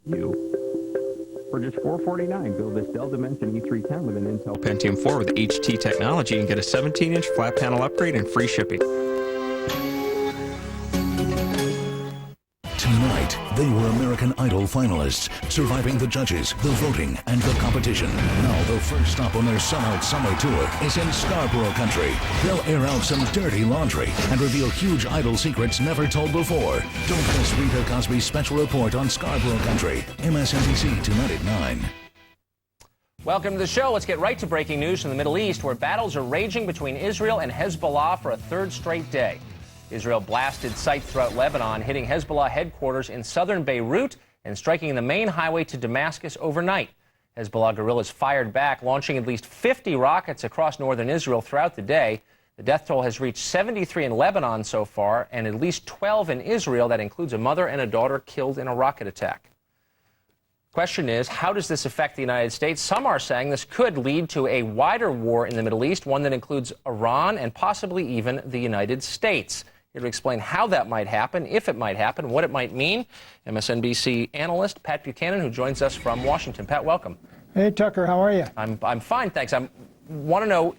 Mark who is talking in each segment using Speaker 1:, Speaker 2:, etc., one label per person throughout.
Speaker 1: You. For just $449, build this Dell Dimension E310 with an Intel Pentium 4 with HT technology and get a 17-inch flat panel upgrade and free shipping.
Speaker 2: Tonight, they were American Idol finalists, surviving the judges, the voting, and the competition. Now the first stop on their sellout summer tour is in Scarborough country. They'll air out some dirty laundry and reveal huge Idol secrets never told before. Don't miss Rita Cosby's special report on Scarborough country. MSNBC tonight at 9.
Speaker 3: Welcome to the show. Let's get right to breaking news from the Middle East, where battles are raging between Israel and Hezbollah for a third straight day. Israel blasted sites throughout Lebanon, hitting Hezbollah headquarters in southern Beirut and striking the main highway to Damascus overnight. Hezbollah guerrillas fired back, launching at least 50 rockets across northern Israel throughout the day. The death toll has reached 73 in Lebanon so far, and at least 12 in Israel. That includes a mother and a daughter killed in a rocket attack. Question is, how does this affect the United States? Some are saying this could lead to a wider war in the Middle East, one that includes Iran and possibly even the United States. Here to explain how that might happen, if it might happen, what it might mean, MSNBC analyst Pat Buchanan, who joins us from Washington. Pat, welcome.
Speaker 4: Hey, Tucker, how are you?
Speaker 3: I'm fine, thanks. I want to know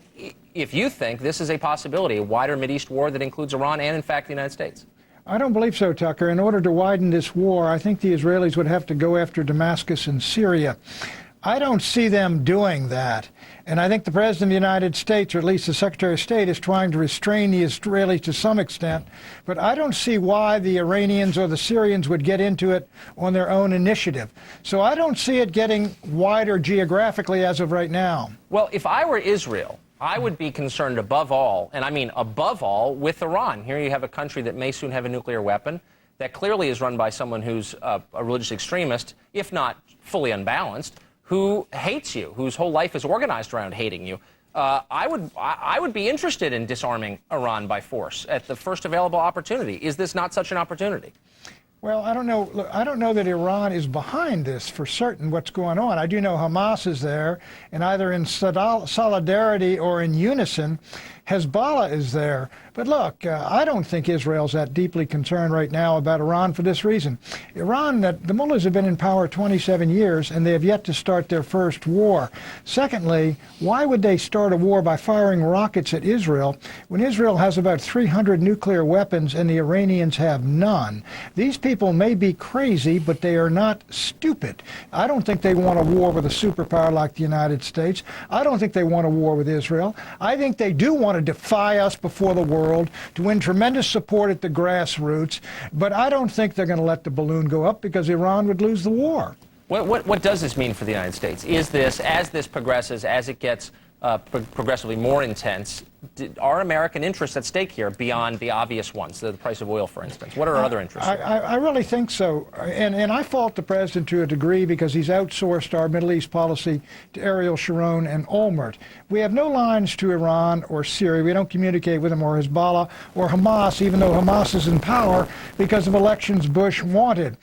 Speaker 3: if you think this is a possibility, a wider Mideast war that includes Iran and, in fact, the United States.
Speaker 4: I don't believe so, Tucker. In order to widen this war, I think the Israelis would have to go after Damascus and Syria. I don't see them doing that. And I think the President of the United States, or at least the Secretary of State, is trying to restrain the Israelis to some extent. But I don't see why the Iranians or the Syrians would get into it on their own initiative. So I don't see it getting wider geographically as of right now.
Speaker 3: Well, if I were Israel, I would be concerned above all, and I mean above all, with Iran. Here you have a country that may soon have a nuclear weapon that clearly is run by someone who's a religious extremist, if not fully unbalanced, who hates you, whose whole life is organized around hating you. I would be interested in disarming Iran by force at the first available opportunity. Is this not such an opportunity?
Speaker 4: Well, I don't know. Look, I don't know that Iran is behind this for certain, what's going on. I do know Hamas is there, and either in solidarity or in unison, Hezbollah is there. But look, I don't think Israel's that deeply concerned right now about Iran for this reason. Iran, the mullahs have been in power 27 years, and they have yet to start their first war. Secondly, why would they start a war by firing rockets at Israel when Israel has about 300 nuclear weapons and the Iranians have none? These people may be crazy, but they are not stupid. I don't think they want a war with a superpower like the United States. I don't think they want a war with Israel. I think they do want to defy us before the world, to win tremendous support at the grassroots, but I don't think they're going to let the balloon go up because Iran would lose the war.
Speaker 3: What does this mean for the United States? Is this, as this progresses, as it gets progressively more intense, are American interests at stake here beyond the obvious ones, the price of oil, for instance? What are our other interests?
Speaker 4: I really think so. And I fault the president to a degree because he's outsourced our Middle East policy to Ariel Sharon and Olmert. We have no lines to Iran or Syria. We don't communicate with them, or Hezbollah or Hamas, even though Hamas is in power because of elections Bush wanted.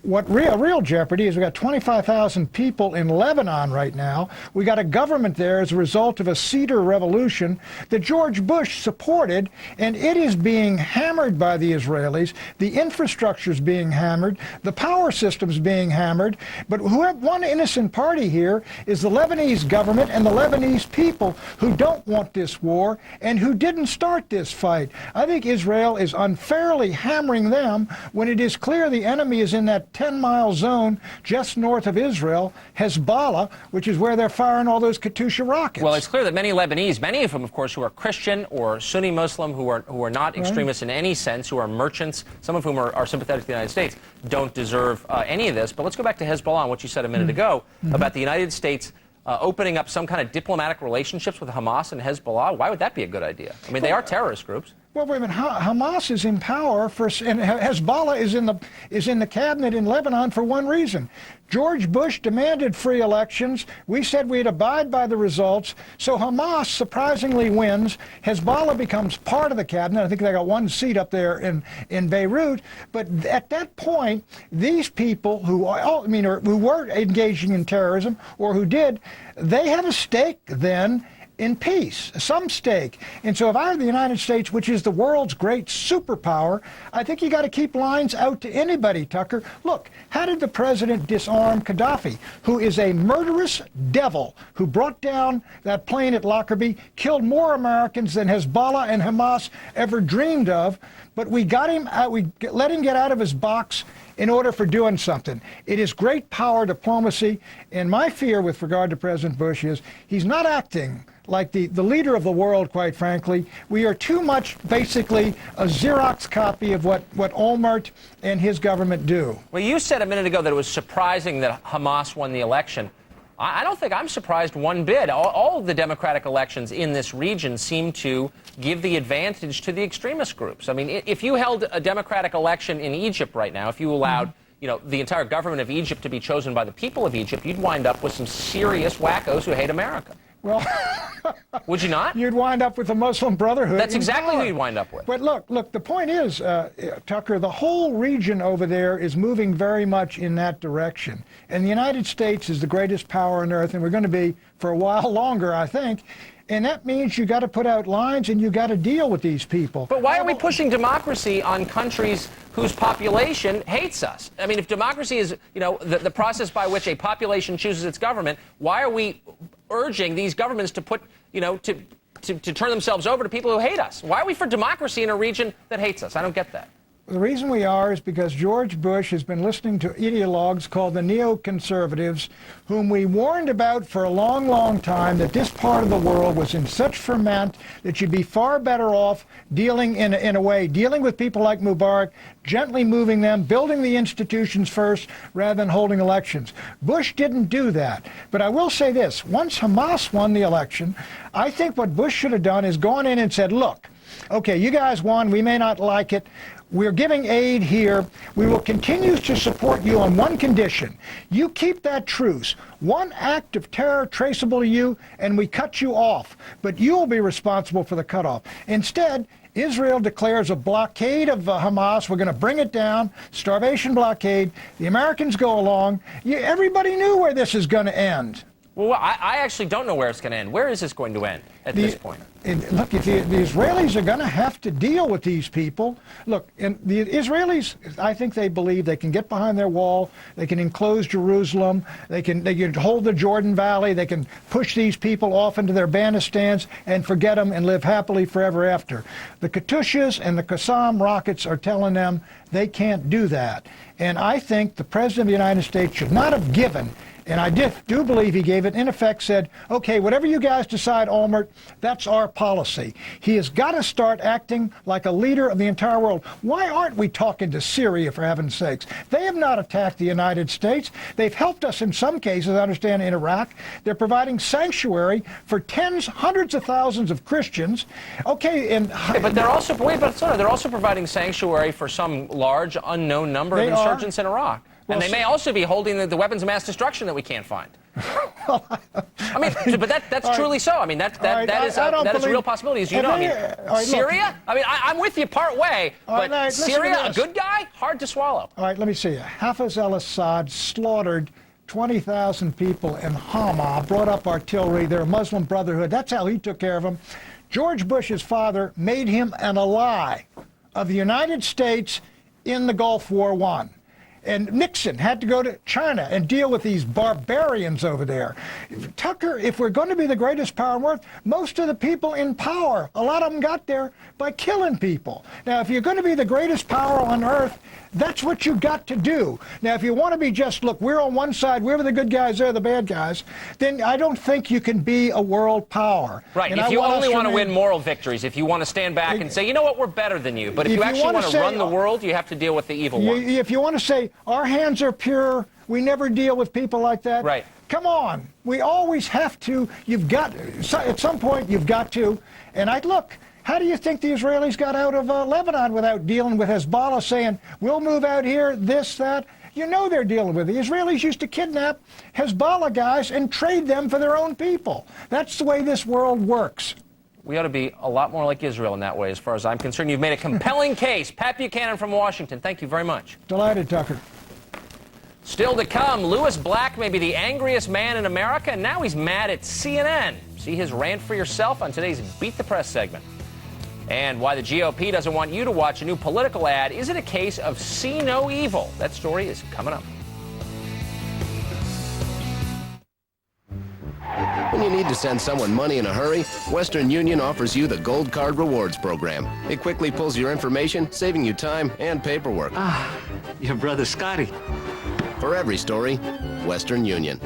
Speaker 4: What real jeopardy is we got 25,000 people in Lebanon right now. We got a government there as a result of a Cedar revolution that George Bush supported, and it is being hammered by the Israelis. The infrastructure is being hammered. The power system's being hammered. But one innocent party here is the Lebanese government and the Lebanese people who don't want this war and who didn't start this fight. I think Israel is unfairly hammering them when it is clear the enemy is in that 10-mile zone just north of Israel, Hezbollah, which is where they're firing all those Katyusha rockets.
Speaker 3: Well, it's clear that many Lebanese, many of them, of course, who are Christian or Sunni Muslim, who are not extremists in any sense, who are merchants, some of whom are sympathetic to the United States, don't deserve any of this. But let's go back to Hezbollah and what you said a minute ago about the United States opening up some kind of diplomatic relationships with Hamas and Hezbollah. Why would that be a good idea? I mean, they are terrorist groups.
Speaker 4: Well, wait a minute. Hamas is in power and Hezbollah is in the cabinet in Lebanon for one reason. George Bush demanded free elections. We said we'd abide by the results. So Hamas surprisingly wins. Hezbollah becomes part of the cabinet. I think they got one seat up there in Beirut. But at that point, these people who were engaging in terrorism or who did, they have a stake then in peace, some stake. And so if I were the United States, which is the world's great superpower, I think you got to keep lines out to anybody, Tucker. Look, how did the president disarm Gaddafi, who is a murderous devil who brought down that plane at Lockerbie, killed more Americans than Hezbollah and Hamas ever dreamed of, but we got him out, we let him get out of his box in order for doing something. It is great power diplomacy, and my fear with regard to President Bush is he's not acting like the leader of the world, quite frankly. We are too much basically a Xerox copy of what Olmert and his government do.
Speaker 3: Well, you said a minute ago that it was surprising that Hamas won the election. I don't think I'm surprised one bit. All of the Democratic elections in this region seem to give the advantage to the extremist groups. I mean, if you held a Democratic election in Egypt right now, if you allowed the entire government of Egypt to be chosen by the people of Egypt, you'd wind up with some serious wackos who hate America.
Speaker 4: Well,
Speaker 3: would you not?
Speaker 4: You'd wind up with the Muslim Brotherhood.
Speaker 3: That's exactly who you'd wind up with.
Speaker 4: But look, the point is, Tucker, the whole region over there is moving very much in that direction. And the United States is the greatest power on earth, and we're going to be for a while longer, I think. And that means you got to put out lines and you got to deal with these people.
Speaker 3: But why are we pushing democracy on countries whose population hates us? I mean, if democracy is, the process by which a population chooses its government, why are we urging these governments to put, to turn themselves over to people who hate us? Why are we for democracy in a region that hates us? I don't get that.
Speaker 4: The reason we are is because George Bush has been listening to ideologues called the neoconservatives, whom we warned about for a long, long time that this part of the world was in such ferment that you'd be far better off dealing dealing with people like Mubarak, gently moving them, building the institutions first rather than holding elections. Bush didn't do that. But I will say this, once Hamas won the election, I think what Bush should have done is gone in and said, look, okay, you guys won, we may not like it. We're giving aid here. We will continue to support you on one condition. You keep that truce. One act of terror traceable to you, and we cut you off. But you'll be responsible for the cutoff. Instead, Israel declares a blockade of Hamas. We're going to bring it down, starvation blockade. The Americans go along. Everybody knew where this is going to end.
Speaker 3: Well, I actually don't know where it's going to end. Where is this going to end at this point?
Speaker 4: Look, if the Israelis are going to have to deal with these people. Look, and the Israelis, I think they believe they can get behind their wall, they can enclose Jerusalem, they can hold the Jordan Valley, they can push these people off into their Banistans and forget them and live happily forever after. The Katyushas and the Qassam rockets are telling them they can't do that. And I think the President of the United States should not have given, and I do believe he gave it, in effect said, okay, whatever you guys decide, Olmert, that's our policy. He has got to start acting like a leader of the entire world. Why aren't we talking to Syria, for heaven's sakes? They have not attacked the United States. They've helped us in some cases, I understand, in Iraq. They're providing sanctuary for hundreds of thousands of Christians. Okay, and...
Speaker 3: but they're also, they're also providing sanctuary for some large unknown number of insurgents in Iraq. And they may also be holding the weapons of mass destruction that we can't find. I mean, but that's truly so. I mean, that is a real possibility, as you know. I mean, Syria? I mean, I'm with you part way, but Syria, a good guy? Hard to swallow.
Speaker 4: All right, let me see. Hafez al-Assad slaughtered 20,000 people in Hama, brought up artillery. They're a Muslim Brotherhood. That's how he took care of them. George Bush's father made him an ally of the United States in the Gulf War I. And Nixon had to go to China and deal with these barbarians over there. Tucker, if we're going to be the greatest power on earth, most of the people in power, a lot of them got there by killing people. Now, if you're going to be the greatest power on earth, that's what you got to do. Now, if you want to be just, look, we're on one side, we're the good guys, they're the bad guys, then I don't think you can be a world power.
Speaker 3: Right, and if you only want to win moral victories, if you want to stand back and say, you know what, we're better than you. But if you actually want to run the world, you have to deal with the evil ones.
Speaker 4: If you want to say, our hands are pure, we never deal with people like that.
Speaker 3: Right.
Speaker 4: Come on. We always have to. At some point, you've got to. And look, how do you think the Israelis got out of Lebanon without dealing with Hezbollah saying, we'll move out here, this, that? You know they're dealing with it. The Israelis used to kidnap Hezbollah guys and trade them for their own people. That's the way this world works.
Speaker 3: We ought to be a lot more like Israel in that way, as far as I'm concerned. You've made a compelling case. Pat Buchanan from Washington, thank you very much.
Speaker 4: Delighted, Tucker.
Speaker 3: Still to come, Lewis Black may be the angriest man in America, and now he's mad at CNN. See his rant for yourself on today's Beat the Press segment. And why the GOP doesn't want you to watch a new political ad. Is it a case of see no evil? That story is coming up.
Speaker 5: When you need to send someone money in a hurry, Western Union offers you the Gold Card Rewards program. It quickly pulls your information, saving you time and paperwork.
Speaker 6: Ah, your brother Scotty.
Speaker 5: For every story, Western Union.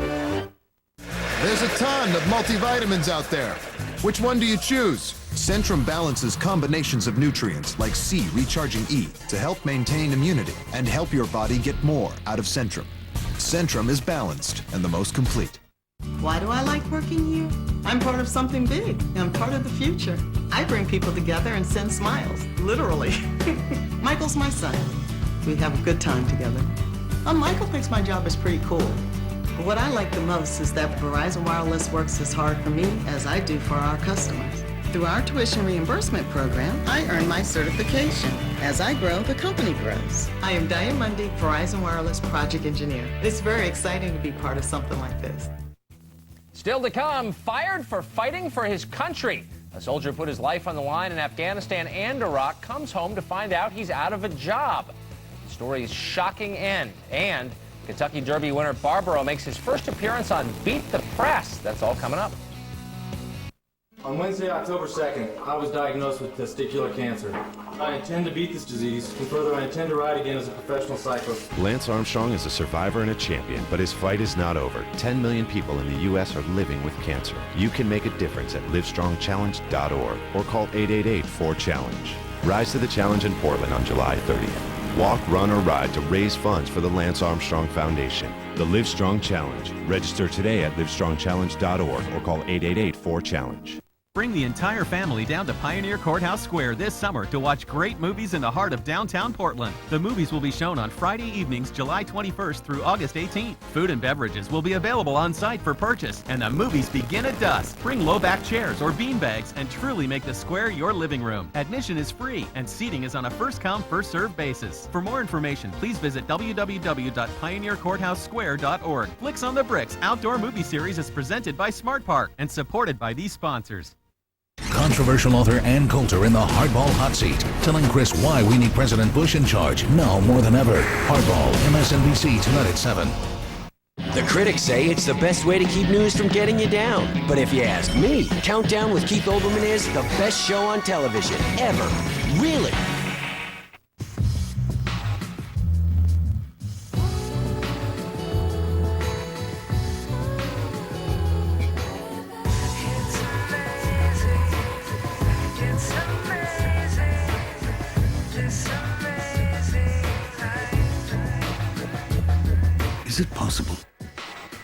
Speaker 7: There's a ton of multivitamins out there. Which one do you choose? Centrum balances combinations of nutrients like C recharging E to help maintain immunity and help your body get more out of Centrum. Centrum is balanced and the most complete.
Speaker 8: Why do I like working here? I'm part of something big. I'm part of the future. I bring people together and send smiles, literally. Michael's my son. We have a good time together. Michael thinks my job is pretty cool. But what I like the most is that Verizon Wireless works as hard for me as I do for our customers. Through our tuition reimbursement program, I earn my certification. As I grow, the company grows. I am Diane Mundy, Verizon Wireless Project Engineer. It's very exciting to be part of something like this.
Speaker 3: Still to come, fired for fighting for his country. A soldier put his life on the line in Afghanistan and Iraq comes home to find out he's out of a job. The story's shocking end. And Kentucky Derby winner Barbaro makes his first appearance on Beat the Press. That's all coming up.
Speaker 9: On Wednesday, October 2nd, I was diagnosed with testicular cancer. I intend to beat this disease, and further, I intend to ride again as a professional cyclist.
Speaker 10: Lance Armstrong is a survivor and a champion, but his fight is not over. 10 million people in the U.S. are living with cancer. You can make a difference at livestrongchallenge.org or call 888-4CHALLENGE. Rise to the challenge in Portland on July 30th. Walk, run, or ride to raise funds for the Lance Armstrong Foundation. The Livestrong Challenge. Register today at livestrongchallenge.org or call 888-4CHALLENGE.
Speaker 11: Bring the entire family down to Pioneer Courthouse Square this summer to watch great movies in the heart of downtown Portland. The movies will be shown on Friday evenings, July 21st through August 18th. Food and beverages will be available on site for purchase, and the movies begin at dusk. Bring low-back chairs or bean bags and truly make the square your living room. Admission is free, and seating is on a first-come, first-served basis. For more information, please visit www.pioneercourthousesquare.org. Flicks on the Bricks outdoor movie series is presented by Smart Park and supported by these sponsors.
Speaker 2: Controversial author Ann Coulter in the Hardball hot seat, telling Chris why we need President Bush in charge now more than ever. Hardball, MSNBC, tonight at 7.
Speaker 12: The critics say it's the best way to keep news from getting you down. But if you ask me, Countdown with Keith Olbermann is the best show on television ever. Really.
Speaker 13: Is it possible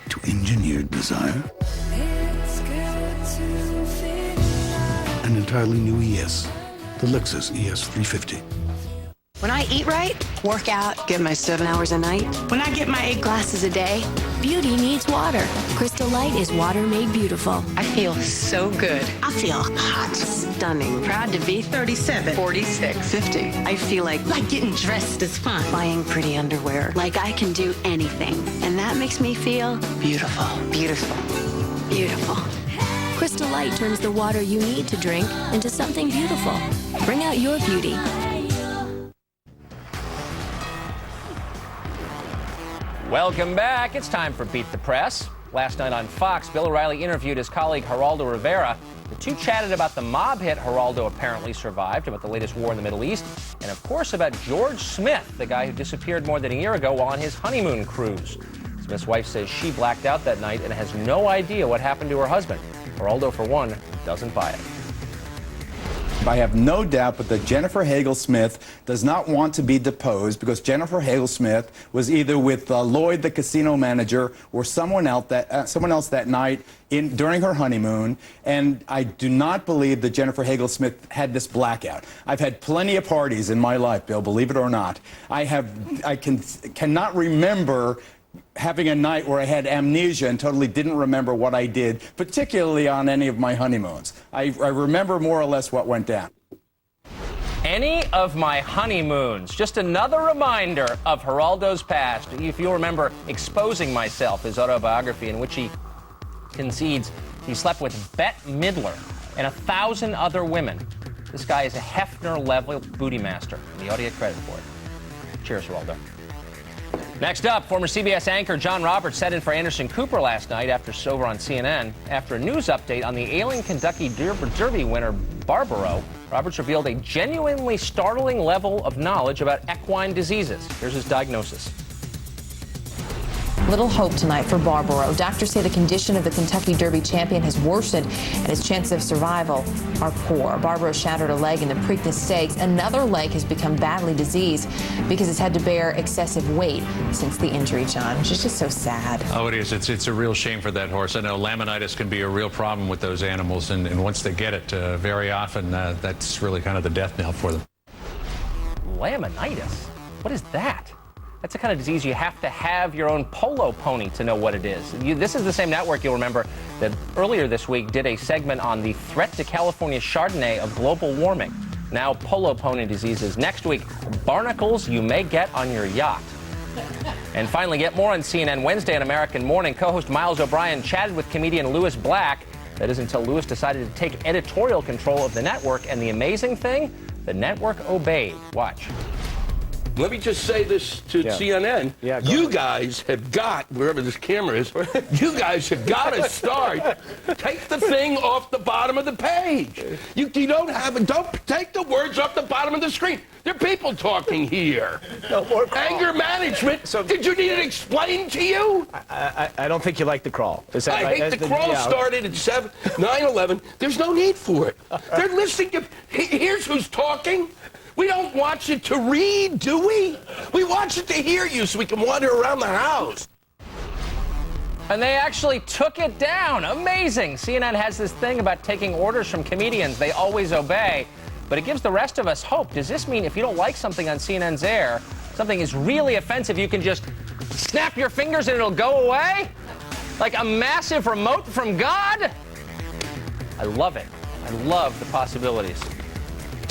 Speaker 13: to engineer desire? An entirely new ES, the Lexus ES 350.
Speaker 14: When I eat right, work out, get my 7 hours a night, when I get my 8 glasses a day,
Speaker 15: beauty needs water. Crystal Light is water made beautiful.
Speaker 14: I feel so good. I feel hot, stunning, proud to be 37, 46, 50. I feel like getting dressed is fun.
Speaker 15: Buying pretty underwear. Like I can do anything. And that makes me feel
Speaker 14: beautiful, beautiful,
Speaker 15: beautiful. Crystal Light turns the water you need to drink into something beautiful. Bring out your beauty.
Speaker 3: Welcome back. It's time for Beat the Press. Last night on Fox, Bill O'Reilly interviewed his colleague Geraldo Rivera. The two chatted about the mob hit Geraldo apparently survived, about the latest war in the Middle East, and of course about George Smith, the guy who disappeared more than a year ago while on his honeymoon cruise. Smith's wife says she blacked out that night and has no idea what happened to her husband. Geraldo, for one, doesn't buy it.
Speaker 16: I have no doubt but that Jennifer Hagel-Smith does not want to be deposed because Jennifer Hagel-Smith was either with Lloyd, the casino manager, or someone else that night during her honeymoon. And I do not believe that Jennifer Hagel-Smith had this blackout. I've had plenty of parties in my life, Bill, believe it or not. I cannot remember having a night where I had amnesia and totally didn't remember what I did, particularly on any of my honeymoons. I remember more or less what went down.
Speaker 3: Any of my honeymoons. Just another reminder of Geraldo's past. If you'll remember Exposing Myself, his autobiography, in which he concedes he slept with Bette Midler and 1,000 other women. This guy is a Hefner-level booty master, and he ought to get credit for it. Cheers, Geraldo. Next up, former CBS anchor John Roberts sat in for Anderson Cooper last night after sober on CNN. After a news update on the ailing Kentucky Derby winner Barbaro, Roberts revealed a genuinely startling level of knowledge about equine diseases. Here's his diagnosis.
Speaker 17: Little hope tonight for Barbaro. Doctors say the condition of the Kentucky Derby champion has worsened and his chances of survival are poor. Barbaro shattered a leg in the Preakness Stakes. Another leg has become badly diseased because it's had to bear excessive weight since the injury, John, which is just so sad.
Speaker 18: Oh, it is. It's a real shame for that horse. I know laminitis can be a real problem with those animals, and once they get it, very often that's really kind of the death knell for them.
Speaker 3: Laminitis? What is that? That's the kind of disease you have to have your own polo pony to know what it is. This is the same network, you'll remember, that earlier this week did a segment on the threat to California Chardonnay of global warming. Now polo pony diseases. Next week, barnacles you may get on your yacht. And finally, get more on CNN Wednesday on American Morning. Co-host Miles O'Brien chatted with comedian Louis Black. That is until Louis decided to take editorial control of the network. And the amazing thing, the network obeyed. Watch.
Speaker 19: Let me just say this to CNN. Yeah, you guys have got, wherever this camera is, you guys have got to start. Take the thing off the bottom of the page. You don't take the words off the bottom of the screen. There are people talking here.
Speaker 20: No more
Speaker 19: anger management. So, did you need it explained to you?
Speaker 20: I don't think you like the crawl. Is that
Speaker 19: I
Speaker 20: right?
Speaker 19: think the crawl started at 9/11. There's no need for it. They're listening to, here's who's talking. We don't watch it to read, do we? We watch it to hear you so we can wander around the house.
Speaker 3: And they actually took it down. Amazing. CNN has this thing about taking orders from comedians. They always obey. But it gives the rest of us hope. Does this mean if you don't like something on CNN's air, something is really offensive, you can just snap your fingers and it'll go away? Like a massive remote from God? I love it. I love the possibilities.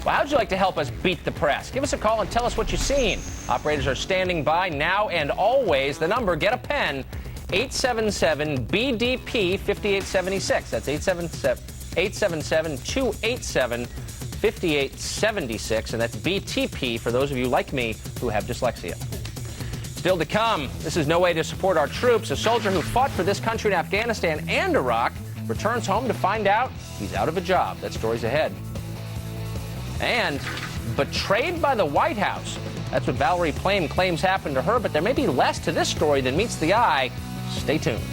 Speaker 3: Well, how'd you like to help us beat the press? Give us a call and tell us what you've seen. Operators are standing by now and always. The number, get a pen, 877-BDP-5876. That's 877-287-5876. And that's BTP for those of you like me who have dyslexia. Still to come, this is no way to support our troops. A soldier who fought for this country in Afghanistan and Iraq returns home to find out he's out of a job. That story's ahead. And betrayed by the White House. That's what Valerie Plame claims happened to her, but there may be less to this story than meets the eye. Stay tuned.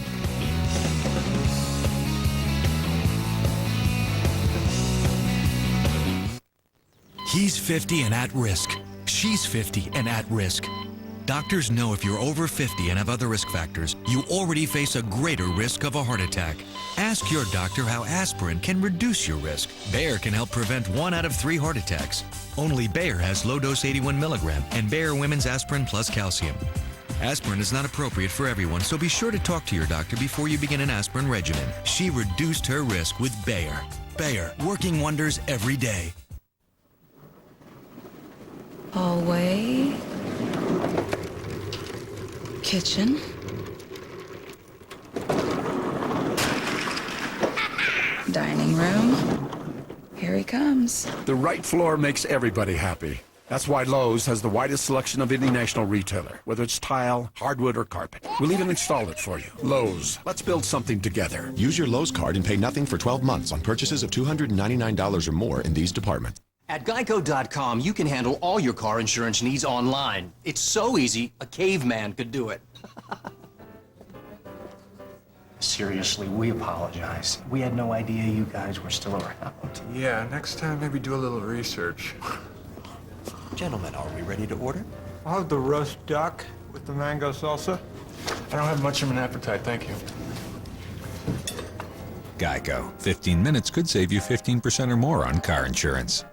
Speaker 21: He's 50 and at risk. She's 50 and at risk. Doctors know if you're over 50 and have other risk factors, you already face a greater risk of a heart attack. Ask your doctor how aspirin can reduce your risk. Bayer can help prevent 1 out of 3 heart attacks. Only Bayer has low-dose 81 milligram and Bayer Women's Aspirin Plus Calcium. Aspirin is not appropriate for everyone, so be sure to talk to your doctor before you begin an aspirin regimen. She reduced her risk with Bayer. Bayer, working wonders every day.
Speaker 22: Hallway. Kitchen. Dining room. Here he comes.
Speaker 23: The right floor makes everybody happy. That's why Lowe's has the widest selection of any national retailer, whether it's tile, hardwood, or carpet. We'll even install it for you. Lowe's, let's build something together.
Speaker 24: Use your Lowe's card and pay nothing for 12 months on purchases of $299 or more in these departments.
Speaker 25: At Geico.com, you can handle all your car insurance needs online. It's so easy, a caveman could do it.
Speaker 26: Seriously, we apologize. We had no idea you guys were still around.
Speaker 27: Yeah, next time maybe do a little research.
Speaker 26: Gentlemen, are we ready to order?
Speaker 27: I'll have the roast duck with the mango salsa. I don't have much of an appetite, thank you.
Speaker 28: Geico. 15 minutes could save you 15% or more on car insurance.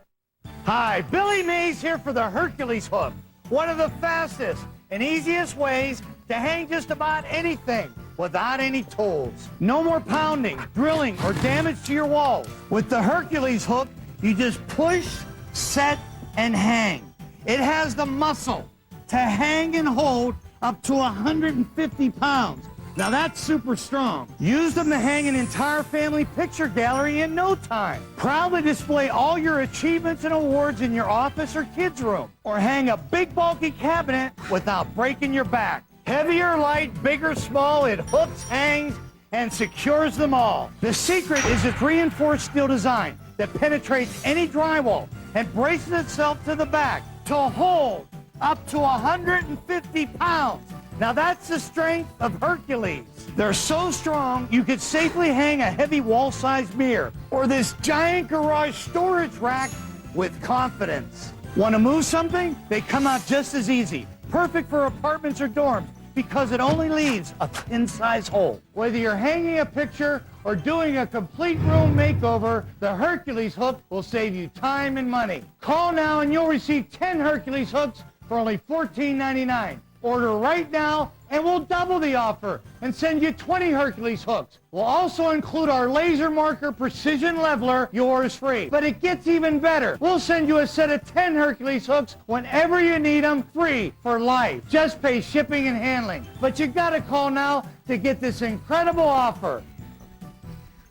Speaker 29: Hi, Billy Mays here for the Hercules hook. One of the fastest and easiest ways to hang just about anything without any tools. No more pounding, drilling, or damage to your walls. With the Hercules hook, you just push, set, and hang. It has the muscle to hang and hold up to 150 pounds. Now that's super strong. Use them to hang an entire family picture gallery in no time. Proudly display all your achievements and awards in your office or kids' room. Or hang a big bulky cabinet without breaking your back. Heavy or light, big or small, it hooks, hangs, and secures them all. The secret is its reinforced steel design that penetrates any drywall and braces itself to the back to hold up to 150 pounds. Now that's the strength of Hercules. They're so strong you could safely hang a heavy wall-sized mirror or this giant garage storage rack with confidence. Want to move something? They come out just as easy. Perfect for apartments or dorms because it only leaves a pin-size hole. Whether you're hanging a picture or doing a complete room makeover, the Hercules hook will save you time and money. Call now and you'll receive 10 Hercules hooks for only $14.99. Order right now and we'll double the offer and send you 20 Hercules hooks. We'll also include our laser marker precision leveler, yours free. But it gets even better. We'll send you a set of 10 Hercules hooks whenever you need them, free for life. Just pay shipping and handling. But you gotta call now to get this incredible offer.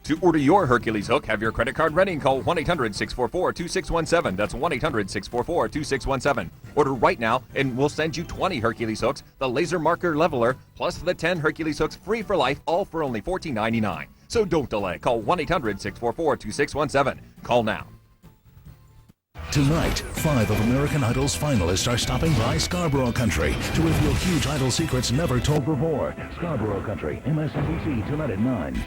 Speaker 1: To order your Hercules hook, have your credit card ready and call 1-800-644-2617. That's 1-800-644-2617. Order right now and we'll send you 20 Hercules hooks, the laser marker leveler, plus the 10 Hercules hooks free for life, all for only $14.99. So don't delay. Call 1-800-644-2617. Call now.
Speaker 2: Tonight, 5 of American Idol's finalists are stopping by Scarborough Country to reveal huge Idol secrets never told before. Scarborough Country, MSNBC, tonight at 9.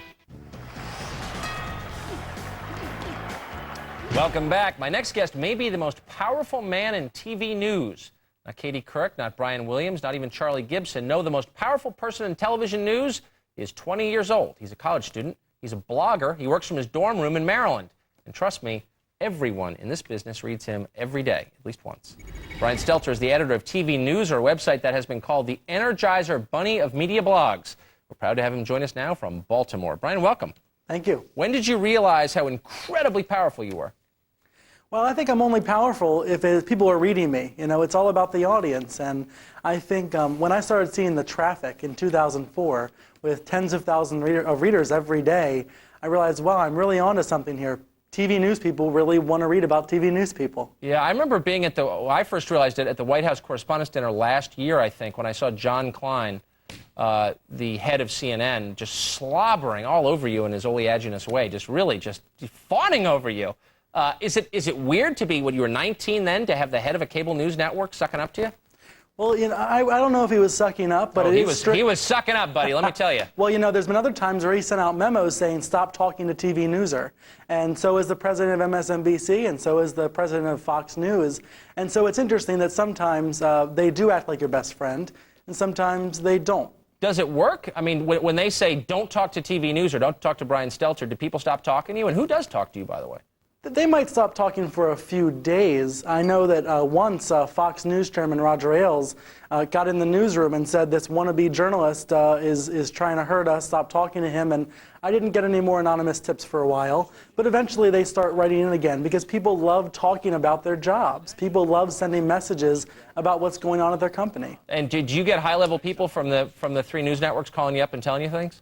Speaker 3: Welcome back. My next guest may be the most powerful man in TV news. Not Katie Couric, not Brian Williams, not even Charlie Gibson. No, the most powerful person in television news is 20 years old. He's a college student. He's a blogger. He works from his dorm room in Maryland. And trust me, everyone in this business reads him every day, at least once. Brian Stelter is the editor of TV News, or a website that has been called the Energizer Bunny of media blogs. We're proud to have him join us now from Baltimore. Brian, welcome.
Speaker 4: Thank you.
Speaker 3: When did you realize how incredibly powerful you were?
Speaker 4: Well, I think I'm only powerful if people are reading me. You know, it's all about the audience. And I think when I started seeing the traffic in 2004 with tens of thousands of readers every day, I realized, wow, I'm really onto something here. TV news people really want to read about TV news people.
Speaker 3: Yeah, I remember being at I first realized it at the White House Correspondents' Dinner last year, I think, when I saw John Klein, the head of CNN, just slobbering all over you in his oleaginous way, just really just fawning over you. Is it weird to be, when you were 19 then, to have the head of a cable news network sucking up to you?
Speaker 4: Well, you know, I don't know if he was sucking up, but
Speaker 3: he was sucking up, buddy, let me tell you.
Speaker 4: Well, you know, there's been other times where he sent out memos saying, stop talking to TV Newser. And so is the president of MSNBC, and so is the president of Fox News. And so it's interesting that sometimes they do act like your best friend, and sometimes they don't.
Speaker 3: Does it work? I mean, when they say, don't talk to TV News or don't talk to Brian Stelter, do people stop talking to you? And who does talk to you, by the way?
Speaker 4: They might stop talking for a few days. I know that once Fox News chairman Roger Ailes got in the newsroom and said this wannabe journalist is trying to hurt us, stop talking to him, and I didn't get any more anonymous tips for a while. But eventually they start writing in again because people love talking about their jobs. People love sending messages about what's going on at their company.
Speaker 3: And did you get high-level people from the three news networks calling you up and telling you things?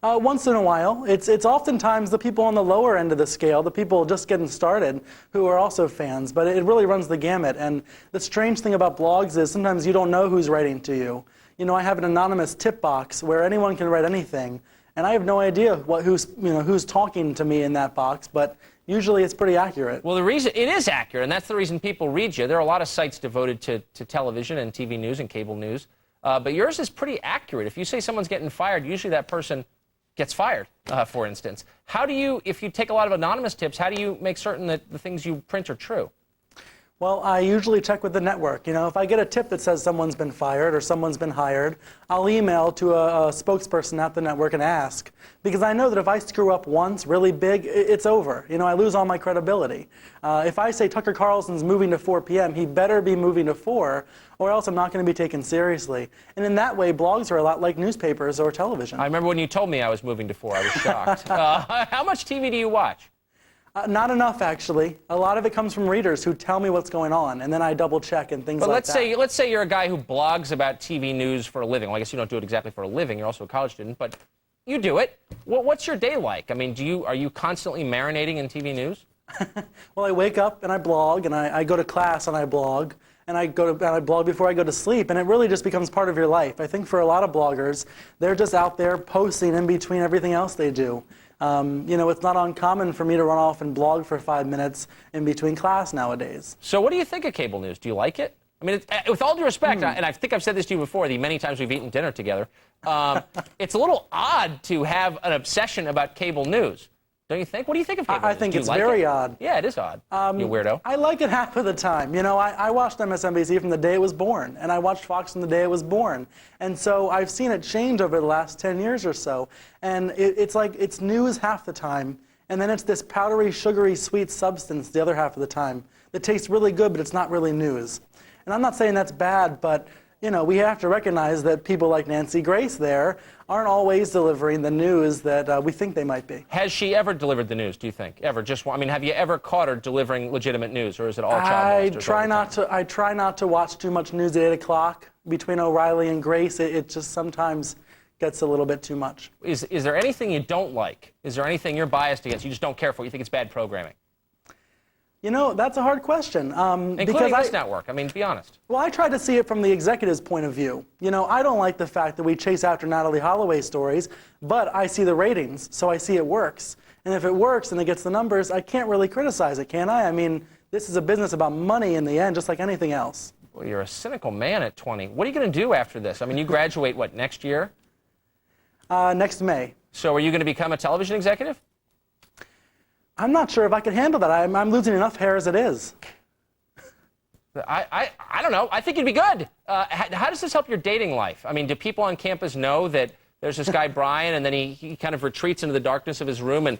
Speaker 4: Once in a while. It's oftentimes the people on the lower end of the scale, the people just getting started, who are also fans. But it really runs the gamut. And the strange thing about blogs is sometimes you don't know who's writing to you. You know, I have an anonymous tip box where anyone can write anything, and I have no idea who's talking to me in that box. But usually it's pretty accurate.
Speaker 3: Well, the reason it is accurate, and that's the reason people read you. There are a lot of sites devoted to television and TV news and cable news, but yours is pretty accurate. If you say someone's getting fired, usually that person gets fired, for instance. How do you, if you take a lot of anonymous tips, how do you make certain that the things you print are true?
Speaker 4: Well, I usually check with the network. You know, if I get a tip that says someone's been fired or someone's been hired, I'll email to a spokesperson at the network and ask. Because I know that if I screw up once really big, it's over. You know, I lose all my credibility. If I say Tucker Carlson's moving to 4 p.m., he better be moving to 4, or else I'm not going to be taken seriously. And in that way, blogs are a lot like newspapers or television.
Speaker 3: I remember when you told me I was moving to 4, I was shocked. How much TV do you watch?
Speaker 4: Not enough, actually. A lot of it comes from readers who tell me what's going on, and then I double check and things like that.
Speaker 3: Let's say you're a guy who blogs about TV news for a living. Well, I guess you don't do it exactly for a living. You're also a college student, but you do it. What's your day like? I mean, are you constantly marinating in TV news?
Speaker 4: Well, I wake up and I blog, and I go to class and I blog, and I blog before I go to sleep, and it really just becomes part of your life. I think for a lot of bloggers, they're just out there posting in between everything else they do. You know, it's not uncommon for me to run off and blog for 5 minutes in between class nowadays.
Speaker 3: So what do you think of cable news? Do you like it? I mean, with all due respect, and I think I've said this to you before, the many times we've eaten dinner together, it's a little odd to have an obsession about cable news. Don't you think? What do you think of cable news?
Speaker 4: I think it's very odd.
Speaker 3: Yeah, it is odd. You weirdo.
Speaker 4: I like it half of the time. You know, I watched MSNBC from the day it was born, and I watched Fox from the day it was born. And so I've seen it change over the last 10 years or so. And it's like it's news half the time, and then it's this powdery, sugary, sweet substance the other half of the time that tastes really good, but it's not really news. And I'm not saying that's bad, but you know, we have to recognize that people like Nancy Grace there aren't always delivering the news that we think they might be.
Speaker 3: Has she ever delivered the news, do you think? Ever? I mean, have you ever caught her delivering legitimate news, or is it all child molesters?
Speaker 4: I try not to watch too much news at 8 o'clock. Between O'Reilly and Grace, it just sometimes gets a little bit too much.
Speaker 3: Is there anything you don't like? Is there anything you're biased against, you just don't care for, you think it's bad programming?
Speaker 4: You know, that's a hard question.
Speaker 3: Including this network. I mean, be honest.
Speaker 4: Well, I try to see it from the executive's point of view. You know, I don't like the fact that we chase after Natalie Holloway stories, but I see the ratings, so I see it works. And if it works and it gets the numbers, I can't really criticize it, can I? I mean, this is a business about money in the end, just like anything else.
Speaker 3: Well, you're a cynical man at 20. What are you going to do after this? I mean, you graduate, what, next year?
Speaker 4: Next May.
Speaker 3: So are you going to become a television executive?
Speaker 4: I'm not sure if I can handle that. I'm losing enough hair as it is.
Speaker 3: I don't know. I think you'd be good. How does this help your dating life? I mean, do people on campus know that there's this guy, Brian, and then he kind of retreats into the darkness of his room and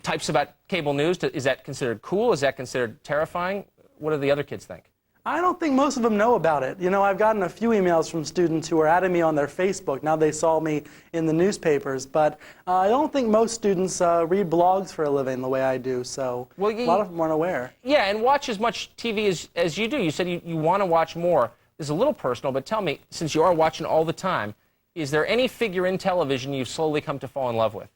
Speaker 3: types about cable news? Is that considered cool? Is that considered terrifying? What do the other kids think?
Speaker 4: I don't think most of them know about it. You know, I've gotten a few emails from students who are adding me on their Facebook. Now they saw me in the newspapers, but I don't think most students read blogs for a living the way I do, so a lot of them aren't aware.
Speaker 3: Yeah, and watch as much TV as you do. You said you want to watch more. This is a little personal, but tell me, since you are watching all the time, is there any figure in television you've slowly come to fall in love with?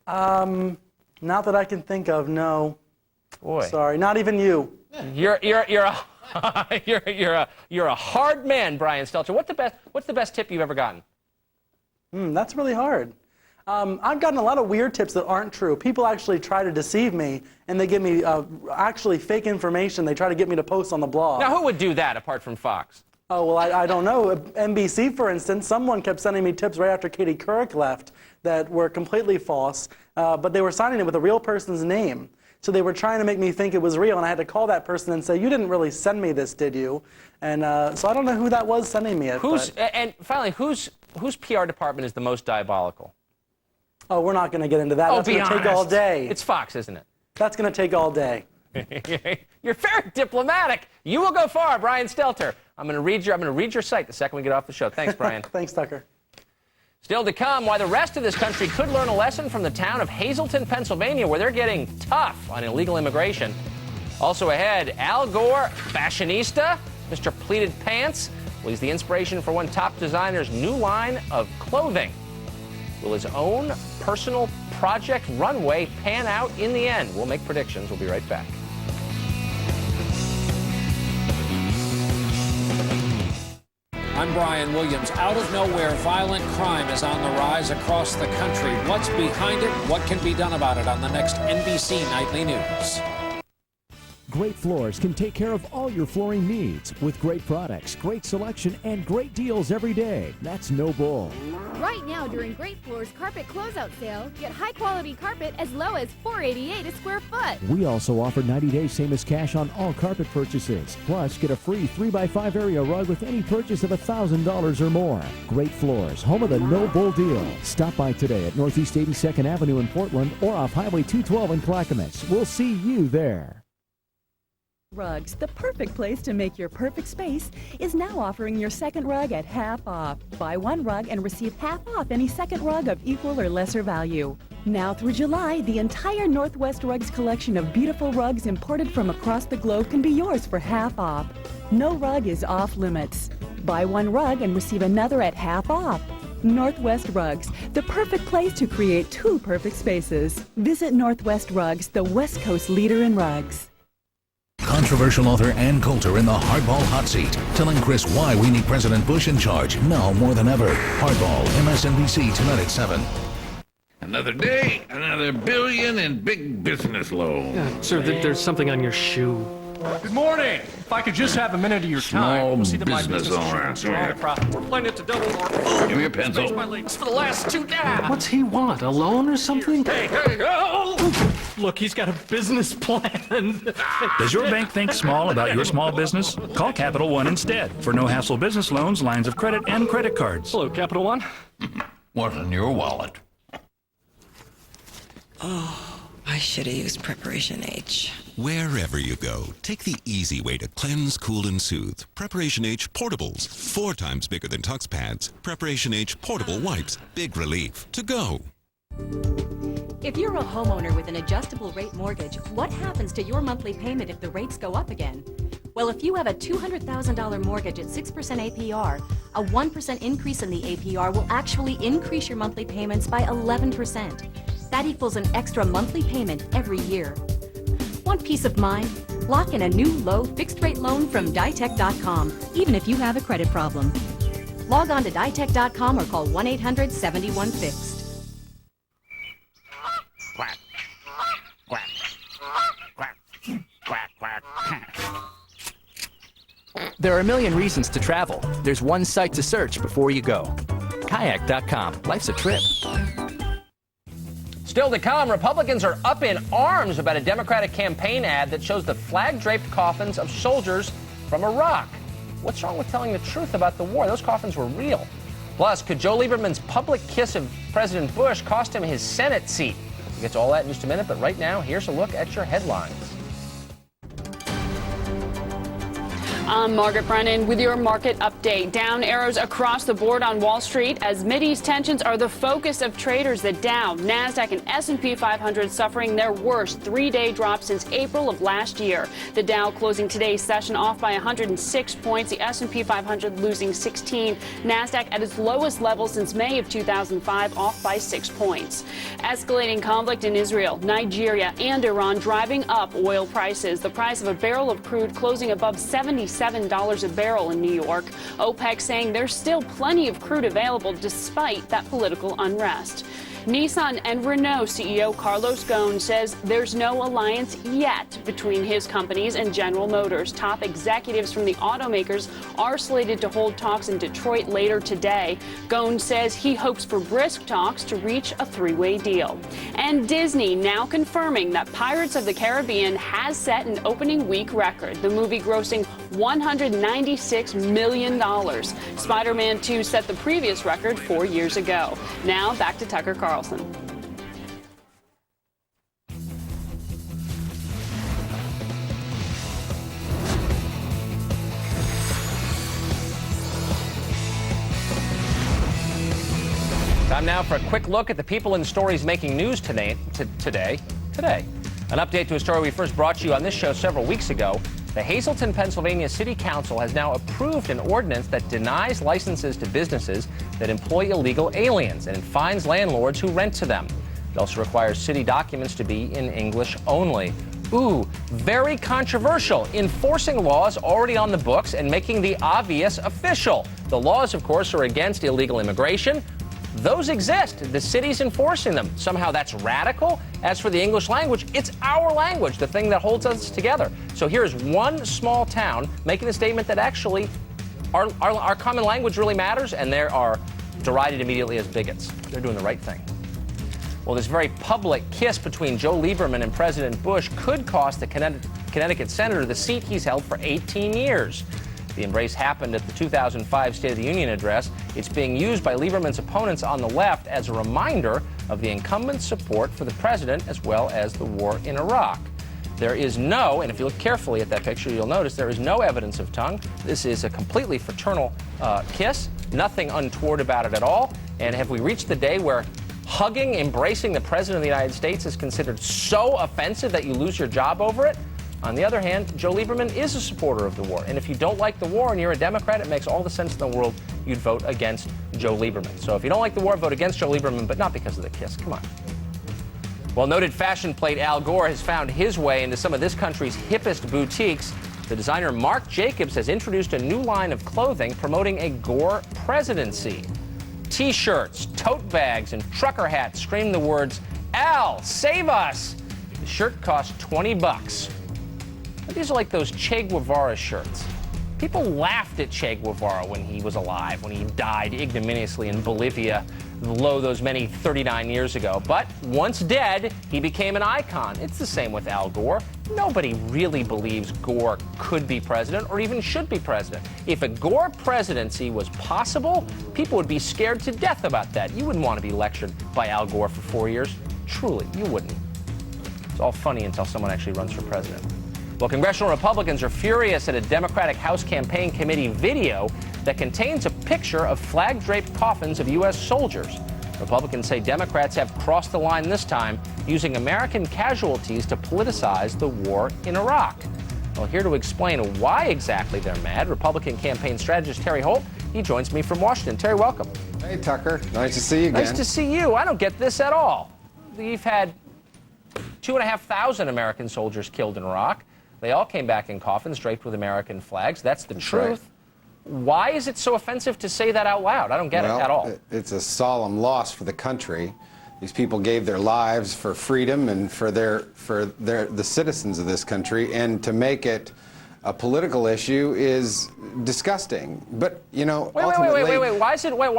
Speaker 4: Not that I can think of, no.
Speaker 3: Boy.
Speaker 4: Sorry, not even you.
Speaker 3: You're a hard man, Brian Stelter. What's the best tip you've ever gotten?
Speaker 4: That's really hard. I've gotten a lot of weird tips that aren't true. People actually try to deceive me, and they give me actually fake information. They try to get me to post on the blog.
Speaker 3: Now, who would do that apart from Fox?
Speaker 4: Oh, well, I don't know. NBC, for instance, someone kept sending me tips right after Katie Couric left that were completely false, but they were signing it with a real person's name. So they were trying to make me think it was real, and I had to call that person and say, you didn't really send me this, did you? And so I don't know who that was sending me it.
Speaker 3: And finally, whose PR department is the most diabolical?
Speaker 4: Oh, we're not going to get into that. That's going to take all day.
Speaker 3: It's Fox, isn't it?
Speaker 4: That's going to take all day.
Speaker 3: You're very diplomatic. You will go far, Brian Stelter. I'm going to read your site the second we get off the show. Thanks, Brian.
Speaker 4: Thanks, Tucker.
Speaker 3: Still to come, why the rest of this country could learn a lesson from the town of Hazleton, Pennsylvania, where they're getting tough on illegal immigration. Also ahead, Al Gore, fashionista, Mr. Pleated Pants. Well, he's the inspiration for one top designer's new line of clothing. Will his own personal Project Runway pan out in the end? We'll make predictions. We'll be right back.
Speaker 5: I'm Brian Williams. Out of nowhere, violent crime is on the rise across the country. What's behind it? What can be done about it on the next NBC Nightly News?
Speaker 6: Great Floors can take care of all your flooring needs with great products, great selection, and great deals every day. That's no bull.
Speaker 7: Right now, during Great Floors Carpet Closeout Sale, get high-quality carpet as low as $4.88 a square foot.
Speaker 6: We also offer 90 days same as cash on all carpet purchases. Plus, get a free 3x5 area rug with any purchase of $1,000 or more. Great Floors, home of the no bull deal. Stop by today at Northeast 82nd Avenue in Portland or off Highway 212 in Clackamas. We'll see you there.
Speaker 8: Rugs, the perfect place to make your perfect space, is now offering your second rug at half off. Buy one rug and receive half off any second rug of equal or lesser value. Now through July, the entire Northwest Rugs collection of beautiful rugs imported from across the globe can be yours for half off. No rug is off limits. Buy one rug and receive another at half off. Northwest Rugs, the perfect place to create two perfect spaces. Visit Northwest Rugs, the West Coast leader in rugs.
Speaker 2: Controversial author Ann Coulter in the Hardball hot seat, telling Chris why we need President Bush in charge now more than ever. Hardball, MSNBC, tonight at 7.
Speaker 9: Another day, another billion in big business loans.
Speaker 10: Yeah, sir, there's something on your shoe.
Speaker 11: Good morning. If I could just have a minute of your time.
Speaker 9: Small business owner.
Speaker 11: We're playing it to double or...
Speaker 9: Give me a pencil.
Speaker 11: For the last 2 days.
Speaker 10: What's he want? A loan or something?
Speaker 11: Hey, oh!
Speaker 10: Look, he's got a business plan.
Speaker 12: Does your bank think small about your small business? Call Capital One instead for no-hassle business loans, lines of credit, and credit cards.
Speaker 10: Hello, Capital One.
Speaker 9: What's in your wallet?
Speaker 22: Oh, I should have used Preparation H.
Speaker 13: Wherever you go, take the easy way to cleanse, cool, and soothe. Preparation H Portables. 4 times bigger than Tux Pads. Preparation H Portable Wipes. Big relief. To go.
Speaker 14: If you're a homeowner with an adjustable rate mortgage, what happens to your monthly payment if the rates go up again? Well, if you have a $200,000 mortgage at 6% APR, a 1% increase in the APR will actually increase your monthly payments by 11%. That equals an extra monthly payment every year. Want peace of mind? Lock in a new low fixed-rate loan from Ditech.com, even if you have a credit problem. Log on to Ditech.com or call 1-800-71-FIXED.
Speaker 9: Quack. Quack. Quack. Quack. Quack.
Speaker 15: There are a million reasons to travel. There's one site to search before you go. Kayak.com. Life's a trip.
Speaker 3: Still to come, Republicans are up in arms about a Democratic campaign ad that shows the flag-draped coffins of soldiers from Iraq. What's wrong with telling the truth about the war? Those coffins were real. Plus, could Joe Lieberman's public kiss of President Bush cost him his Senate seat? We'll get to all that in just a minute, but right now, here's a look at your headlines.
Speaker 16: I'm Margaret Brennan with your market update. Down arrows across the board on Wall Street as Mideast tensions are the focus of traders. The Dow, Nasdaq, and S&P 500 suffering their worst 3-day drop since April of last year. The Dow closing today's session off by 106 points. The S&P 500 losing 16. Nasdaq at its lowest level since May of 2005, off by 6 points. Escalating conflict in Israel, Nigeria, and Iran driving up oil prices. The price of a barrel of crude closing above $77 a barrel in New York. OPEC saying there's still plenty of crude available despite that political unrest. Nissan and Renault CEO Carlos Ghosn says there's no alliance yet between his companies and General Motors. Top executives from the automakers are slated to hold talks in Detroit later today. Ghosn says he hopes for brisk talks to reach a 3-way deal. And Disney now confirming that Pirates of the Caribbean has set an opening week record, the movie grossing $196 million. Spider-Man 2 set the previous record 4 years ago. Now back to Tucker Carlson.
Speaker 3: Time now for a quick look at the people and stories making news today. An update to a story we first brought you on this show several weeks ago. The Hazleton, Pennsylvania City Council has now approved an ordinance that denies licenses to businesses that employ illegal aliens and fines landlords who rent to them. It also requires city documents to be in English only. Ooh, very controversial. Enforcing laws already on the books and making the obvious official. The laws, of course, are against illegal immigration. Those exist. The city's enforcing them. Somehow that's radical. As for the English language, it's our language, the thing that holds us together. So here's one small town making a statement that actually our common language really matters, and they are derided immediately as bigots. They're doing the right thing. Well, this very public kiss between Joe Lieberman and President Bush could cost the Connecticut senator the seat he's held for 18 years. The embrace happened at the 2005 State of the Union address. It's being used by Lieberman's opponents on the left as a reminder of the incumbent's support for the president as well as the war in Iraq. There is no, and if you look carefully at that picture, you'll notice there is no evidence of tongue. This is a completely fraternal kiss, nothing untoward about it at all. And have we reached the day where hugging, embracing the President of the United States is considered so offensive that you lose your job over it. On the other hand, Joe Lieberman is a supporter of the war. And if you don't like the war and you're a Democrat, it makes all the sense in the world you'd vote against Joe Lieberman. So if you don't like the war, vote against Joe Lieberman, but not because of the kiss. Come on. Well, noted fashion plate Al Gore has found his way into some of this country's hippest boutiques. The designer Marc Jacobs has introduced a new line of clothing promoting a Gore presidency. T-shirts, tote bags, and trucker hats scream the words, "Al, save us!" The shirt costs $20. These are like those Che Guevara shirts. People laughed at Che Guevara when he was alive, when he died ignominiously in Bolivia, lo those many 39 years ago. But once dead, he became an icon. It's the same with Al Gore. Nobody really believes Gore could be president or even should be president. If a Gore presidency was possible, people would be scared to death about that. You wouldn't want to be lectured by Al Gore for 4 years. Truly, you wouldn't. It's all funny until someone actually runs for president. Well, congressional Republicans are furious at a Democratic House Campaign Committee video that contains a picture of flag-draped coffins of U.S. soldiers. Republicans say Democrats have crossed the line this time, using American casualties to politicize the war in Iraq. Well, here to explain why exactly they're mad, Republican campaign strategist Terry Holt. He joins me from Washington. Terry, welcome.
Speaker 17: Hey, Tucker. Nice to see you again.
Speaker 3: Nice to see you. I don't get this at all. You've had 2,500 American soldiers killed in Iraq. They all came back in coffins draped with American flags. That's the truth. Right. Why is it so offensive to say that out loud? I don't get it at all.
Speaker 17: It's a solemn loss for the country. These people gave their lives for freedom and for the citizens of this country, and to make it a political issue is disgusting. But, you know, ultimately...
Speaker 3: Wait. Why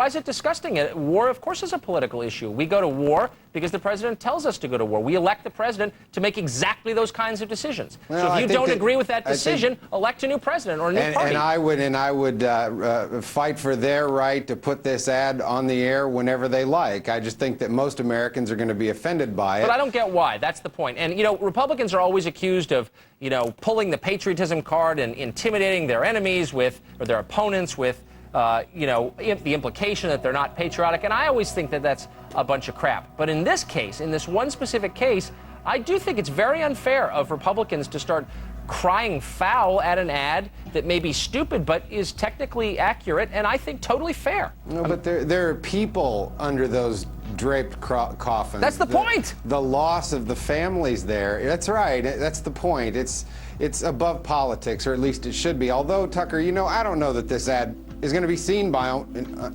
Speaker 3: is it disgusting? War, of course, is a political issue. We go to war because the president tells us to go to war. We elect the president to make exactly those kinds of decisions.
Speaker 17: Well,
Speaker 3: so if you don't agree with that decision, elect a new president or a new party.
Speaker 17: And I would fight for their right to put this ad on the air whenever they like. I just think that most Americans are going to be offended by it.
Speaker 3: But I don't get why. That's the point. And, you know, Republicans are always accused of, you know, pulling the patriotism card and intimidating their enemies with, or their opponents with, you know, the implication that they're not patriotic. And I always think that that's a bunch of crap. But in this case, in this one specific case, I do think it's very unfair of Republicans to start crying foul at an ad that may be stupid but is technically accurate and I think totally fair.
Speaker 17: No, but there are people under those draped coffins.
Speaker 3: That's the point.
Speaker 17: The loss of the families there. That's right. That's the point. It's above politics, or at least it should be. Although, Tucker, you know, I don't know that this ad is going to be seen by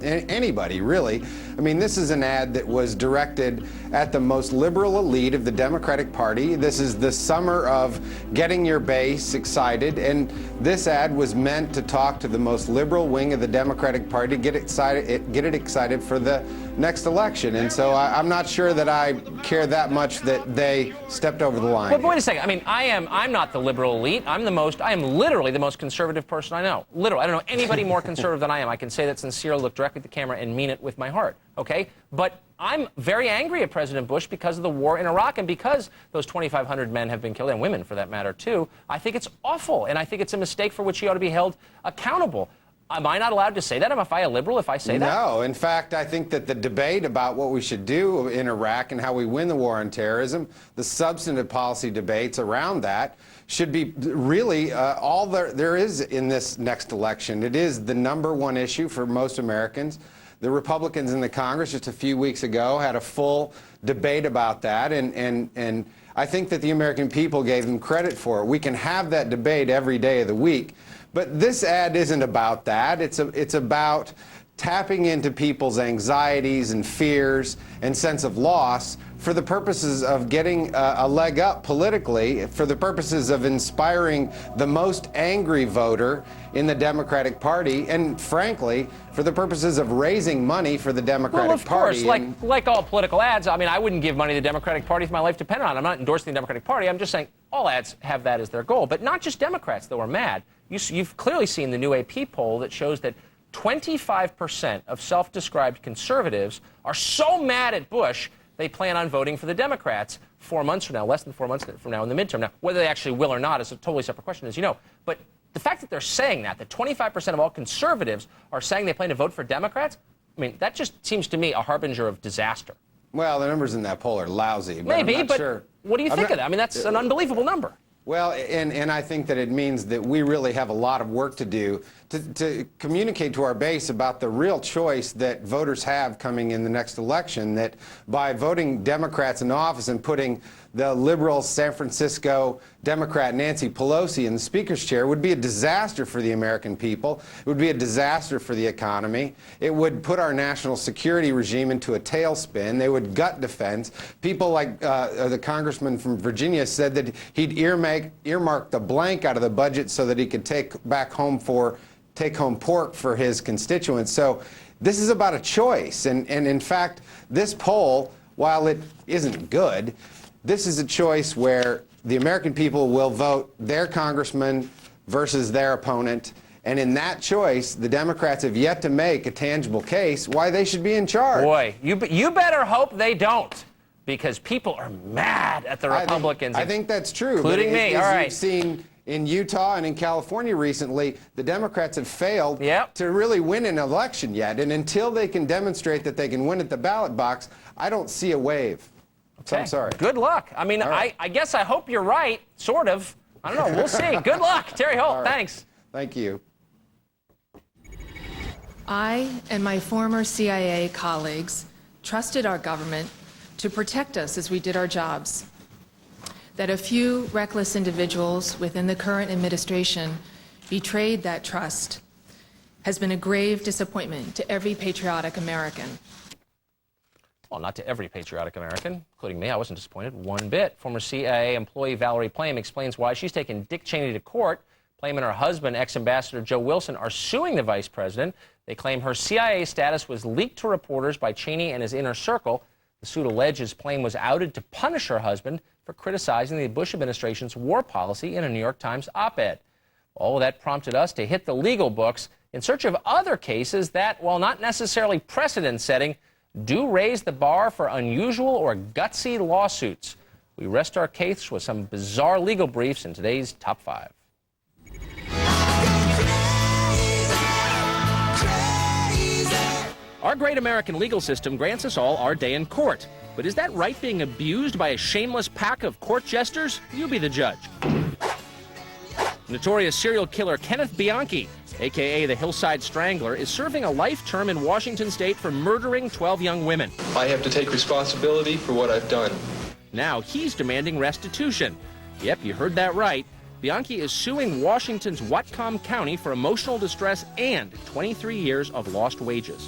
Speaker 17: anybody, really. I mean, this is an ad that was directed at the most liberal elite of the Democratic Party. This is the summer of getting your base excited, and this ad was meant to talk to the most liberal wing of the Democratic Party, get it excited for the next election. And so I'm not sure that I care that much that they stepped over the line.
Speaker 3: But wait a second. I mean, I'm not the liberal elite. I am literally the most conservative person I know. Literally. I don't know anybody more conservative than I am. I can say that sincerely, look directly at the camera, and mean it with my heart. Okay? But I'm very angry at President Bush because of the war in Iraq and because those 2,500 men have been killed, and women for that matter, too. I think it's awful, and I think it's a mistake for which he ought to be held accountable. Am I not allowed to say that? Am I a liberal if I say that?
Speaker 17: No. In fact, I think that the debate about what we should do in Iraq and how we win the war on terrorism, the substantive policy debates around that, should be really all there is in this next election. It is the #1 issue for most Americans. The Republicans in the Congress just a few weeks ago had a full debate about that, and I think that the American people gave them credit for it. We can have that debate every day of the week, but this ad isn't about that. It's about tapping into people's anxieties and fears and sense of loss for the purposes of getting a leg up politically, for the purposes of inspiring the most angry voter in the Democratic Party, and frankly, for the purposes of raising money for the Democratic Party.
Speaker 3: Well, of course, like all political ads, I mean, I wouldn't give money to the Democratic Party if my life depended on it. I'm not endorsing the Democratic Party. I'm just saying all ads have that as their goal. But not just Democrats, though, are mad. You've clearly seen the new AP poll that shows that 25% of self-described conservatives are so mad at Bush they plan on voting for the Democrats 4 months from now, less than 4 months from now in the midterm. Now, whether they actually will or not is a totally separate question, as you know. But the fact that they're saying that 25% of all conservatives are saying they plan to vote for Democrats, I mean, that just seems to me a harbinger of disaster.
Speaker 17: Well, the numbers in that poll are lousy. But
Speaker 3: Maybe,
Speaker 17: I'm not
Speaker 3: but
Speaker 17: sure.
Speaker 3: what do you think of that? I mean, that's an unbelievable number.
Speaker 17: Well, and I think that it means that we really have a lot of work to do to communicate to our base about the real choice that voters have coming in the next election, that by voting Democrats in office and putting the liberal San Francisco Democrat Nancy Pelosi in the Speaker's chair would be a disaster for the American people. It would be a disaster for the economy. It would put our national security regime into a tailspin. They would gut defense. People like the congressman from Virginia said that he'd earmark the blank out of the budget so that he could take home pork for his constituents. So this is about a choice. And in fact, this poll, while it isn't good, this is a choice where the American people will vote their congressman versus their opponent. And in that choice, the Democrats have yet to make a tangible case why they should be in charge.
Speaker 3: Boy, you better hope they don't, because people are mad at the Republicans.
Speaker 17: I think that's true.
Speaker 3: Including me. All right.
Speaker 17: You've seen in Utah and in California recently, the Democrats have failed to really win an election yet. And until they can demonstrate that they can win at the ballot box, I don't see a wave. So I'm sorry.
Speaker 3: Good luck. I mean, I guess I hope you're right, sort of. I don't know. We'll see. Good luck. Terry Holt, thanks.
Speaker 17: Thank you.
Speaker 18: I and my former CIA colleagues trusted our government to protect us as we did our jobs. That a few reckless individuals within the current administration betrayed that trust has been a grave disappointment to every patriotic American.
Speaker 3: Well, not to every patriotic American, including me. I wasn't disappointed one bit. Former CIA employee Valerie Plame explains why she's taken Dick Cheney to court. Plame and her husband, ex-ambassador Joe Wilson, are suing the vice president. They claim her CIA status was leaked to reporters by Cheney and his inner circle. The suit alleges Plame was outed to punish her husband for criticizing the Bush administration's war policy in a New York Times op-ed. All of that prompted us to hit the legal books in search of other cases that, while not necessarily precedent-setting, do raise the bar for unusual or gutsy lawsuits. We rest our case with some bizarre legal briefs in today's Top 5. Our great American legal system grants us all our day in court. But is that right being abused by a shameless pack of court jesters? You be the judge. Notorious serial killer Kenneth Bianchi, a.k.a. the Hillside Strangler, is serving a life term in Washington state for murdering 12 young women.
Speaker 19: I have to take responsibility for what I've done.
Speaker 3: Now he's demanding restitution. Yep, you heard that right. Bianchi is suing Washington's Whatcom County for emotional distress and 23 years of lost wages.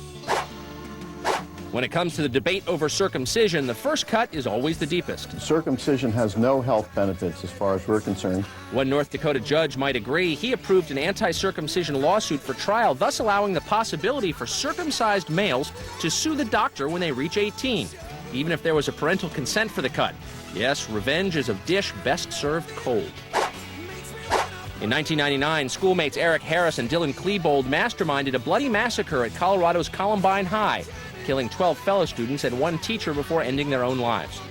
Speaker 3: When it comes to the debate over circumcision, the first cut is always the deepest.
Speaker 20: Circumcision has no health benefits as far as we're concerned.
Speaker 3: One North Dakota judge might agree. He approved an anti-circumcision lawsuit for trial, thus allowing the possibility for circumcised males to sue the doctor when they reach 18, even if there was a parental consent for the cut. Yes, revenge is a dish best served cold. In 1999, schoolmates Eric Harris and Dylan Klebold masterminded a bloody massacre at Colorado's Columbine High, killing 12 fellow students and one teacher before ending their own lives.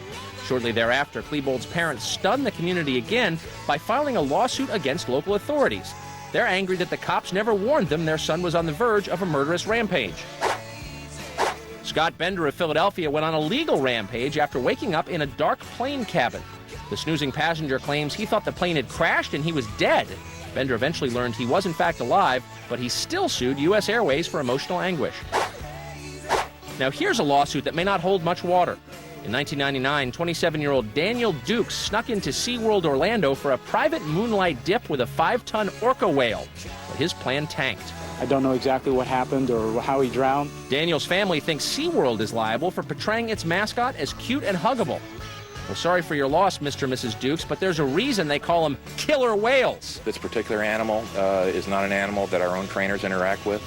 Speaker 3: Shortly thereafter, Klebold's parents stunned the community again by filing a lawsuit against local authorities. They're angry that the cops never warned them their son was on the verge of a murderous rampage. Scott Bender of Philadelphia went on a legal rampage after waking up in a dark plane cabin. The snoozing passenger claims he thought the plane had crashed and he was dead. Bender eventually learned he was in fact alive, but he still sued U.S. Airways for emotional anguish. Now here's a lawsuit that may not hold much water. In 1999, 27-year-old Daniel Dukes snuck into SeaWorld Orlando for a private moonlight dip with a 5-ton orca whale, but his plan tanked.
Speaker 21: I don't know exactly what happened or how he drowned.
Speaker 3: Daniel's family thinks SeaWorld is liable for portraying its mascot as cute and huggable. Well, sorry for your loss, Mr. and Mrs. Dukes, but there's a reason they call them killer whales.
Speaker 23: This particular animal is not an animal that our own trainers interact with.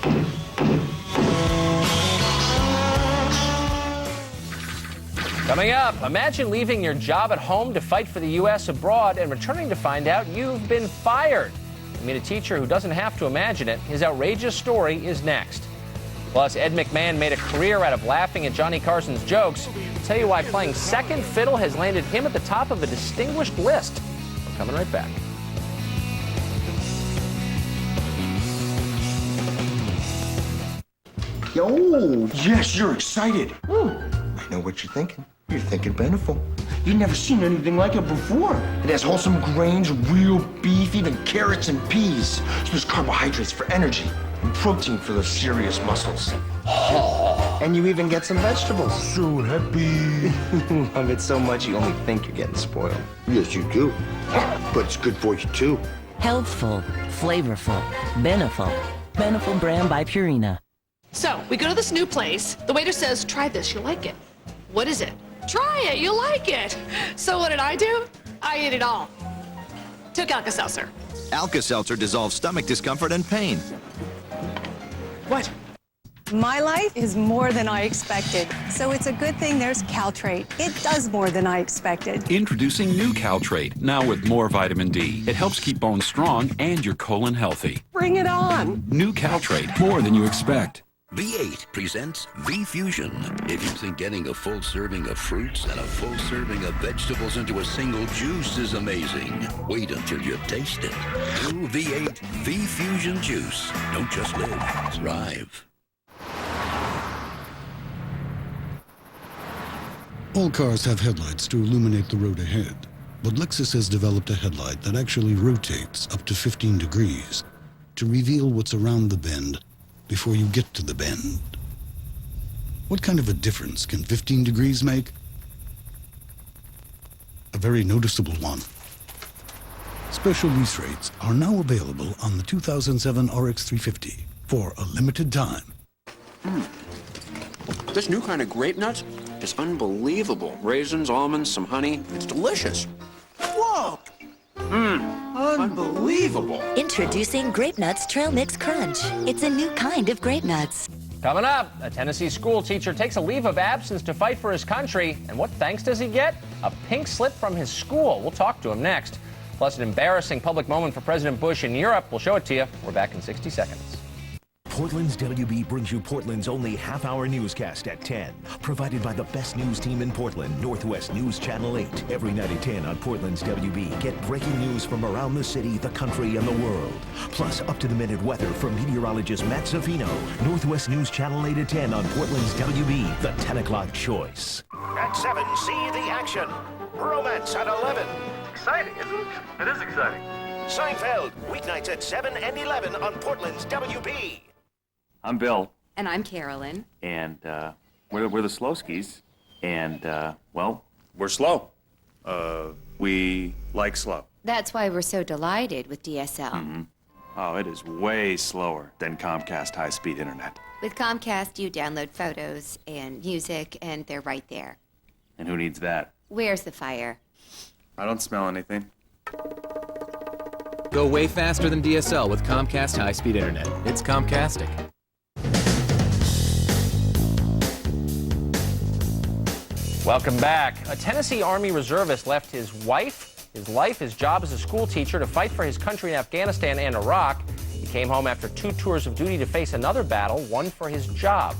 Speaker 3: Coming up, imagine leaving your job at home to fight for the U.S. abroad and returning to find out you've been fired. We meet a teacher who doesn't have to imagine it. His outrageous story is next. Plus, Ed McMahon made a career out of laughing at Johnny Carson's jokes. I'll tell you why playing second fiddle has landed him at the top of a distinguished list. We're coming right back.
Speaker 24: Oh, yes, you're excited.
Speaker 1: I know what you're thinking. You're thinking Beneful. You've never seen anything like it before. It has wholesome grains, real beef, even carrots and peas. So there's carbohydrates for energy and protein for those serious muscles. And you even get some vegetables. So happy. Love it so much you only think you're getting spoiled. Yes, you do. But it's good for you, too.
Speaker 4: Healthful, flavorful, Beneful. Beneful brand by Purina.
Speaker 5: So, we go to this new place. The waiter says, try this, you'll like it. What is it? Try it, you'll like it. So what did I do? I ate it all. Took Alka-Seltzer.
Speaker 24: Alka-Seltzer dissolves stomach discomfort and pain.
Speaker 5: What?
Speaker 25: My life is more than I expected, so it's a good thing there's Caltrate. It does more than I expected.
Speaker 26: Introducing new Caltrate, now with more vitamin D. It helps keep bones strong and your colon healthy.
Speaker 25: Bring it on.
Speaker 26: New Caltrate, more than you expect.
Speaker 27: V8 presents V-Fusion. If you think getting a full serving of fruits and a full serving of vegetables into a single juice is amazing, wait until you taste it. New V8 V-Fusion Juice. Don't just live, thrive.
Speaker 28: All cars have headlights to illuminate the road ahead, but Lexus has developed a headlight that actually rotates up to 15 degrees to reveal what's around the bend before you get to the bend. What kind of a difference can 15 degrees make? A very noticeable one. Special lease rates are now available on the 2007 RX 350 for a limited time.
Speaker 29: This new kind of grape nuts is unbelievable. Raisins, almonds, some honey. It's delicious. Whoa! Unbelievable.
Speaker 30: Introducing Grape Nuts Trail Mix Crunch. It's a new kind of grape nuts.
Speaker 3: Coming up, a Tennessee school teacher takes a leave of absence to fight for his country. And what thanks does he get? A pink slip from his school. We'll talk to him next. Plus, an embarrassing public moment for President Bush in Europe. We'll show it to you. We're back in 60 seconds.
Speaker 2: Portland's WB brings you Portland's only half-hour newscast at 10. Provided by the best news team in Portland, Northwest News Channel 8. Every night at 10 on Portland's WB. Get breaking news from around the city, the country, and the world. Plus, up-to-the-minute weather from meteorologist Matt Savino. Northwest News Channel 8 at 10 on Portland's WB, the 10 o'clock choice.
Speaker 31: At 7, see the action. Romance at 11.
Speaker 11: Exciting, isn't it? It is exciting.
Speaker 31: Seinfeld, weeknights at 7 and 11 on Portland's WB.
Speaker 32: I'm Bill.
Speaker 14: And I'm Carolyn.
Speaker 32: And we're the Slowskis. And, well, we're slow. We like slow.
Speaker 14: That's why we're so delighted with DSL.
Speaker 32: Mm-hmm. Oh, it is way slower than Comcast high-speed internet.
Speaker 14: With Comcast, you download photos and music, and they're right there.
Speaker 32: And who needs that?
Speaker 14: Where's the fire?
Speaker 32: I don't smell anything.
Speaker 15: Go way faster than DSL with Comcast high-speed internet. It's Comcastic.
Speaker 3: Welcome back. A Tennessee Army reservist left his wife, his life, his job as a school teacher to fight for his country in Afghanistan and Iraq. He came home after 2 tours of duty to face another battle, one for his job.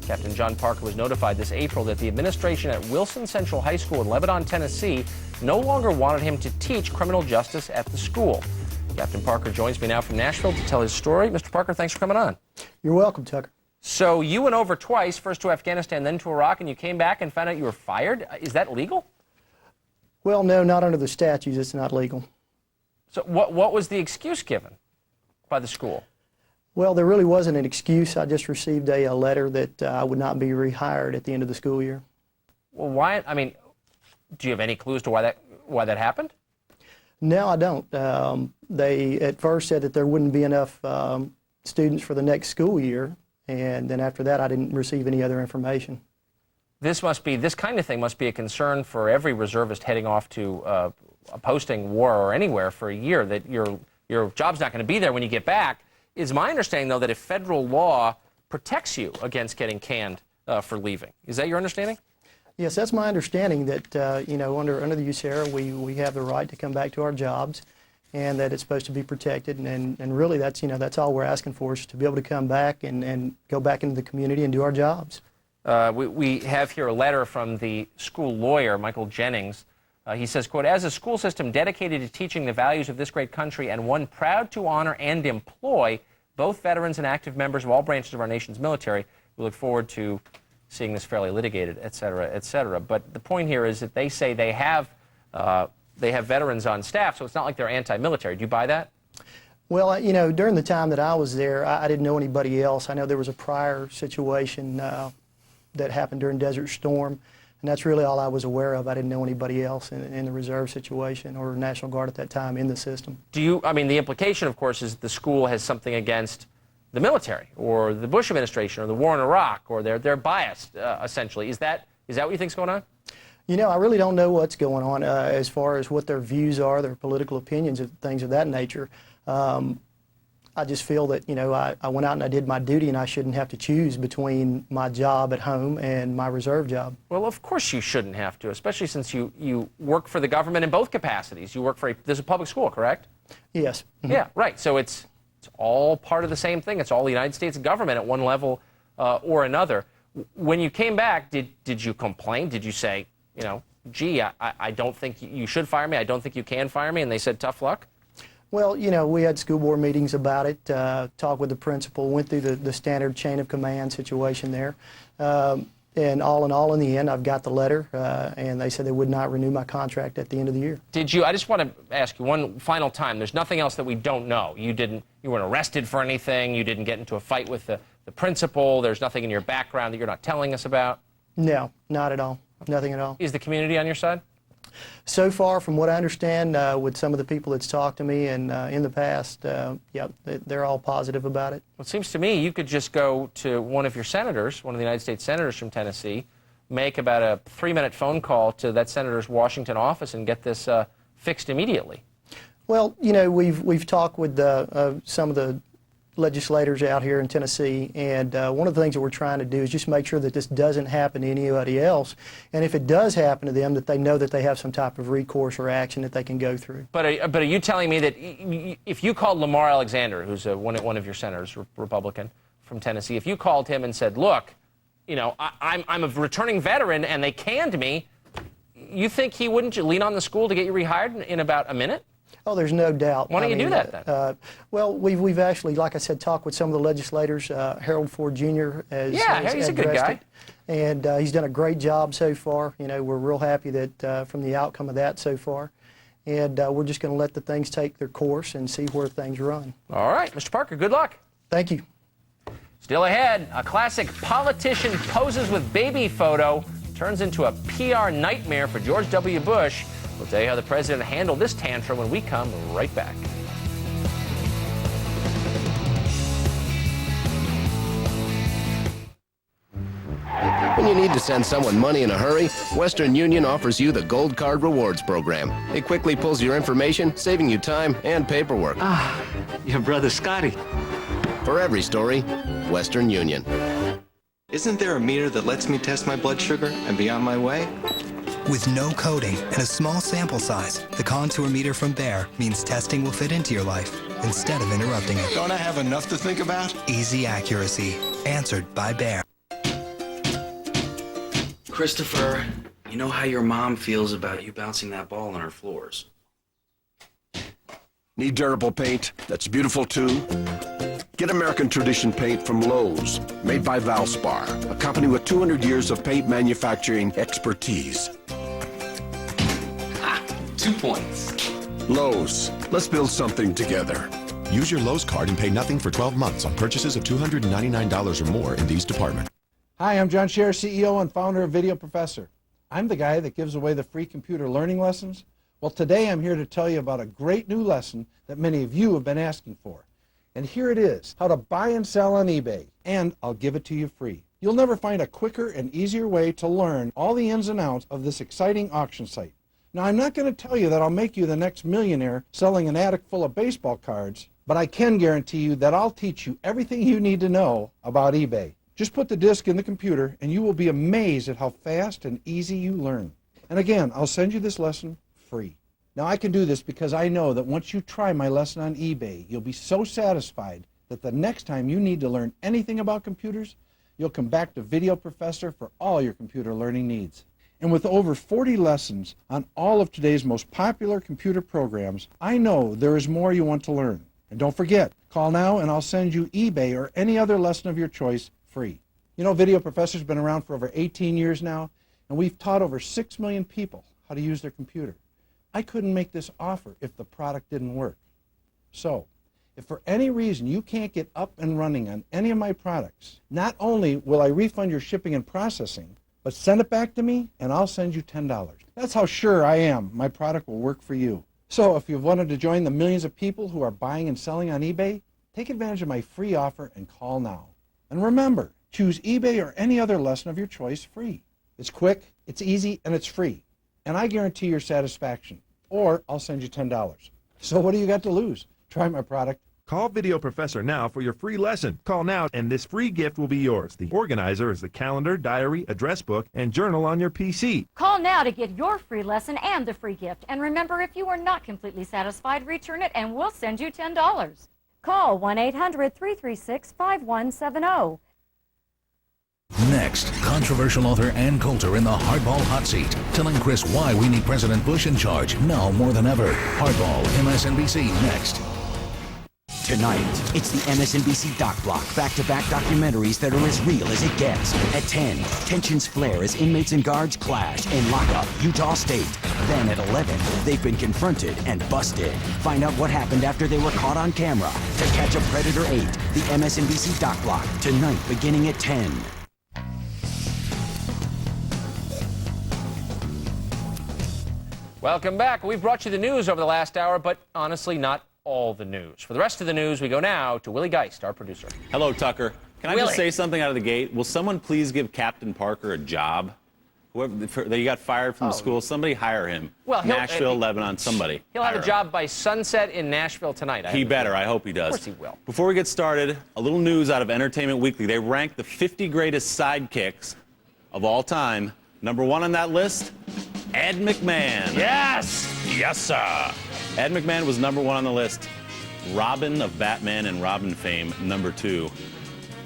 Speaker 3: Captain John Parker was notified this April that the administration at Wilson Central High School in Lebanon, Tennessee, no longer wanted him to teach criminal justice at the school. Captain Parker joins me now from Nashville to tell his story. Mr. Parker, thanks for coming on.
Speaker 33: You're welcome, Tucker.
Speaker 3: So you went over twice, first to Afghanistan, then to Iraq, and you came back and found out you were fired. Is that legal?
Speaker 33: Well, no, not under the statutes. It's not legal.
Speaker 3: So what was the excuse given by the school?
Speaker 33: Well, there really wasn't an excuse. I just received a letter that I would not be rehired at the end of the school year.
Speaker 3: Well, why? I mean, do you have any clues to why that happened?
Speaker 33: No, I don't. They at first said that there wouldn't be enough students for the next school year, and then after that, I didn't receive any other information.
Speaker 3: This kind of thing must be a concern for every reservist heading off to a posting, war, or anywhere for a year, that your job's not going to be there when you get back. Is my understanding, though, that if federal law protects you against getting canned for leaving. Is that your understanding?
Speaker 33: Yes, that's my understanding, that under the USERRA, we have the right to come back to our jobs, and that it's supposed to be protected. And really, that's all we're asking for, is to be able to come back and go back into the community and do our jobs.
Speaker 3: We have here a letter from the school lawyer, Michael Jennings. He says, quote, "As a school system dedicated to teaching the values of this great country and one proud to honor and employ both veterans and active members of all branches of our nation's military, we look forward to seeing this fairly litigated, et cetera, et cetera. But the point here is that they say they have veterans on staff, so it's not like they're anti-military. Do you buy that?
Speaker 33: Well, you know, during the time that I was there, I didn't know anybody else. I know there was a prior situation that happened during Desert Storm, and that's really all I was aware of. I didn't know anybody else in the reserve situation or National Guard at that time in the system.
Speaker 3: I mean, the implication, of course, is the school has something against the military or the Bush administration or the war in Iraq, or they're biased, essentially. Is that what you think's going on?
Speaker 33: You know, I really don't know what's going on as far as what their views are, their political opinions, and things of that nature. I just feel that, you know, I went out and I did my duty, and I shouldn't have to choose between my job at home and my reserve job.
Speaker 3: Well, of course you shouldn't have to, especially since you work for the government in both capacities. You work for there's a public school, correct?
Speaker 33: Yes. Mm-hmm.
Speaker 3: Yeah, right. So it's all part of the same thing. It's all the United States government at one level or another. When you came back, did you complain? Did you say, you know, gee, I don't think you should fire me. I don't think you can fire me. And they said, tough luck?
Speaker 33: Well, you know, we had school board meetings about it, talked with the principal, went through the standard chain of command situation there. And all in all, in the end, I've got the letter, and they said they would not renew my contract at the end of the year.
Speaker 3: Did you? I just want to ask you one final time. There's nothing else that we don't know. You weren't arrested for anything. You didn't get into a fight with the principal. There's nothing in your background that you're not telling us about?
Speaker 33: No, not at all. Nothing at all.
Speaker 3: Is the community on your side?
Speaker 33: So far, from what I understand, with some of the people that's talked to me and in the past, yeah, they're all positive about it.
Speaker 3: Well, it seems to me you could just go to one of your senators, one of the United States senators from Tennessee, make about a 3-minute phone call to that senator's Washington office and get this fixed immediately.
Speaker 33: Well, you know, we've talked with some of the legislators out here in Tennessee, and one of the things that we're trying to do is just make sure that this doesn't happen to anybody else, and if it does happen to them, that they know that they have some type of recourse or action that they can go through.
Speaker 3: But are you telling me that if you called Lamar Alexander, who's one of your senators, Republican from Tennessee, if you called him and said, look, you know, I'm a returning veteran and they canned me, you think he wouldn't lean on the school to get you rehired in about a minute?
Speaker 33: Oh, there's no doubt.
Speaker 3: Why don't you do that then?
Speaker 33: Well, we've actually, like I said, talked with some of the legislators. Harold Ford Jr. has
Speaker 3: he's a good guy,
Speaker 33: and he's done a great job so far. You know, we're real happy that from the outcome of that so far, and we're just going to let the things take their course and see where things run.
Speaker 3: All right, Mr. Parker, good luck.
Speaker 33: Thank you.
Speaker 3: Still ahead, a classic politician poses with baby photo turns into a PR nightmare for George W. Bush. We'll tell you how the president handled this tantrum when we come right back.
Speaker 6: When you need to send someone money in a hurry, Western Union offers you the Gold Card Rewards program. It quickly pulls your information, saving you time and paperwork.
Speaker 7: Ah, your brother Scotty.
Speaker 6: For every story, Western Union.
Speaker 8: Isn't there a meter that lets me test my blood sugar and be on my way?
Speaker 9: With no coding and a small sample size, the contour meter from Bayer means testing will fit into your life instead of interrupting it.
Speaker 8: Don't I have enough to think about?
Speaker 9: Easy accuracy. Answered by Bayer.
Speaker 10: Christopher, you know how your mom feels about you bouncing that ball on her floors.
Speaker 12: Need durable paint that's beautiful too? Get American Tradition paint from Lowe's, made by Valspar, a company with 200 years of paint manufacturing expertise.
Speaker 10: 2 points.
Speaker 12: Lowe's, let's build something together.
Speaker 13: Use your Lowe's card and pay nothing for 12 months on purchases of $299 or more in these departments.
Speaker 16: Hi, I'm John Scher, CEO and founder of Video Professor. I'm the guy that gives away the free computer learning lessons. Well, today I'm here to tell you about a great new lesson that many of you have been asking for. And here it is, how to buy and sell on eBay, and I'll give it to you free. You'll never find a quicker and easier way to learn all the ins and outs of this exciting auction site. Now, I'm not going to tell you that I'll make you the next millionaire selling an attic full of baseball cards, but I can guarantee you that I'll teach you everything you need to know about eBay. Just put the disc in the computer and you will be amazed at how fast and easy you learn. And again, I'll send you this lesson free. Now, I can do this because I know that once you try my lesson on eBay, you'll be so satisfied that the next time you need to learn anything about computers, you'll come back to Video Professor for all your computer learning needs. And with over 40 lessons on all of today's most popular computer programs, I know there is more you want to learn. And don't forget, call now and I'll send you eBay or any other lesson of your choice free. You know, Video Professor's been around for over 18 years now, and we've taught over 6 million people how to use their computer. I couldn't make this offer if the product didn't work. So, if for any reason you can't get up and running on any of my products, not only will I refund your shipping and processing, but send it back to me and I'll send you $10. That's how sure I am my product will work for you. So if you've wanted to join the millions of people who are buying and selling on eBay, take advantage of my free offer and call now. And remember, choose eBay or any other lesson of your choice free. It's quick, it's easy, and it's free. And I guarantee your satisfaction. Or I'll send you $10. So what do you got to lose? Try my product.
Speaker 1: Call Video Professor now for your free lesson. Call now and this free gift will be yours. The organizer is the calendar, diary, address book, and journal on your PC.
Speaker 4: Call now to get your free lesson and the free gift. And remember, if you are not completely satisfied, return it and we'll send you $10. Call 1-800-336-5170.
Speaker 2: Next, controversial author Ann Coulter in the Hardball hot seat, telling Chris why we need President Bush in charge now more than ever. Hardball, MSNBC, next.
Speaker 5: Tonight, it's the MSNBC Doc Block, back-to-back documentaries that are as real as it gets. At 10, tensions flare as inmates and guards clash in lockup, Utah State. Then at 11, they've been confronted and busted. Find out what happened after they were caught on camera. To Catch a Predator 8, the MSNBC Doc Block, tonight beginning at 10.
Speaker 3: Welcome back. We've brought you the news over the last hour, but honestly, not all the news. For the rest of the news, we go now to Willie Geist, our producer.
Speaker 17: Hello, Tucker. Can I just say something out of the gate? Will someone please give Captain Parker a job? Whoever that you got fired from the school, somebody hire him.
Speaker 3: Well,
Speaker 17: Nashville, Lebanon, somebody.
Speaker 3: He'll have a job by sunset in Nashville tonight.
Speaker 17: He better. I hope he does.
Speaker 3: Of course he will.
Speaker 17: Before we get started, a little news out of Entertainment Weekly. They ranked the 50 greatest sidekicks of all time. Number 1 on that list, Ed McMahon.
Speaker 3: Yes!
Speaker 17: Yes, sir. Ed McMahon was number 1 on the list. Robin of Batman and Robin fame, number 2.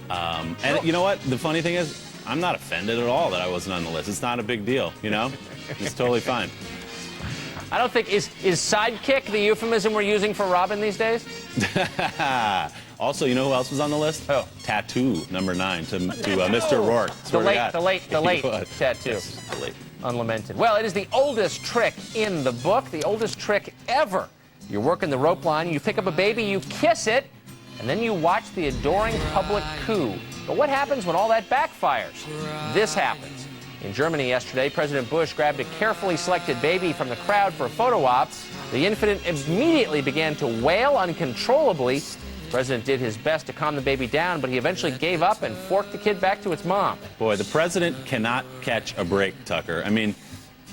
Speaker 17: And you know what? The funny thing is, I'm not offended at all that I wasn't on the list. It's not a big deal, you know? It's totally fine.
Speaker 3: I don't think, is sidekick the euphemism we're using for Robin these days?
Speaker 17: Also, you know who else was on the list? Oh, Tattoo, number 9, to Mr. Rourke.
Speaker 3: The late Tattoo.
Speaker 17: Yes, the late.
Speaker 3: Unlamented. Well, it is the oldest trick in the book, the oldest trick ever. You're working the rope line, you pick up a baby, you kiss it, and then you watch the adoring public coo. But what happens when all that backfires? This happens. In Germany yesterday, President Bush grabbed a carefully selected baby from the crowd for a photo op. The infant immediately began to wail uncontrollably. The president did his best to calm the baby down, but he eventually gave up and forked the kid back to its mom.
Speaker 17: Boy, the president cannot catch a break, Tucker. I mean,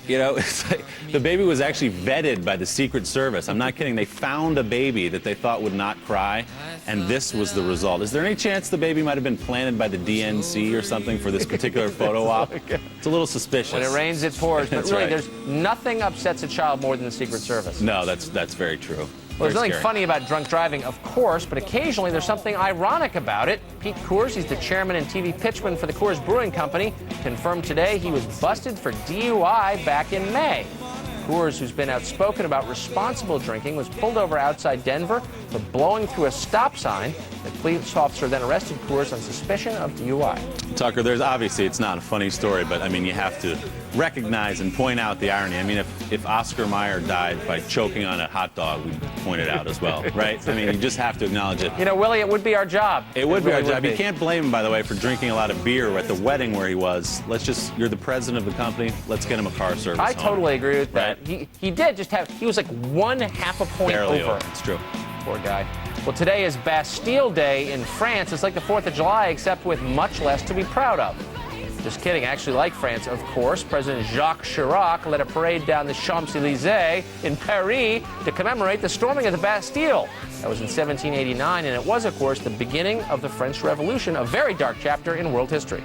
Speaker 17: you know, it's like the baby was actually vetted by the Secret Service. I'm not kidding. They found a baby that they thought would not cry, and this was the result. Is there any chance the baby might have been planted by the DNC or something for this particular photo op? It's a little suspicious.
Speaker 3: When it rains, it pours. But really,
Speaker 17: right.
Speaker 3: There's nothing upsets a child more than the Secret Service.
Speaker 17: No, that's very true.
Speaker 3: Well, there's nothing funny about drunk driving, of course, but occasionally there's something ironic about it. Pete Coors, he's the chairman and TV pitchman for the Coors Brewing Company, confirmed today he was busted for DUI back in May. Coors, who's been outspoken about responsible drinking, was pulled over outside Denver for blowing through a stop sign. The police officer then arrested Coors on suspicion of DUI.
Speaker 17: Tucker, there's obviously, it's not a funny story, but I mean, you have to recognize and point out the irony. I mean, if Oscar Mayer died by choking on a hot dog, we'd point it out as well, right? I mean, you just have to acknowledge it.
Speaker 3: You know, Willie, it would be our job.
Speaker 17: It would be our job. You can't blame him, by the way, for drinking a lot of beer at the wedding where he was. You're the president of the company, let's get him a car service
Speaker 3: I
Speaker 17: home.
Speaker 3: Totally agree with that.
Speaker 17: Right?
Speaker 3: He did just have, he was like 1/2 a point
Speaker 17: Barely
Speaker 3: over.
Speaker 17: It's true.
Speaker 3: Poor guy. Well, today is Bastille Day in France. It's like the 4th of July, except with much less to be proud of. Just kidding. I actually like France, of course. President Jacques Chirac led a parade down the Champs-Élysées in Paris to commemorate the storming of the Bastille. That was in 1789, and it was, of course, the beginning of the French Revolution, a very dark chapter in world history.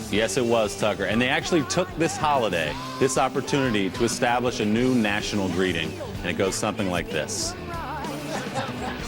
Speaker 17: Yes, it was, Tucker. And they actually took this holiday, this opportunity, to establish a new national greeting. And it goes something like this.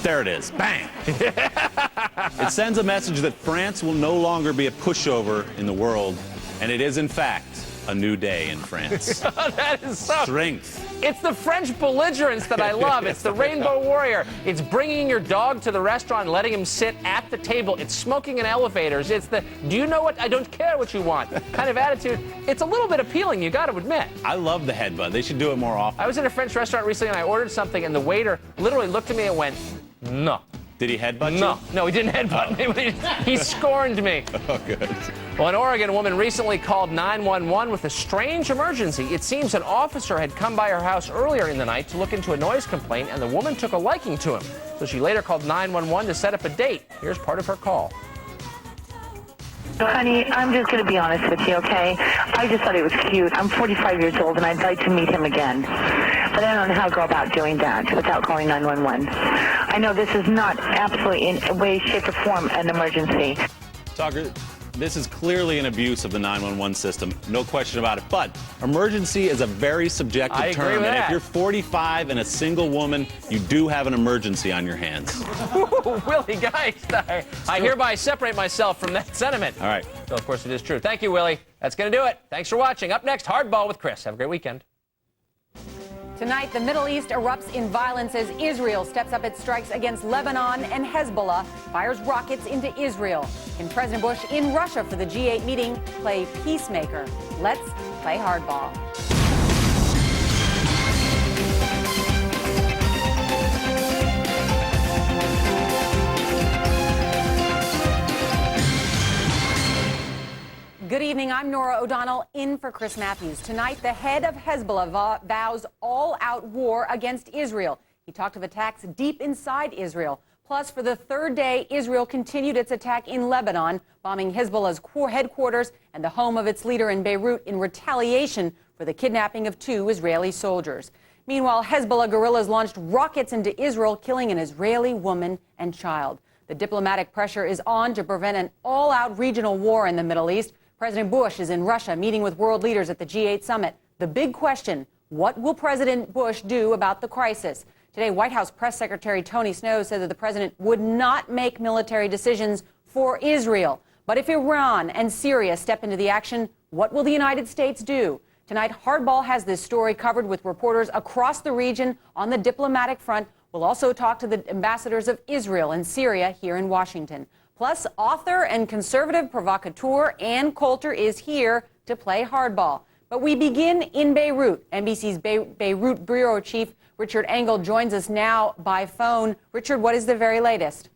Speaker 17: There it is. Bang! It sends a message that France will no longer be a pushover in the world, and it is, in fact, a new day in France.
Speaker 3: That is so...
Speaker 17: Strength.
Speaker 3: It's the French belligerence that I love. It's the Rainbow Warrior. It's bringing your dog to the restaurant and letting him sit at the table. It's smoking in elevators. It's the, do you know what? I don't care what you want kind of attitude. It's a little bit appealing, you got to admit.
Speaker 17: I love the headbutt. They should do it more often.
Speaker 3: I was in a French restaurant recently and I ordered something and the waiter literally looked at me and went, no.
Speaker 17: Did he headbutt you?
Speaker 3: No, he didn't headbutt me. He scorned me.
Speaker 17: Oh, good.
Speaker 3: Well, in Oregon, a woman recently called 911 with a strange emergency. It seems an officer had come by her house earlier in the night to look into a noise complaint, and the woman took a liking to him. So she later called 911 to set up a date. Here's part of her call.
Speaker 18: Honey, I'm just going to be honest with you, okay? I just thought he was cute. I'm 45 years old, and I'd like to meet him again. But I don't know how to go about doing that without calling 911. I know this is not absolutely in a way, shape, or form an emergency.
Speaker 17: Tucker, this is clearly an abuse of the 911 system, no question about it. But emergency is a very subjective term, and if you're 45 and a single woman, you do have an emergency on your hands.
Speaker 3: Ooh, Willie, guys, I hereby separate myself from that sentiment.
Speaker 17: All right.
Speaker 3: So, of course, it is true. Thank you, Willie. That's going to do it. Thanks for watching. Up next, Hardball with Chris. Have a great weekend.
Speaker 14: Tonight, the Middle East erupts in violence as Israel steps up its strikes against Lebanon, and Hezbollah fires rockets into Israel. Can President Bush in Russia for the G8 meeting play peacemaker? Let's play hardball. Good evening. I'm Nora O'Donnell in for Chris Matthews. Tonight, the head of Hezbollah vows all-out war against Israel. He talked of attacks deep inside Israel. Plus, for the third day, Israel continued its attack in Lebanon, bombing Hezbollah's headquarters and the home of its leader in Beirut in retaliation for the kidnapping of 2 Israeli soldiers. Meanwhile, Hezbollah guerrillas launched rockets into Israel, killing an Israeli woman and child. The diplomatic pressure is on to prevent an all-out regional war in the Middle East. President Bush is in Russia meeting with world leaders at the G8 summit. The big question, what will President Bush do about the crisis? Today, White House Press Secretary Tony Snow said that the president would not make military decisions for Israel. But if Iran and Syria step into the action, what will the United States do? Tonight, Hardball has this story covered with reporters across the region on the diplomatic front. We'll also talk to the ambassadors of Israel and Syria here in Washington. Plus, author and conservative provocateur Ann Coulter is here to play hardball. But we begin in Beirut. NBC's Beirut bureau chief Richard Engel joins us now by phone. Richard, what is the very latest?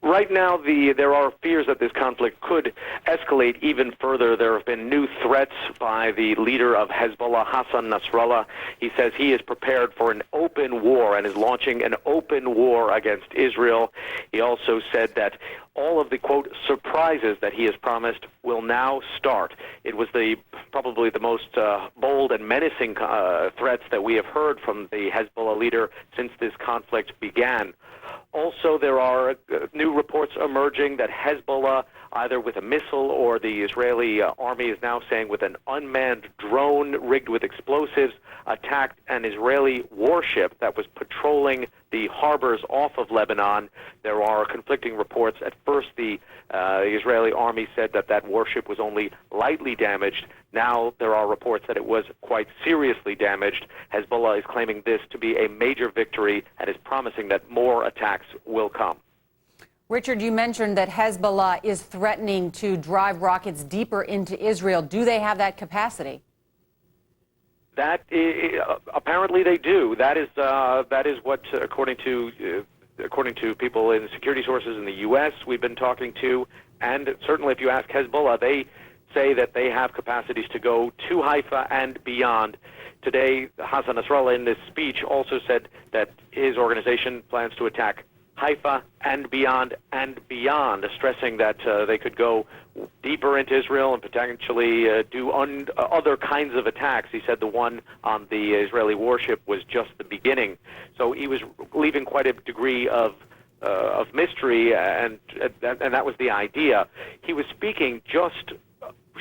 Speaker 19: Right now, there are fears that this conflict could escalate even further. There have been new threats by the leader of Hezbollah, Hassan Nasrallah. He says he is prepared for an open war and is launching an open war against Israel. He also said that all of the, quote, surprises that he has promised will now start. It was probably the most bold and menacing threats that we have heard from the Hezbollah leader since this conflict began. Also, there are new reports emerging that Hezbollah, either with a missile or the Israeli army is now saying with an unmanned drone rigged with explosives, attacked an Israeli warship that was patrolling the harbors off of Lebanon. There are conflicting reports. At first, the Israeli army said that that warship was only lightly damaged. Now there are reports that it was quite seriously damaged. Hezbollah is claiming this to be a major victory and is promising that more attacks will come.
Speaker 14: Richard, you mentioned that Hezbollah is threatening to drive rockets deeper into Israel. Do they have that capacity?
Speaker 19: That apparently they do. That is what, according to people in security sources in the U.S. we've been talking to, and certainly if you ask Hezbollah, they say that they have capacities to go to Haifa and beyond. Today, Hassan Nasrallah in this speech also said that his organization plans to attack Haifa and beyond, stressing that they could go deeper into Israel and potentially do other kinds of attacks. He said the one on the Israeli warship was just the beginning. So he was leaving quite a degree of mystery, and that was the idea. He was speaking just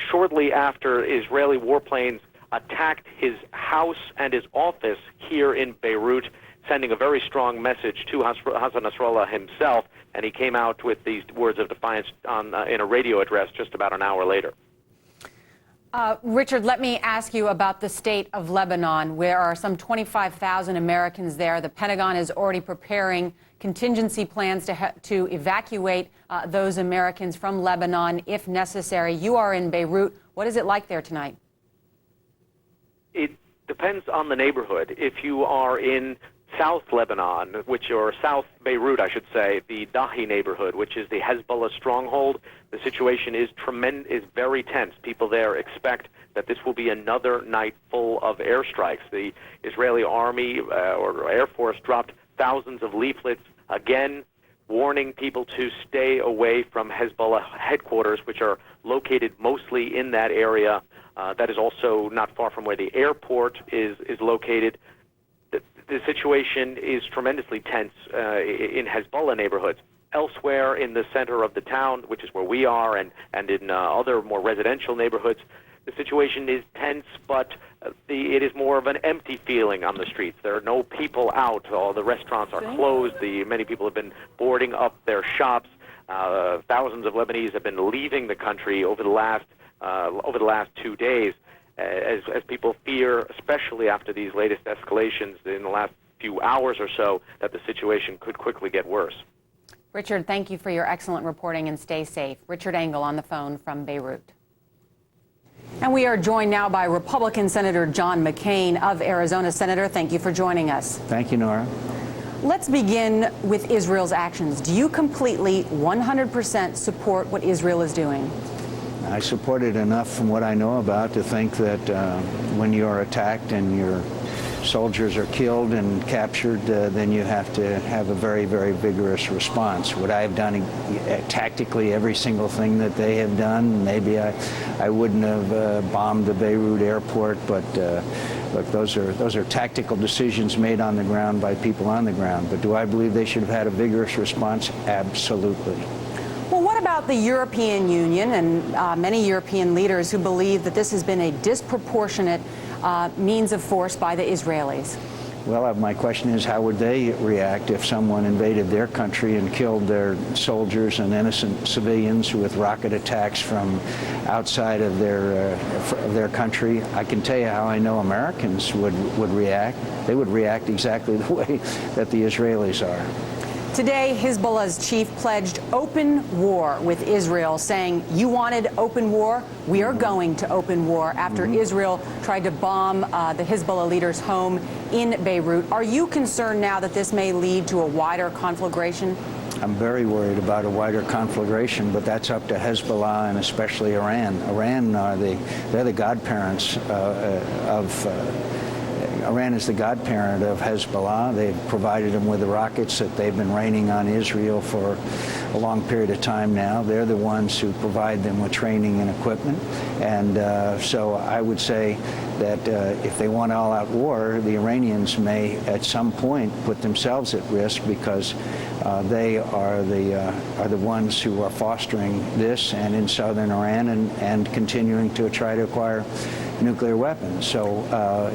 Speaker 19: shortly after Israeli warplanes attacked his house and his office here in Beirut, sending a very strong message to Hassan Nasrallah himself, and he came out with these words of defiance in a radio address just about an hour later.
Speaker 11: Richard, let me ask you about the state of Lebanon. There are some 25,000 Americans there. The Pentagon is already preparing contingency plans to evacuate those Americans from Lebanon if necessary. You are in Beirut. What is it like there tonight?
Speaker 19: It depends on the neighborhood. If you are in South Lebanon, or South Beirut, I should say, the Dahi neighborhood, which is the Hezbollah stronghold, the situation is very tense. People there expect that this will be another night full of airstrikes. The Israeli army or Air Force dropped thousands of leaflets, again, warning people to stay away from Hezbollah headquarters, which are located mostly in that area. That is also not far from where the airport is located. The situation is tremendously tense in Hezbollah neighborhoods. Elsewhere in the center of the town, which is where we are, and in other more residential neighborhoods, the situation is tense, but it is more of an empty feeling on the streets. There are no people out. All the restaurants are closed. Many people have been boarding up their shops. Thousands of Lebanese have been leaving the country over the last 2 days. As people fear, especially after these latest escalations in the last few hours or so, that the situation could quickly get worse.
Speaker 11: Richard, thank you for your excellent reporting and stay safe. Richard Engel on the phone from Beirut. And we are joined now by Republican Senator John McCain of Arizona. Senator, thank you for joining us.
Speaker 20: Thank you, Nora.
Speaker 11: Let's begin with Israel's actions. Do you completely, 100% support what Israel is doing?
Speaker 20: I support it enough from what I know about to think that when you're attacked and your soldiers are killed and captured, then you have to have a very, very vigorous response. Would I have done tactically every single thing that they have done? Maybe I wouldn't have bombed the Beirut airport, but look, those are tactical decisions made on the ground by people on the ground. But do I believe they should have had a vigorous response? Absolutely.
Speaker 11: Well, what about the European Union and many European leaders who believe that this has been a disproportionate means of force by the Israelis?
Speaker 20: Well, my question is, how would they react if someone invaded their country and killed their soldiers and innocent civilians with rocket attacks from outside of their country? I can tell you how I know Americans would react. They would react exactly the way that the Israelis are.
Speaker 11: Today, Hezbollah's chief pledged open war with Israel, saying, you wanted open war? We are going to open war after Israel tried to bomb the Hezbollah leader's home in Beirut. Are you concerned now that this may lead to a wider conflagration?
Speaker 20: I'm very worried about a wider conflagration, but that's up to Hezbollah and especially Iran. They're the godparents Iran is the godparent of Hezbollah. They've provided them with the rockets that they've been raining on Israel for a long period of time now. They're the ones who provide them with training and equipment. And so I would say that if they want all-out war, the Iranians may at some point put themselves at risk because they are the ones who are fostering this and in southern Iran and continuing to try to acquire nuclear weapons. So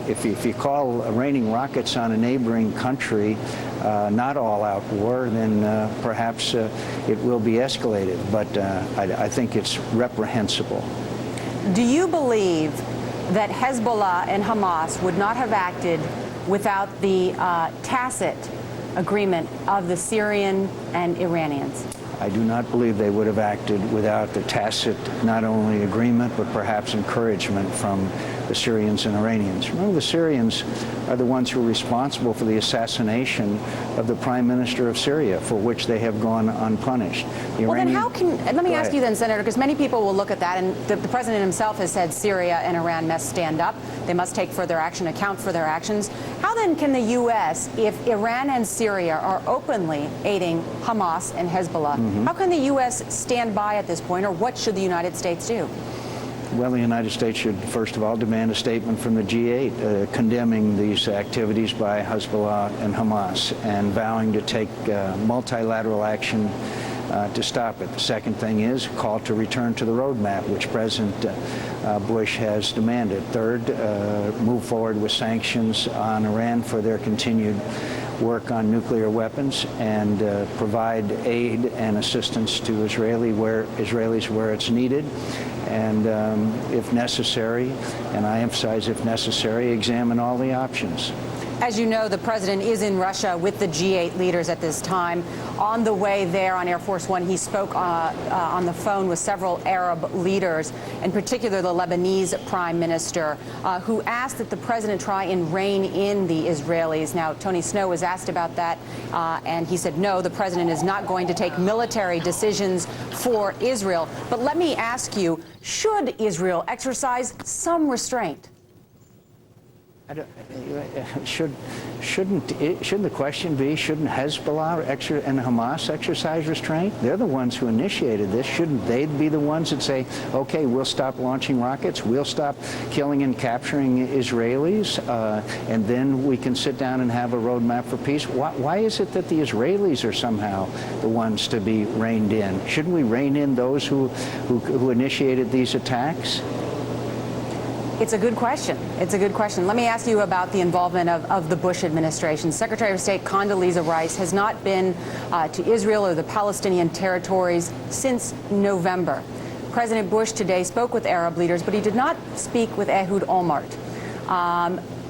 Speaker 20: if you call raining rockets on a neighboring country not all-out war, then perhaps it will be escalated. But I think it's reprehensible.
Speaker 11: Do you believe that Hezbollah and Hamas would not have acted without the tacit agreement of the Syrian and Iranians?
Speaker 20: I do not believe they would have acted without the tacit, not only agreement, but perhaps encouragement from the Syrians and Iranians. Remember, the Syrians are the ones who are responsible for the assassination of the Prime Minister of Syria, for which they have gone unpunished.
Speaker 11: Well, then how can, let me ask you then, Senator, because many people will look at that, and the President himself has said Syria and Iran must stand up. They must take further action, account for their actions. How then can the U.S., if Iran and Syria are openly aiding Hamas and Hezbollah, how can the U.S. stand by at this point, or what should the United States do?
Speaker 20: Well, the United States should, first of all, demand a statement from the G8 condemning these activities by Hezbollah and Hamas and vowing to take multilateral action to stop it. The second thing is a call to return to the roadmap, which President Bush has demanded. Third, move forward with sanctions on Iran for their continued work on nuclear weapons and provide aid and assistance to Israelis where it's needed. And if necessary, and I emphasize if necessary, examine all the options.
Speaker 11: As you know, the president is in Russia with the G8 leaders at this time. On the way there on Air Force One, he spoke on the phone with several Arab leaders, in particular the Lebanese prime minister, who asked that the president try and rein in the Israelis. Now, Tony Snow was asked about that, and he said, no, the president is not going to take military decisions for Israel. But let me ask you, should Israel exercise some restraint?
Speaker 20: Shouldn't the question be, shouldn't Hezbollah and Hamas exercise restraint? They're the ones who initiated this. Shouldn't they be the ones that say, okay, we'll stop launching rockets, we'll stop killing and capturing Israelis, and then we can sit down and have a roadmap for peace? Why is it that the Israelis are somehow the ones to be reined in? Shouldn't we rein in those who initiated these attacks?
Speaker 11: It's a good question. It's a good question. Let me ask you about the involvement of the Bush administration. Secretary of State Condoleezza Rice has not been to Israel or the Palestinian territories since November. President Bush today spoke with Arab leaders, but he did not speak with Ehud Olmert.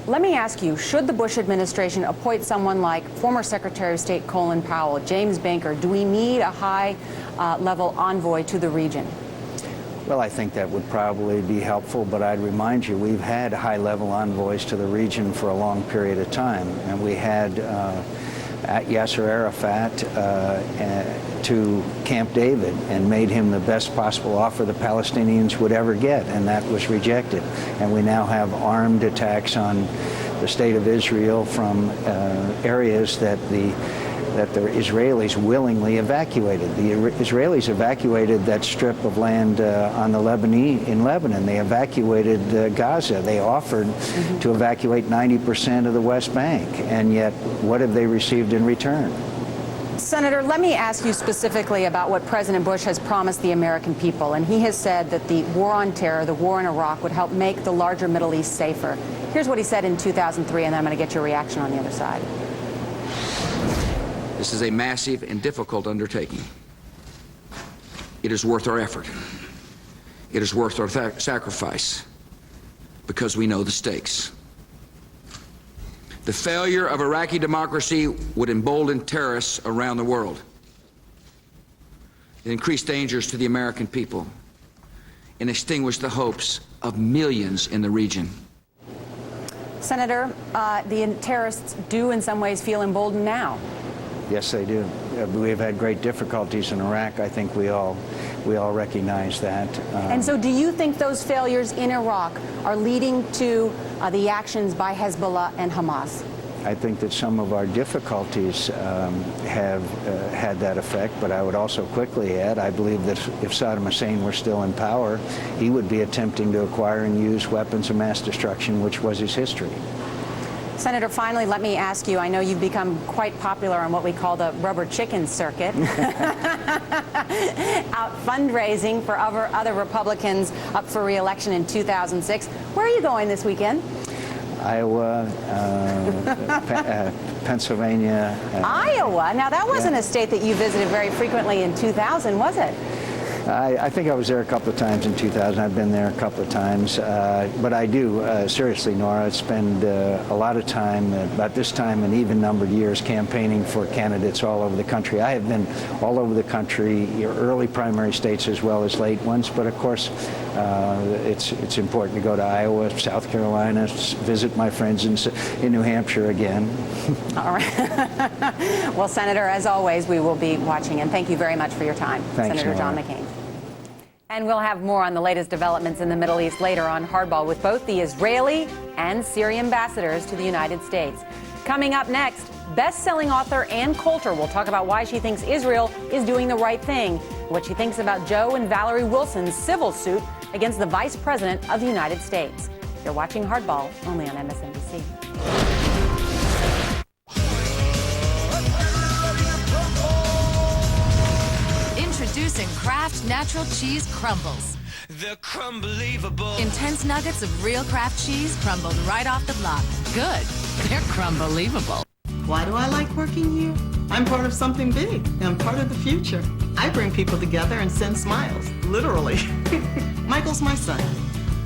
Speaker 11: Let me ask you, should the Bush administration appoint someone like former Secretary of State Colin Powell, James Banker? Do we need a high-level envoy to the region?
Speaker 20: Well, I think that would probably be helpful, but I'd remind you, we've had high-level envoys to the region for a long period of time, and we had Yasser Arafat to Camp David and made him the best possible offer the Palestinians would ever get, and that was rejected. And we now have armed attacks on the state of Israel from areas that the Israelis willingly evacuated. The Israelis evacuated that strip of land in Lebanon. They evacuated Gaza. They offered to evacuate 90% of the West Bank. And yet, what have they received in return?
Speaker 11: Senator, let me ask you specifically about what President Bush has promised the American people. And he has said that the war on terror, the war in Iraq, would help make the larger Middle East safer. Here's what he said in 2003, and then I'm going to get your reaction on the other side.
Speaker 15: This is a massive and difficult undertaking. It is worth our effort. It is worth our sacrifice because we know the stakes. The failure of Iraqi democracy would embolden terrorists around the world. It increased dangers to the American people and extinguished the hopes of millions in the region.
Speaker 11: Senator, the terrorists do in some ways feel emboldened now.
Speaker 20: Yes, they do. We've had great difficulties in Iraq. I think we all recognize that.
Speaker 11: And so do you think those failures in Iraq are leading to the actions by Hezbollah and Hamas?
Speaker 20: I think that some of our difficulties have had that effect, but I would also quickly add, I believe that if Saddam Hussein were still in power, he would be attempting to acquire and use weapons of mass destruction, which was his history.
Speaker 11: Senator, finally, let me ask you, I know you've become quite popular on what we call the rubber chicken circuit, out fundraising for other Republicans up for re-election in 2006. Where are you going this weekend?
Speaker 20: Iowa, Pennsylvania.
Speaker 11: Iowa? Now, that wasn't a state that you visited very frequently in 2000, was it?
Speaker 20: I think I was there a couple of times in 2000. I've been there a couple of times. But I do, seriously, Nora, spend a lot of time, about this time in even-numbered years, campaigning for candidates all over the country. I have been all over the country, early primary states as well as late ones. But, of course, it's important to go to Iowa, South Carolina, visit my friends in New Hampshire again.
Speaker 11: All right. Well, Senator, as always, we will be watching. And thank you very much for your time.
Speaker 20: Thanks,
Speaker 11: Senator John McCain. And we'll have more on the latest developments in the Middle East later on Hardball with both the Israeli and Syrian ambassadors to the United States. Coming up next, best-selling author Ann Coulter will talk about why she thinks Israel is doing the right thing, what she thinks about Joe and Valerie Wilson's civil suit against the Vice President of the United States. You're watching Hardball only on MSNBC.
Speaker 21: Introducing Kraft Natural Cheese Crumbles.
Speaker 22: The Crumbelievable.
Speaker 21: Intense nuggets of real Kraft cheese crumbled right off the block. Good. They're Crumbelievable.
Speaker 6: Why do I like working here? I'm part of something big. I'm part of the future. I bring people together and send smiles, literally. Michael's my son.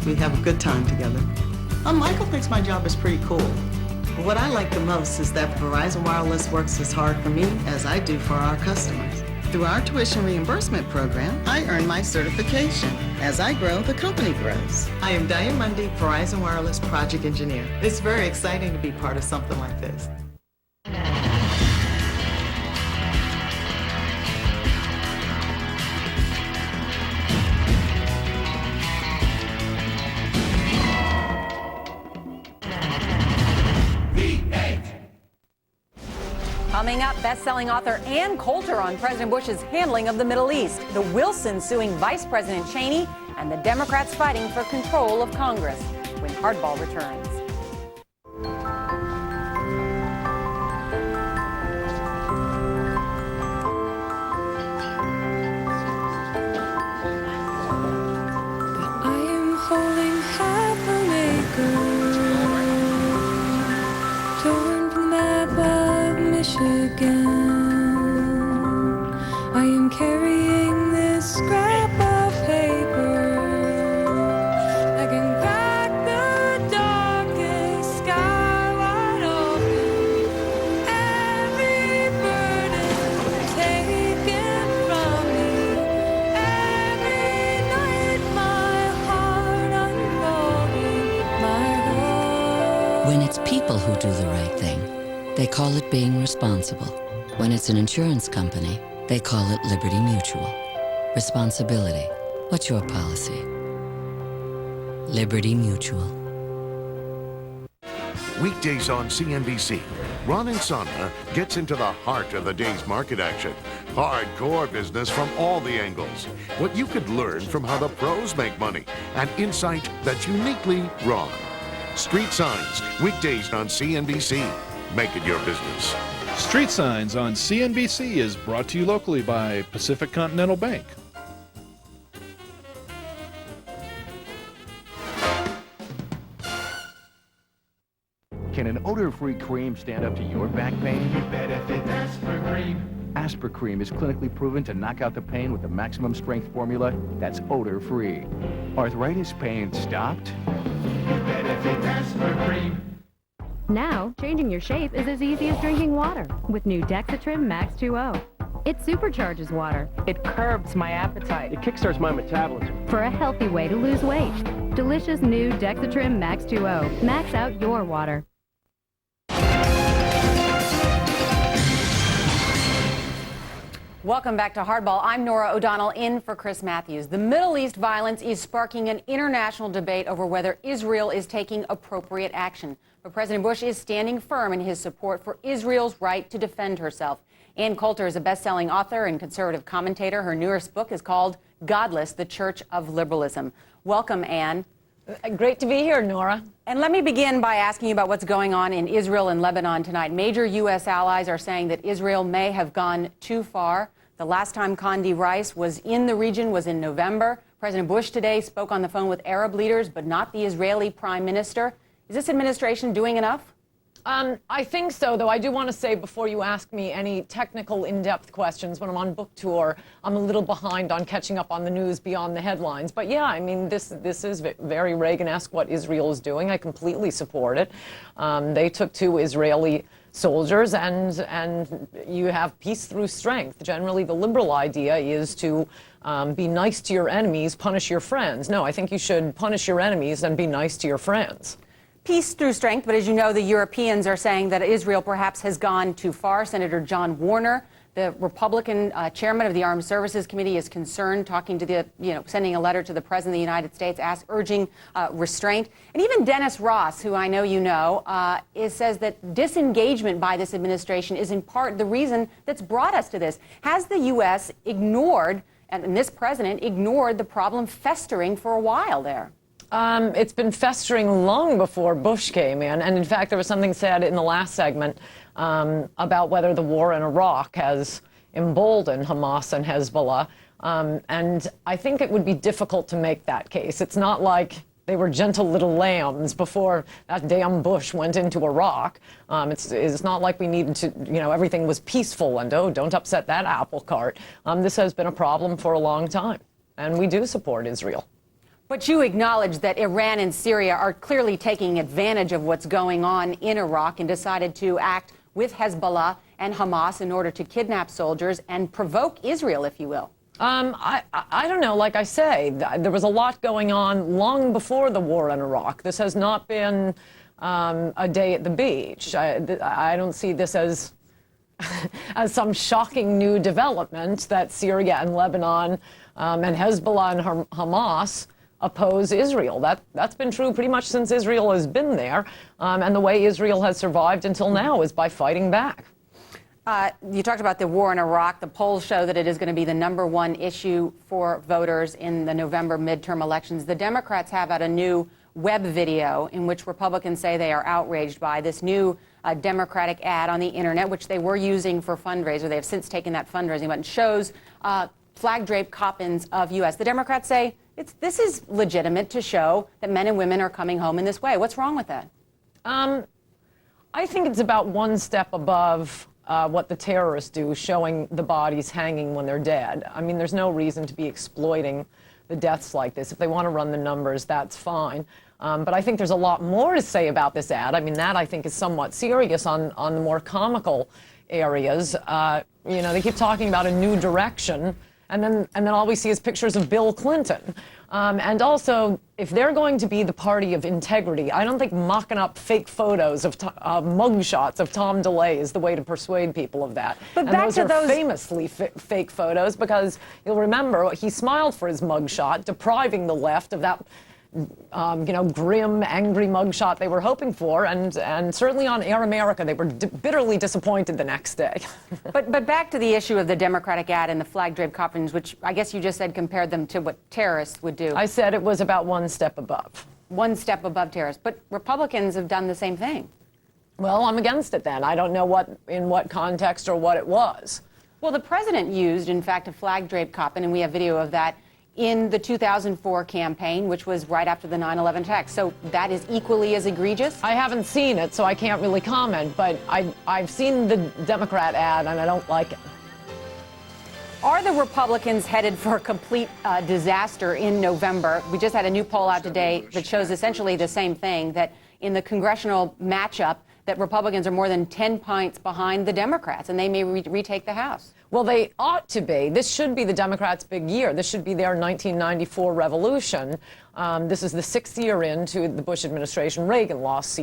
Speaker 6: We have a good time together. Michael thinks my job is pretty cool. But what I like the most is that Verizon Wireless works as hard for me as I do for our customers. Through our tuition reimbursement program, I earn my certification. As I grow, the company grows. I am Diane Mundy, Verizon Wireless Project Engineer. It's very exciting to be part of something like this.
Speaker 11: Coming up, best-selling author Ann Coulter on President Bush's handling of the Middle East, the Wilsons suing Vice President Cheney, and the Democrats fighting for control of Congress when Hardball returns.
Speaker 7: I am holding half an acre, torn from the map of Michigan. I am carrying this scrap of paper that can crack the darkest sky wide open. Every burden taken from me. Every night my heart unfolding, my heart.
Speaker 23: When it's people who do the right thing, they call it being responsible. When it's an insurance company, they call it Liberty Mutual. Responsibility. What's your policy? Liberty Mutual.
Speaker 24: Weekdays on CNBC, Ron Insomnia gets into the heart of the day's market action. Hardcore business from all the angles. What you could learn from how the pros make money. And insight that's uniquely Ron. Street Signs, weekdays on CNBC. Make it your business.
Speaker 25: Street Signs on CNBC is brought to you locally by Pacific Continental Bank.
Speaker 26: Can an odor-free cream stand up to your back pain? You bet if it's Aspercream. Aspercream is clinically proven to knock out the pain with the maximum strength formula that's odor-free. Arthritis pain stopped? You bet if it's Aspercream.
Speaker 27: Now, changing your shape is as easy as drinking water with new Dexatrim Max 2O. It supercharges water.
Speaker 28: It curbs my appetite. It kickstarts my metabolism.
Speaker 27: For a healthy way to lose weight. Delicious new Dexatrim Max 2O. Max out your water.
Speaker 11: Welcome back to Hardball. I'm Nora O'Donnell in for Chris Matthews. The Middle East violence is sparking an international debate over whether Israel is taking appropriate action. But President Bush is standing firm in his support for Israel's right to defend herself. Ann Coulter is a best-selling author and conservative commentator. Her newest book is called Godless, The Church of Liberalism. Welcome, Ann.
Speaker 29: Great to be here, Nora.
Speaker 11: And let me begin by asking you about what's going on in Israel and Lebanon tonight. Major U.S. allies are saying that Israel may have gone too far. The last time Condi Rice was in the region was in November. President Bush today spoke on the phone with Arab leaders, but not the Israeli prime minister. Is this administration doing enough?
Speaker 29: I think so, though I do want to say before you ask me any technical in-depth questions, when I'm on book tour, I'm a little behind on catching up on the news beyond the headlines. But yeah, I mean, this is very Reagan-esque what Israel is doing. I completely support it. They took 2 Israeli soldiers, and you have peace through strength. Generally, the liberal idea is to be nice to your enemies, punish your friends. No, I think you should punish your enemies and be nice to your friends.
Speaker 11: Peace through strength, but as you know, the Europeans are saying that Israel perhaps has gone too far. Senator John Warner, the Republican chairman of the Armed Services Committee, is concerned, talking to the, sending a letter to the President of the United States, urging restraint. And even Dennis Ross, who I know you know, says that disengagement by this administration is in part the reason that's brought us to this. Has the U.S. ignored, and this president ignored, the problem festering for a while there?
Speaker 29: It's been festering long before Bush came in. And in fact, there was something said in the last segment about whether the war in Iraq has emboldened Hamas and Hezbollah. And I think it would be difficult to make that case. It's not like They were gentle little lambs before that damn Bush went into Iraq. It's not like we needed to, everything was peaceful and, don't upset that apple cart. This has been a problem for a long time, and we do support Israel.
Speaker 11: But you acknowledge that Iran and Syria are clearly taking advantage of what's going on in Iraq and decided to act with Hezbollah and Hamas in order to kidnap soldiers and provoke Israel, if you will.
Speaker 29: I don't know. Like I say, there was a lot going on long before the war in Iraq. This has not been a day at the beach. I don't see this as some shocking new development that Syria and Lebanon and Hezbollah and Hamas oppose Israel. That's been true pretty much since Israel has been there. And the way Israel has survived until now is by fighting back.
Speaker 11: You talked about the war in Iraq. The polls show that it is going to be the #1 issue for voters in the November midterm elections. The Democrats have out a new web video in which Republicans say they are outraged by this new Democratic ad on the internet, which they were using for fundraiser. They have since taken that fundraising button. Shows flag-draped coffins of U.S. The Democrats say this is legitimate to show that men and women are coming home in this way. What's wrong with that?
Speaker 29: I think it's about one step above what the terrorists do, showing the bodies hanging when they're dead. I mean, there's no reason to be exploiting the deaths like this. If they want to run the numbers, that's fine. But I think there's a lot more to say about this ad. I mean, that I think is somewhat serious on the more comical areas. They keep talking about a new direction, and then all we see is pictures of Bill Clinton. And also, if they're going to be the party of integrity, I don't think mocking up fake photos of mugshots of Tom DeLay is the way to persuade people of that.
Speaker 11: But
Speaker 29: and
Speaker 11: back
Speaker 29: those
Speaker 11: to
Speaker 29: are
Speaker 11: those
Speaker 29: famously fake photos, because you'll remember he smiled for his mugshot, depriving the left of that grim, angry mugshot they were hoping for, and certainly on Air America, they were bitterly disappointed the next day.
Speaker 11: But back to the issue of the Democratic ad and the flag-draped coffins, which I guess you just said compared them to what terrorists would do.
Speaker 29: I said it was about one step above.
Speaker 11: One step above terrorists. But Republicans have done the same thing.
Speaker 29: Well, I'm against it then. I don't know in what context or what it was.
Speaker 11: Well, the president used, in fact, a flag-draped coffin, and we have video of that, in the 2004 campaign, which was right after the 9/11 attacks. So that is equally as egregious?
Speaker 29: I haven't seen it, so I can't really comment, but I've seen the Democrat ad, and I don't like it.
Speaker 11: Are the Republicans headed for a complete disaster in November? We just had a new poll out today that shows essentially the same thing, that in the congressional matchup, that Republicans are more than 10 points behind the Democrats, and they may retake the House.
Speaker 29: Well, they ought to be. This should be the Democrats' big year. This should be their 1994 revolution. This is the 6th year into the Bush administration. Reagan lost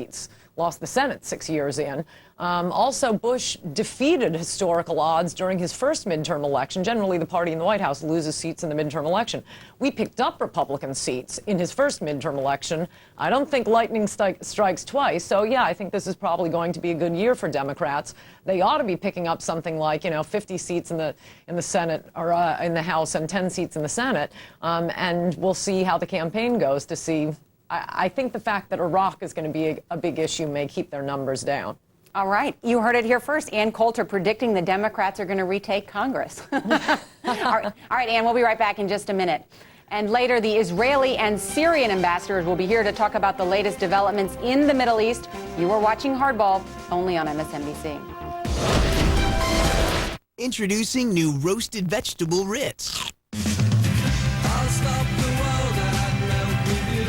Speaker 29: the Senate 6 years in. Also, Bush defeated historical odds during his first midterm election. Generally, the party in the White House loses seats in the midterm election. We picked up Republican seats in his first midterm election. I don't think lightning strikes twice. So, yeah, I think this is probably going to be a good year for Democrats. They ought to be picking up something like, 50 seats in the Senate or in the House and 10 seats in the Senate. And we'll see how the campaign goes to see. I think the fact that Iraq is going to be a big issue may keep their numbers down.
Speaker 11: All right. You heard it here first. Ann Coulter predicting the Democrats are going to retake Congress. All right, Ann, we'll be right back in just a minute. And later, the Israeli and Syrian ambassadors will be here to talk about the latest developments in the Middle East. You are watching Hardball, only on MSNBC.
Speaker 1: Introducing new roasted vegetable Ritz.
Speaker 22: I'll stop the world and melt with you.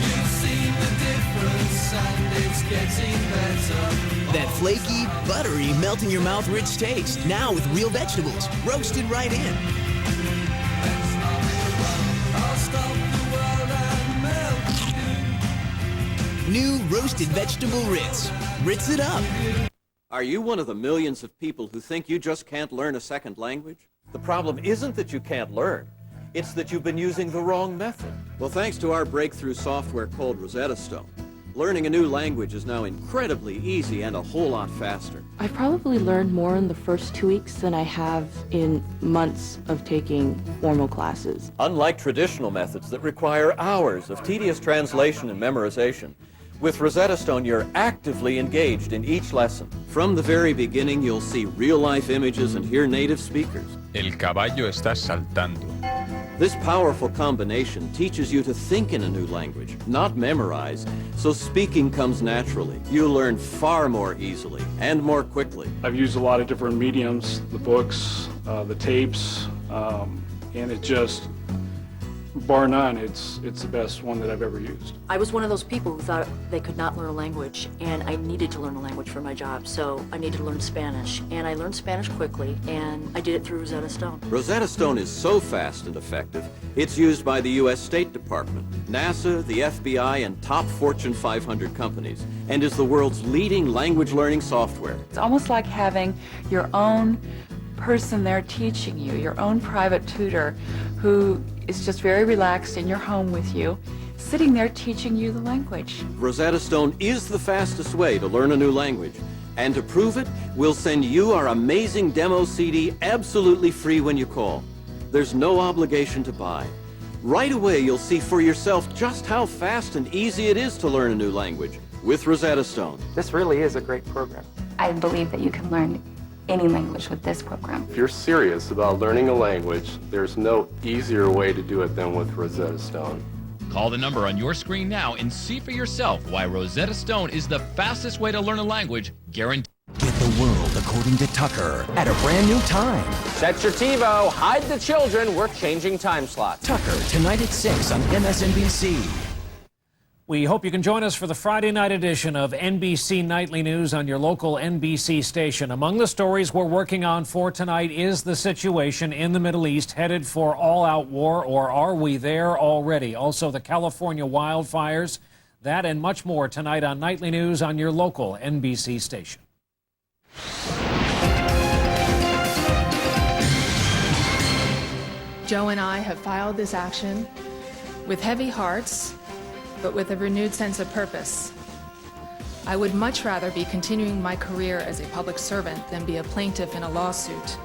Speaker 22: You've seen the difference and it's getting better.
Speaker 1: That flaky, buttery, melt-in-your-mouth Ritz taste. Now with real vegetables, roasted right in.
Speaker 22: I'll stop the world and melt with you.
Speaker 1: New roasted vegetable Ritz. Ritz it up.
Speaker 2: Are you one of the millions of people who think you just can't learn a second language? The problem isn't that you can't learn. It's that you've been using the wrong method. Well, thanks to our breakthrough software called Rosetta Stone, learning a new language is now incredibly easy and a whole lot faster.
Speaker 4: I've probably learned more in the first 2 weeks than I have in months of taking formal classes.
Speaker 2: Unlike traditional methods that require hours of tedious translation and memorization, with Rosetta Stone, you're actively engaged in each lesson. From the very beginning, you'll see real-life images and hear native speakers.
Speaker 8: El caballo está saltando.
Speaker 2: This powerful combination teaches you to think in a new language, not memorize, so speaking comes naturally. You learn far more easily and more quickly.
Speaker 5: I've used a lot of different mediums, the books, the tapes, and it just, bar none, it's the best one that I've ever used.
Speaker 8: I was one of those people who thought they could not learn a language, and I needed to learn a language for my job, so I needed to learn Spanish. And I learned Spanish quickly, and I did it through Rosetta Stone.
Speaker 2: Rosetta Stone is so fast and effective, it's used by the U.S. State Department, NASA, the FBI, and top Fortune 500 companies, and is the world's leading language learning software.
Speaker 9: It's almost like having your own person there teaching you, your own private tutor who is just very relaxed in your home with you, sitting there teaching you the language.
Speaker 2: Rosetta Stone is the fastest way to learn a new language. And to prove it, we'll send you our amazing demo CD absolutely free when you call. There's no obligation to buy. Right away, you'll see for yourself just how fast and easy it is to learn a new language with Rosetta Stone.
Speaker 28: This really is a great program.
Speaker 10: I believe that you can learn any language with this program.
Speaker 12: If you're serious about learning a language, there's no easier way to do it than with Rosetta Stone.
Speaker 13: Call the number on your screen now and see for yourself why Rosetta Stone is the fastest way to learn a language, guaranteed.
Speaker 1: Get the world according to Tucker at a brand new time.
Speaker 3: Set your TiVo, hide the children, we're changing time slots.
Speaker 1: Tucker, tonight at 6 on MSNBC.
Speaker 16: We hope you can join us for the Friday night edition of NBC Nightly News on your local NBC station. Among the stories we're working on for tonight is the situation in the Middle East headed for all-out war, or are we there already? Also, the California wildfires. That and much more tonight on Nightly News on your local NBC station.
Speaker 17: Joe and I have filed this action with heavy hearts, but with a renewed sense of purpose. I would much rather be continuing my career as a public servant than be a plaintiff in a lawsuit.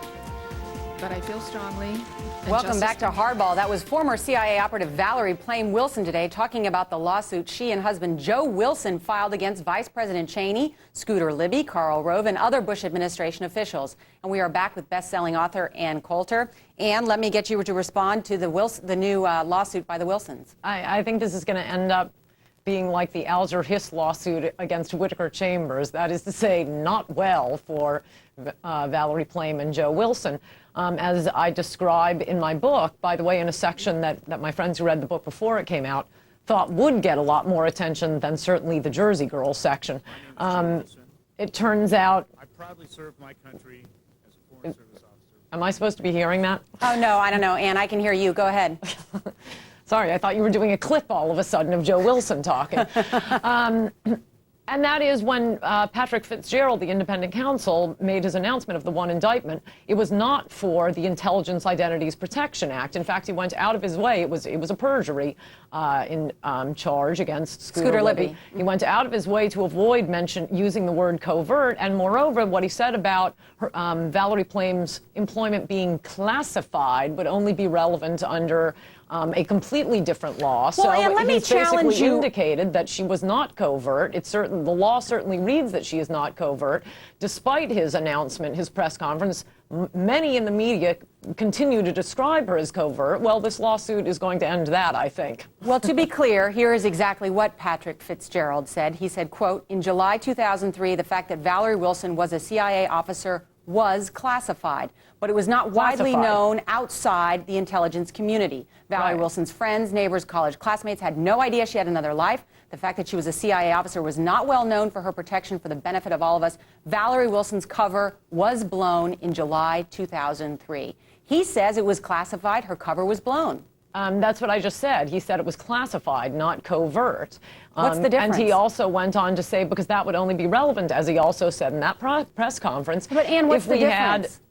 Speaker 17: But I feel strongly.
Speaker 11: Welcome back to Hardball. That was former CIA operative Valerie Plame Wilson today talking about the lawsuit she and husband Joe Wilson filed against Vice President Cheney, Scooter Libby, Karl Rove, and other Bush administration officials. And we are back with best-selling author Ann Coulter. Ann, let me get you to respond to the new lawsuit by the Wilsons.
Speaker 29: I think this is going to end up being like the Alger Hiss lawsuit against Whittaker Chambers. That is to say, not well for Valerie Plame and Joe Wilson. As I describe in my book, by the way, in a section that my friends who read the book before it came out thought would get a lot more attention than certainly the Jersey Girls section. It turns out...
Speaker 18: I proudly served my country as a Foreign Service officer.
Speaker 29: Am I supposed to be hearing that?
Speaker 11: Oh, no, I don't know. Ann, I can hear you. Go ahead.
Speaker 29: Sorry, I thought you were doing a clip all of a sudden of Joe Wilson talking. And that is when Patrick Fitzgerald, the independent counsel, made his announcement of the one indictment. It was not for the Intelligence Identities Protection Act. In fact, he went out of his way. It was a perjury in charge against Scooter Libby. He went out of his way to avoid using the word covert. And moreover, what he said about Valerie Plame's employment being classified would only be relevant under a completely different law.
Speaker 11: Well,
Speaker 29: so
Speaker 11: Ann, let me challenge
Speaker 29: basically
Speaker 11: you.
Speaker 29: Indicated that she was not covert. The law certainly reads that she is not covert. Despite his announcement, his press conference, many in the media continue to describe her as covert. Well, this lawsuit is going to end that, I think.
Speaker 11: Well, to be clear, here is exactly what Patrick Fitzgerald said. He said, quote, in July 2003, the fact that Valerie Wilson was a CIA officer was classified, but it was not widely known outside the intelligence community. Valerie Wilson's friends, neighbors, college classmates had no idea she had another life. The fact that she was a CIA officer was not well known for her protection for the benefit of all of us. Valerie Wilson's cover was blown in July 2003. He says it was classified. Her cover was blown.
Speaker 29: That's what I just said. He said it was classified, not covert.
Speaker 11: What's the difference?
Speaker 29: And he also went on to say, because that would only be relevant, as he also said in that press conference.
Speaker 11: But Ann, what's the difference?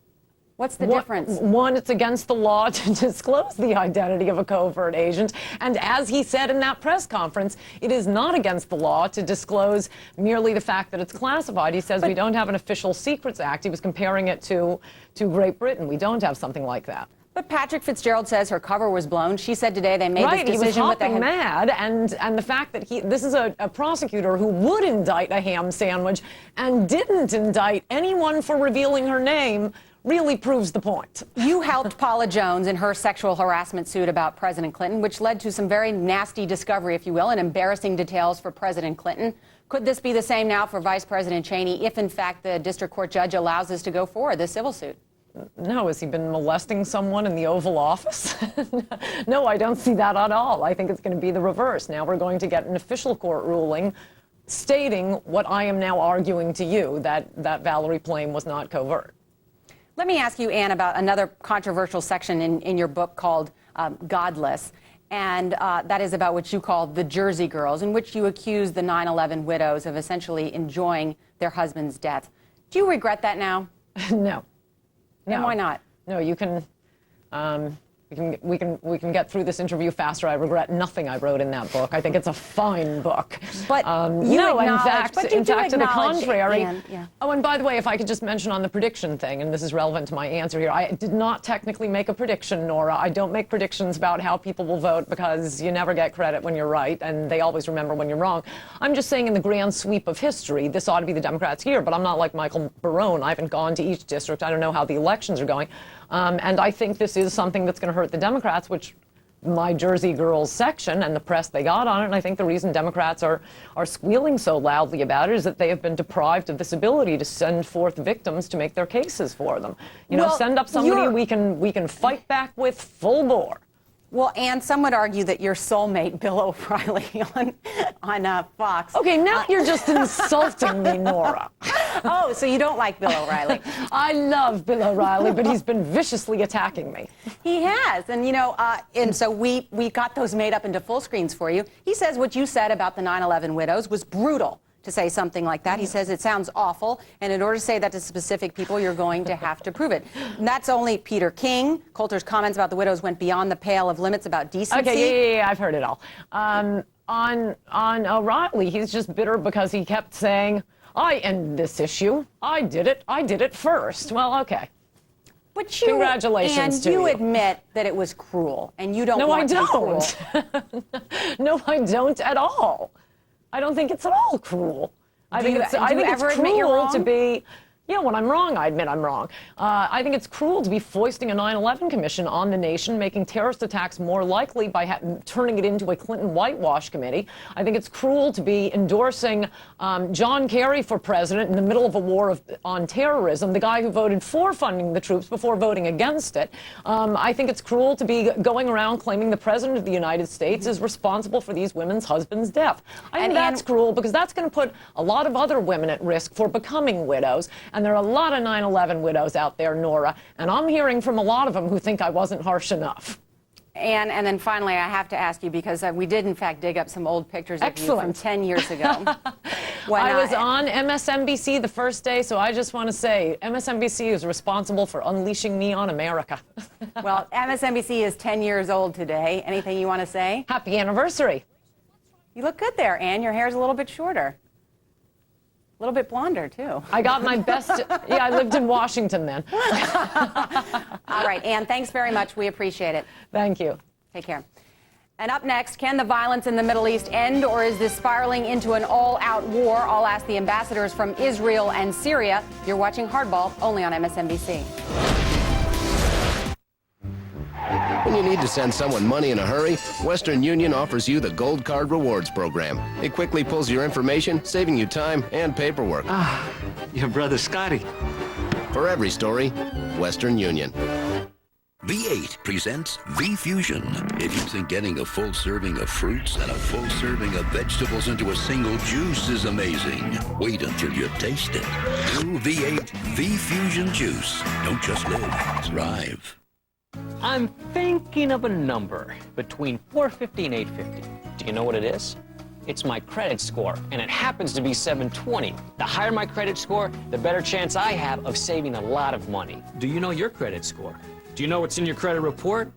Speaker 11: What's the difference?
Speaker 29: One, it's against the law to disclose the identity of a covert agent. And as he said in that press conference, it is not against the law to disclose merely the fact that it's classified. He says we don't have an Official Secrets Act. He was comparing it to Great Britain. We don't have something like that.
Speaker 11: But Patrick Fitzgerald says her cover was blown. She said today they made this decision.
Speaker 29: He was hopping mad, and the fact that this is a prosecutor who would indict a ham sandwich and didn't indict anyone for revealing her name really proves the point.
Speaker 11: You helped Paula Jones in her sexual harassment suit about President Clinton, which led to some very nasty discovery, if you will, and embarrassing details for President Clinton. Could this be the same now for Vice President Cheney if, in fact, the district court judge allows this to go forward, this civil suit?
Speaker 29: No, has he been molesting someone in the Oval Office? No, I don't see that at all. I think it's going to be the reverse. Now we're going to get an official court ruling stating what I am now arguing to you, that Valerie Plame was not covert.
Speaker 11: Let me ask you, Anne, about another controversial section in your book called Godless, and that is about what you call the Jersey Girls, in which you accuse the 9/11 widows of essentially enjoying their husband's death. Do you regret that now?
Speaker 29: No.
Speaker 11: And why not?
Speaker 29: No, you can. We can get through this interview faster. I regret nothing I wrote in that book. I think it's a fine book.
Speaker 11: But
Speaker 29: no, in fact, to the contrary.
Speaker 11: Yeah.
Speaker 29: Oh, and by the way, if I could just mention on the prediction thing, and this is relevant to my answer here, I did not technically make a prediction, Nora. I don't make predictions about how people will vote because you never get credit when you're right, and they always remember when you're wrong. I'm just saying in the grand sweep of history, this ought to be the Democrats' year, but I'm not like Michael Barone. I haven't gone to each district. I don't know how the elections are going. And I think this is something that's going to hurt the Democrats, which my Jersey Girls section and the press they got on it. And I think the reason Democrats are squealing so loudly about it is that they have been deprived of this ability to send forth victims to make their cases for them. You know, send up somebody we can fight back with full bore.
Speaker 11: Well, and some would argue that your soulmate, Bill O'Reilly, on Fox.
Speaker 29: Okay, now you're just insulting me, Nora.
Speaker 11: Oh, so you don't like Bill O'Reilly?
Speaker 29: I love Bill O'Reilly, but he's been viciously attacking me.
Speaker 11: He has, and you know, and so we got those made up into full screens for you. He says what you said about the 9/11 widows was brutal. To say something like that. He says it sounds awful, and in order to say that to specific people, you're going to have to prove it. And that's only Peter King. Coulter's comments about the widows went beyond the pale of limits about decency.
Speaker 29: Okay, yeah, I've heard it all. On O'Reilly, he's just bitter because he kept saying, I end this issue. I did it first. Well, okay.
Speaker 11: But you,
Speaker 29: congratulations to
Speaker 11: you admit that it was cruel, and you don't want to be cruel.
Speaker 29: No, I don't at all. I don't think it's at all cruel. I think it's cruel to be. Yeah, when I'm wrong, I admit I'm wrong. I think it's cruel to be foisting a 9/11 commission on the nation, making terrorist attacks more likely by turning it into a Clinton whitewash committee. I think it's cruel to be endorsing John Kerry for president in the middle of a war on terrorism, the guy who voted for funding the troops before voting against it. I think it's cruel to be going around claiming the president of the United States is responsible for these women's husbands' death. I think that's cruel because that's going to put a lot of other women at risk for becoming widows. And there are a lot of 9/11 widows out there, Nora, and I'm hearing from a lot of them who think I wasn't harsh enough.
Speaker 11: And then finally, I have to ask you, because we did, in fact, dig up some old pictures of you from 10 years ago.
Speaker 29: I was on MSNBC the first day, so I just want to say MSNBC is responsible for unleashing me on America.
Speaker 11: Well, MSNBC is 10 years old today. Anything you want to say?
Speaker 29: Happy anniversary.
Speaker 11: You look good there, Anne. Your hair's a little bit shorter. A little bit blonder, too.
Speaker 29: I got my best. Yeah, I lived in Washington then.
Speaker 11: All right, Anne, thanks very much. We appreciate it.
Speaker 29: Thank you.
Speaker 11: Take care. And up next, can the violence in the Middle East end, or is this spiraling into an all-out war? I'll ask the ambassadors from Israel and Syria. You're watching Hardball, only on MSNBC.
Speaker 6: When you need to send someone money in a hurry, Western Union offers you the Gold Card Rewards program. It quickly pulls your information, saving you time and paperwork.
Speaker 7: Ah, your brother Scotty.
Speaker 6: For every story, Western Union.
Speaker 14: V8 presents V-Fusion. If you think getting a full serving of fruits and a full serving of vegetables into a single juice is amazing, wait until you taste it. New V8 V-Fusion Juice. Don't just live, thrive.
Speaker 15: I'm thinking of a number between 450 and 850. Do you know what it is? It's my credit score, and it happens to be 720. The higher my credit score, the better chance I have of saving a lot of money. Do you know your credit score? Do you know what's in your credit report?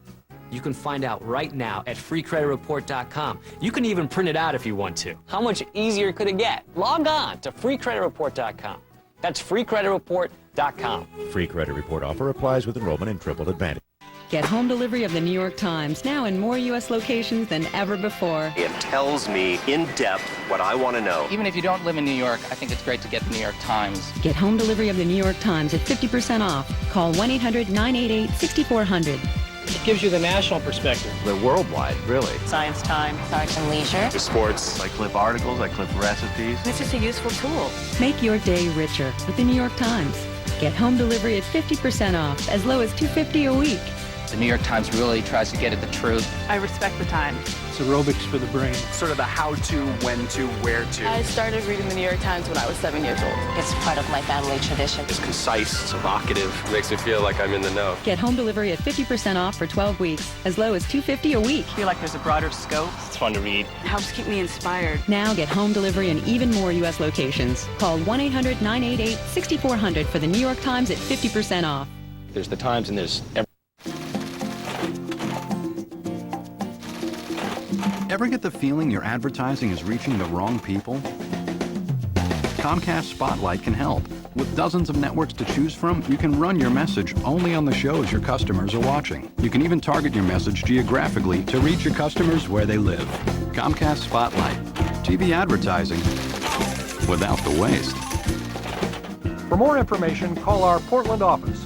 Speaker 15: You can find out right now at freecreditreport.com. You can even print it out if you want to. How much easier could it get? Log on to freecreditreport.com. That's freecreditreport.com.
Speaker 19: Free credit report offer applies with enrollment in Triple Advantage. Get home delivery of the New York Times, now in more U.S. locations than ever before.
Speaker 20: It tells me in depth what I want to know.
Speaker 21: Even if you don't live in New York, I think it's great to get the New York Times.
Speaker 19: Get home delivery of the New York Times at 50% off. Call 1-800-988-6400.
Speaker 28: It gives you the national perspective.
Speaker 20: They're worldwide, really.
Speaker 22: Science time, arts and leisure.
Speaker 20: The sports. I clip articles, I clip recipes.
Speaker 22: It's just a useful tool.
Speaker 19: Make your day richer with the New York Times. Get home delivery at 50% off, as low as $2.50 a week.
Speaker 21: The New York Times really tries to get at the truth.
Speaker 22: I respect the Times.
Speaker 28: It's aerobics for the brain.
Speaker 20: Sort of the how to, when to, where to.
Speaker 22: I started reading the New York Times when I was 7 years old. It's part of my family tradition.
Speaker 20: It's concise, it's evocative. It makes me feel like I'm in the know.
Speaker 19: Get home delivery at 50% off for 12 weeks, as low as $2.50 a week.
Speaker 22: I feel like there's a broader scope.
Speaker 21: It's fun to read.
Speaker 22: It helps keep me inspired.
Speaker 19: Now get home delivery in even more U.S. locations. Call 1-800-988-6400 for the New York Times at 50% off.
Speaker 21: There's the Times and there's
Speaker 23: Ever get the feeling your advertising is reaching the wrong people? Comcast Spotlight can help. With dozens of networks to choose from, you can run your message only on the shows your customers are watching. You can even target your message geographically to reach your customers where they live. Comcast Spotlight. TV advertising without the waste.
Speaker 28: For more information, call our Portland office.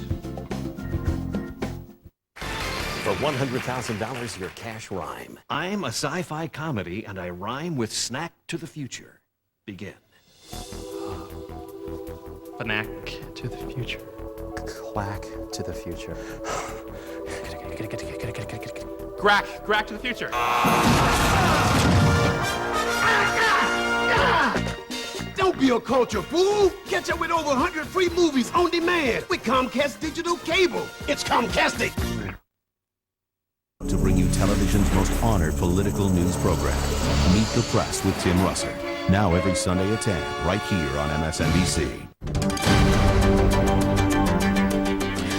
Speaker 24: For $100,000, your cash rhyme. I'm a sci-fi comedy, and I rhyme with snack to the future. Begin.
Speaker 7: Snack to the future.
Speaker 19: Quack to the future.
Speaker 7: Grack to the future.
Speaker 25: Don't be a culture fool. Catch up with over 100 free movies on demand with Comcast Digital Cable. It's Comcastic.
Speaker 26: To bring you television's most honored political news program, Meet the Press with Tim Russert. Now every Sunday at 10, right here on MSNBC.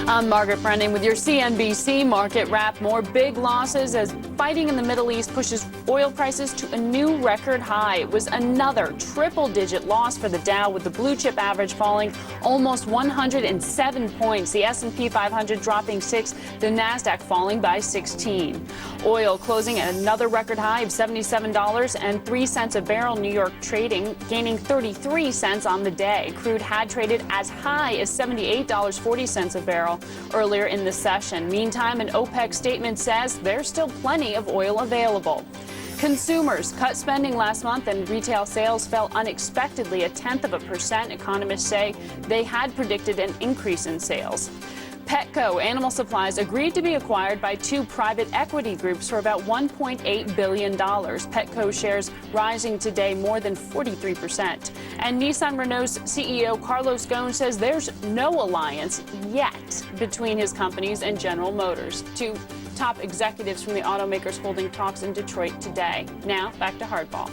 Speaker 27: I'm Margaret Brennan with your CNBC Market Wrap. More big losses as fighting in the Middle East pushes oil prices to a new record high. It was another triple-digit loss for the Dow, with the blue chip average falling almost 107 points. The S&P 500 dropping 6, the Nasdaq falling by 16. Oil closing at another record high of $77.03 a barrel. New York trading gaining 33 cents on the day. Crude had traded as high as $78.40 a barrel earlier in the session. Meantime, an OPEC statement says there's still plenty of oil available. Consumers cut spending last month and retail sales fell unexpectedly 0.1%. Economists say they had predicted an increase in sales. Petco Animal Supplies agreed to be acquired by two private equity groups for about $1.8 billion. Petco shares rising today more than 43%. And Nissan Renault's CEO Carlos Ghosn says there's no alliance yet between his companies and General Motors. Two top executives from the automakers holding talks in Detroit today. Now, back to Hardball.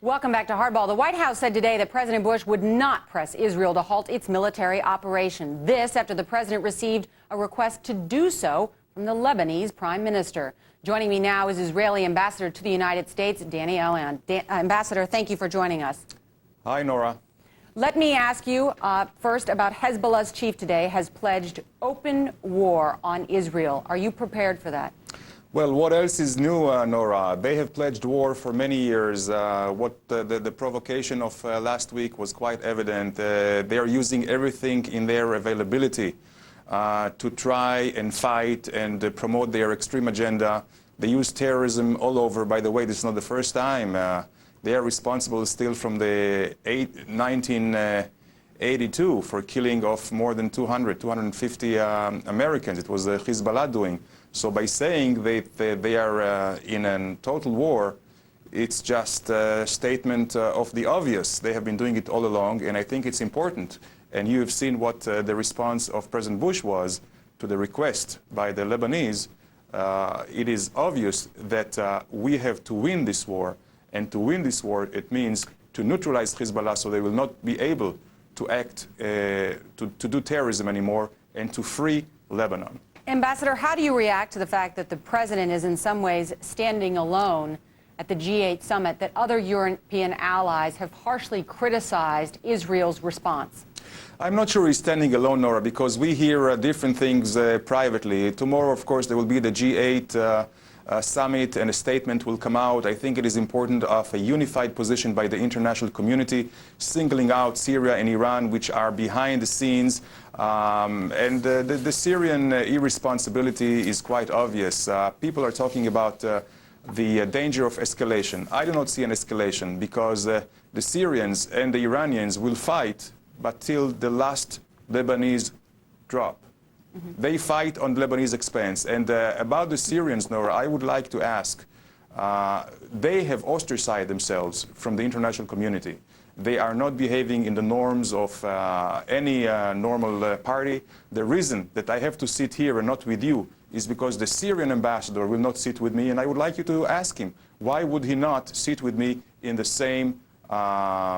Speaker 11: Welcome back to Hardball. The White House said today that President Bush would not press Israel to halt its military operation. This after the president received a request to do so from the Lebanese prime minister. Joining me now is Israeli ambassador to the United States, Danny Elian. Ambassador, thank you for joining us.
Speaker 30: Hi, Nora.
Speaker 11: Let me ask you first about Hezbollah's chief today has pledged open war on Israel. Are you prepared for that?
Speaker 30: Well, what else is new, Nora? They have pledged war for many years. The provocation of last week was quite evident. They are using everything in their availability to try and fight and promote their extreme agenda. They use terrorism all over. By the way, this is not the first time. They are responsible still from the 1982 for killing of more than 250 Americans. It was Hezbollah doing. So by saying they are in a total war, it's just a statement of the obvious. They have been doing it all along, and I think it's important. And you have seen what the response of President Bush was to the request by the Lebanese. It is obvious that we have to win this war, and to win this war, it means to neutralize Hezbollah so they will not be able to act, to do terrorism anymore, and to free Lebanon.
Speaker 11: Ambassador, how do you react to the fact that the president is in some ways standing alone at the G8 summit, that other European allies have harshly criticized Israel's response?
Speaker 30: I'm not sure he's standing alone, Nora, because we hear different things privately. Tomorrow, of course, there will be the G8 summit and a statement will come out. I think it is important of a unified position by the international community, singling out Syria and Iran, which are behind the scenes. And the Syrian irresponsibility is quite obvious. People are talking about the danger of escalation. I do not see an escalation because the Syrians and the Iranians will fight, but till the last Lebanese drop. They fight on Lebanese expense. And about the Syrians, Nora, I would like to ask, they have ostracized themselves from the international community. They are not behaving in the norms of any normal party. The reason that I have to sit here and not with you is because the Syrian ambassador will not sit with me, and I would like you to ask him, why would he not sit with me in the same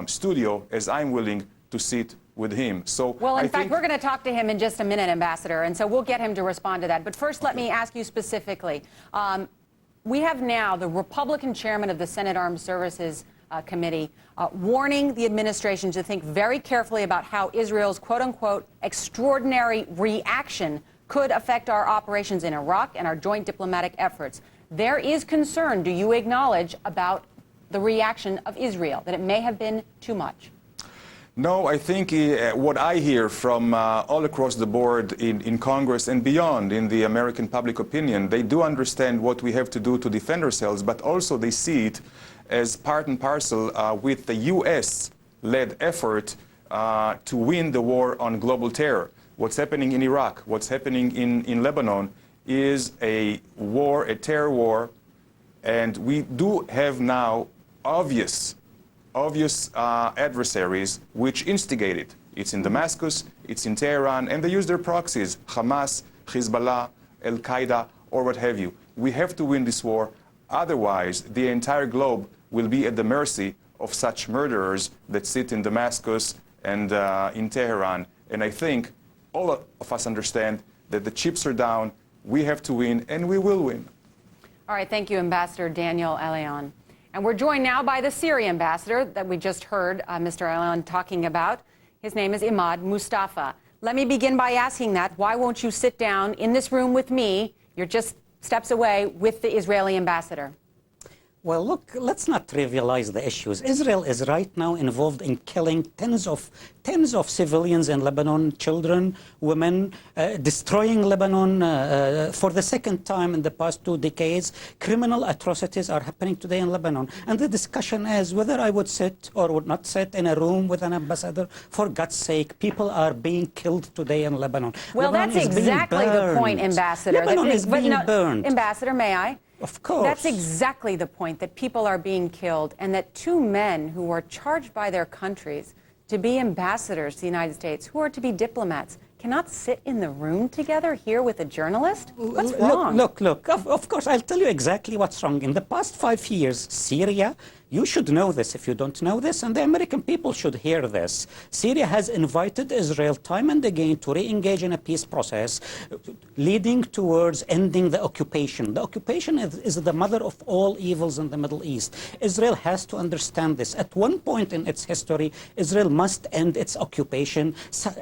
Speaker 30: studio as I'm willing to sit with him? So
Speaker 11: well, in fact, we're going to talk to him in just a minute, Ambassador, and so we'll get him to respond to that. But first, let me ask you specifically. We have now the Republican chairman of the Senate Armed Services Committee warning the administration to think very carefully about how Israel's quote-unquote extraordinary reaction could affect our operations in Iraq and our joint diplomatic efforts. There is concern, do you acknowledge, about the reaction of Israel, that it may have been too much?
Speaker 30: No, I think what I hear from all across the board in Congress and beyond in the American public opinion, they do understand what we have to do to defend ourselves, but also they see it as part and parcel with the U.S.-led effort to win the war on global terror. What's happening in Iraq, what's happening in Lebanon is a war, a terror war, and we do have now obvious adversaries which instigate it. It's in Damascus, it's in Tehran, and they use their proxies, Hamas, Hezbollah, Al-Qaeda, or what have you. We have to win this war, otherwise the entire globe will be at the mercy of such murderers that sit in Damascus and in Tehran. And I think all of us understand that the chips are down, we have to win, and we will win.
Speaker 11: All right, thank you, Ambassador Daniel Elion. And we're joined now by the Syrian ambassador that we just heard Mr. Elion talking about. His name is Imad Mustafa. Let me begin by asking that. Why won't you sit down in this room with me? You're just steps away with the Israeli ambassador.
Speaker 1: Well, look, let's not trivialize the issues. Israel is right now involved in killing tens of civilians in Lebanon, children, women, destroying Lebanon for the second time in the past 2 decades. Criminal atrocities are happening today in Lebanon. And the discussion is whether I would sit or would not sit in a room with an ambassador. For God's sake, people are being killed today in Lebanon.
Speaker 11: Well,
Speaker 1: Lebanon
Speaker 11: that's exactly the point, Ambassador.
Speaker 1: Lebanon is being burned.
Speaker 11: Ambassador, may I?
Speaker 1: Of course.
Speaker 11: That's exactly the point, that people are being killed, and that 2 men who are charged by their countries to be ambassadors to the United States, who are to be diplomats, cannot sit in the room together here with a journalist? What's wrong?
Speaker 1: Look. Of course, I'll tell you exactly what's wrong. In the past 5 years, Syria, you should know this if you don't know this, and the American people should hear this. Syria has invited Israel time and again to re-engage in a peace process, leading towards ending the occupation. The occupation is the mother of all evils in the Middle East. Israel has to understand this. At one point in its history, Israel must end its occupation.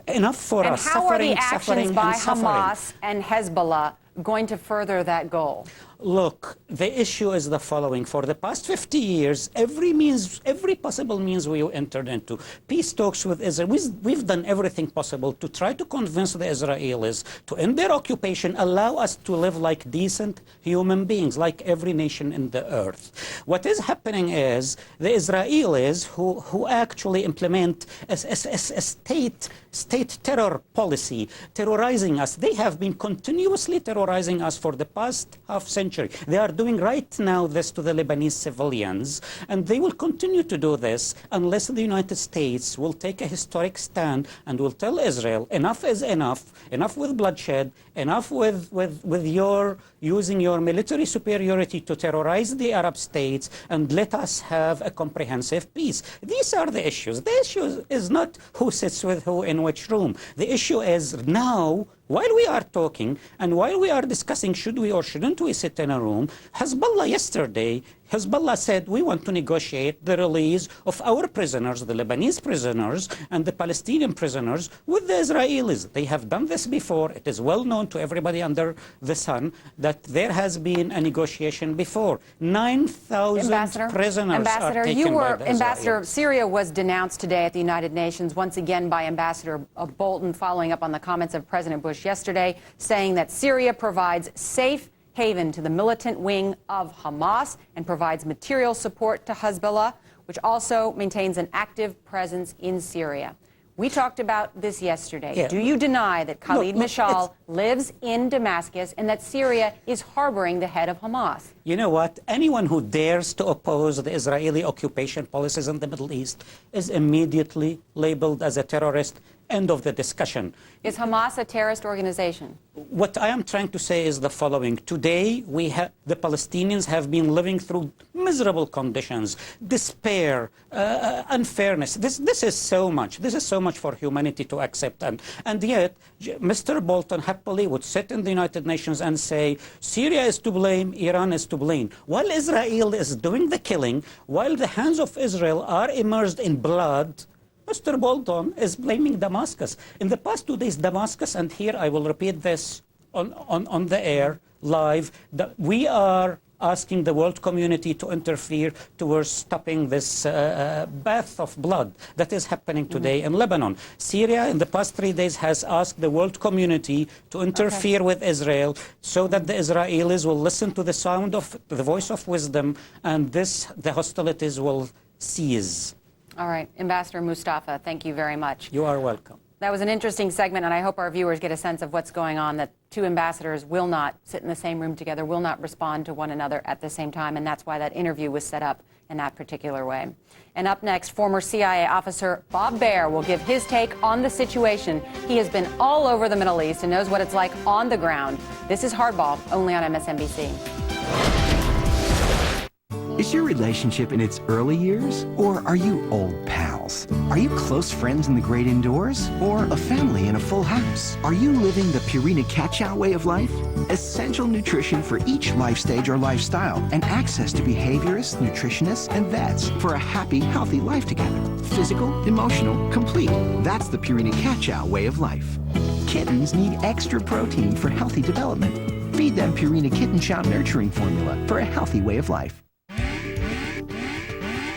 Speaker 1: Enough for us.
Speaker 11: And how are the actions by Hamas and Hezbollah going to further that goal?
Speaker 1: Look, the issue is the following. For the past 50 years, every possible means we entered into peace talks with Israel. We've done everything possible to try to convince the Israelis to end their occupation, allow us to live like decent human beings, like every nation in the earth. What is happening is the Israelis who actually implement a state terror policy, terrorizing us. They have been continuously terrorizing us for the past half century. They are doing right now this to the Lebanese civilians, and they will continue to do this unless the United States will take a historic stand and will tell Israel, enough is enough, enough with bloodshed, enough with your using your military superiority to terrorize the Arab states, and let us have a comprehensive peace. These are the issues. The issue is not who sits with who in which room. The issue is now while we are talking and while we are discussing should we or shouldn't we sit in a room, Hezbollah yesterday, Hezbollah said we want to negotiate the release of our prisoners, the Lebanese prisoners and the Palestinian prisoners with the Israelis. They have done this before. It is well known to everybody under the sun that there has been a negotiation before. 9,000 prisoners are taken by the
Speaker 11: Ambassador,
Speaker 1: Israelis.
Speaker 11: Syria was denounced today at the United Nations once again by Ambassador Bolton, following up on the comments of President Bush yesterday, saying that Syria provides safe haven to the militant wing of Hamas and provides material support to Hezbollah, which also maintains an active presence in Syria. We talked about this yesterday.
Speaker 1: Yeah.
Speaker 11: Do you deny that Khalid Mashal lives in Damascus and that Syria is harboring the head of Hamas?
Speaker 1: You know what? Anyone who dares to oppose the Israeli occupation policies in the Middle East is immediately labeled as a terrorist. End of the discussion.
Speaker 11: Is Hamas a terrorist organization?
Speaker 1: What I am trying to say is the following. Today, the Palestinians have been living through miserable conditions, despair, unfairness. This is so much. This is so much for humanity to accept. And yet, Mr. Bolton happily would sit in the United Nations and say, Syria is to blame, Iran is to blame. While Israel is doing the killing, while the hands of Israel are immersed in blood, Mr. Bolton is blaming Damascus. In the past 2 days, Damascus, and here I will repeat this on the air, live, that we are asking the world community to interfere towards stopping this bath of blood that is happening today in Lebanon. Syria, in the past 3 days, has asked the world community to interfere with Israel so that the Israelis will listen to the sound of the voice of wisdom, and the hostilities will cease.
Speaker 11: All right. Ambassador Mustafa, thank you very much.
Speaker 1: You are welcome.
Speaker 11: That was an interesting segment, and I hope our viewers get a sense of what's going on, that two ambassadors will not sit in the same room together, will not respond to one another at the same time, and that's why that interview was set up in that particular way. And up next, former CIA officer Bob Baer will give his take on the situation. He has been all over the Middle East and knows what it's like on the ground. This is Hardball, only on MSNBC.
Speaker 2: Is your relationship in its early years, or are you old pals? Are you close friends in the great indoors, or a family in a full house? Are you living the Purina Catch-Out way of life? Essential nutrition for each life stage or lifestyle, and access to behaviorists, nutritionists, and vets for a happy, healthy life together. Physical, emotional, complete. That's the Purina Catch-Out way of life. Kittens need extra protein for healthy development. Feed them Purina Kitten Chow Nurturing Formula for a healthy way of life.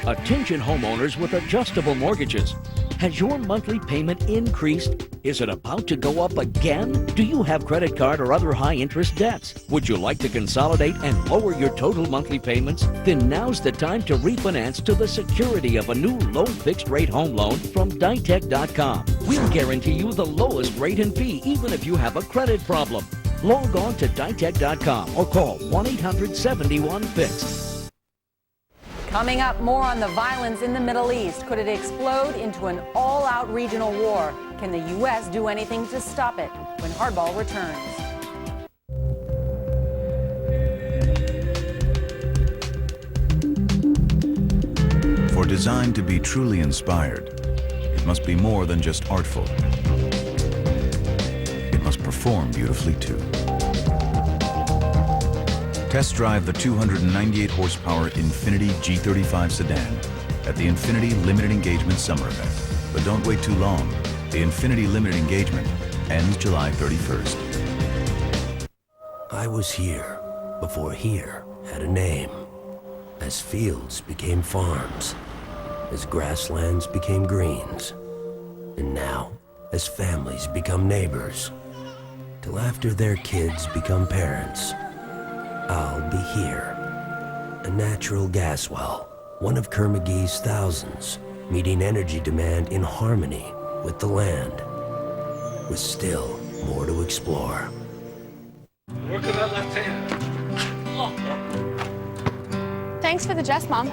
Speaker 3: Attention homeowners with adjustable mortgages. Has your monthly payment increased? Is it about to go up again? Do you have credit card or other high-interest debts? Would you like to consolidate and lower your total monthly payments? Then now's the time to refinance to the security of a new low fixed-rate home loan from Ditech.com. We'll guarantee you the lowest rate and fee even if you have a credit problem. Log on to Ditech.com or call 1-800-71-FIXED.
Speaker 11: Coming up, more on the violence in the Middle East. Could it explode into an all-out regional war? Can the U.S. do anything to stop it? When Hardball returns.
Speaker 26: For design to be truly inspired, it must be more than just artful. It must perform beautifully too. Test drive the 298 horsepower Infiniti G35 sedan at the Infiniti Limited Engagement Summer Event. But don't wait too long. The Infiniti Limited Engagement ends July 31st.
Speaker 4: I was here before here had a name. As fields became farms, as grasslands became greens, and now as families become neighbors, till after their kids become parents, I'll be here. A natural gas well, one of Kerr-McGee's thousands, meeting energy demand in harmony with the land, with still more to explore.
Speaker 25: Work on that left hand.
Speaker 22: Thanks for the jest, Mom.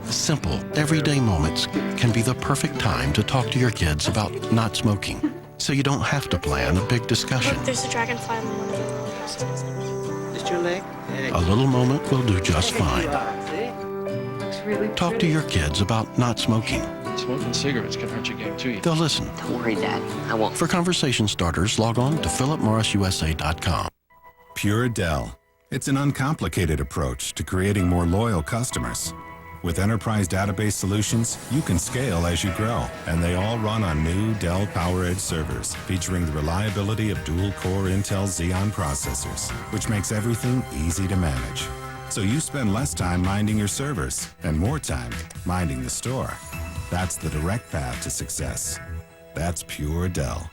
Speaker 5: Simple, everyday moments can be the perfect time to talk to your kids about not smoking, so you don't have to plan a big discussion.
Speaker 22: Look, there's a dragonfly on one of the rollers.
Speaker 5: Your leg? A little moment will do just fine. Talk to your kids about not smoking.
Speaker 6: Smoking cigarettes can hurt your game too.
Speaker 5: They'll listen.
Speaker 22: Don't worry, Dad. I won't.
Speaker 5: For conversation starters, log on to philipmorrisusa.com.
Speaker 8: Pure Dell. It's an uncomplicated approach to creating more loyal customers. With enterprise database solutions, you can scale as you grow, and they all run on new Dell PowerEdge servers, featuring the reliability of dual-core Intel Xeon processors, which makes everything easy to manage. So you spend less time minding your servers and more time minding the store. That's the direct path to success. That's pure Dell.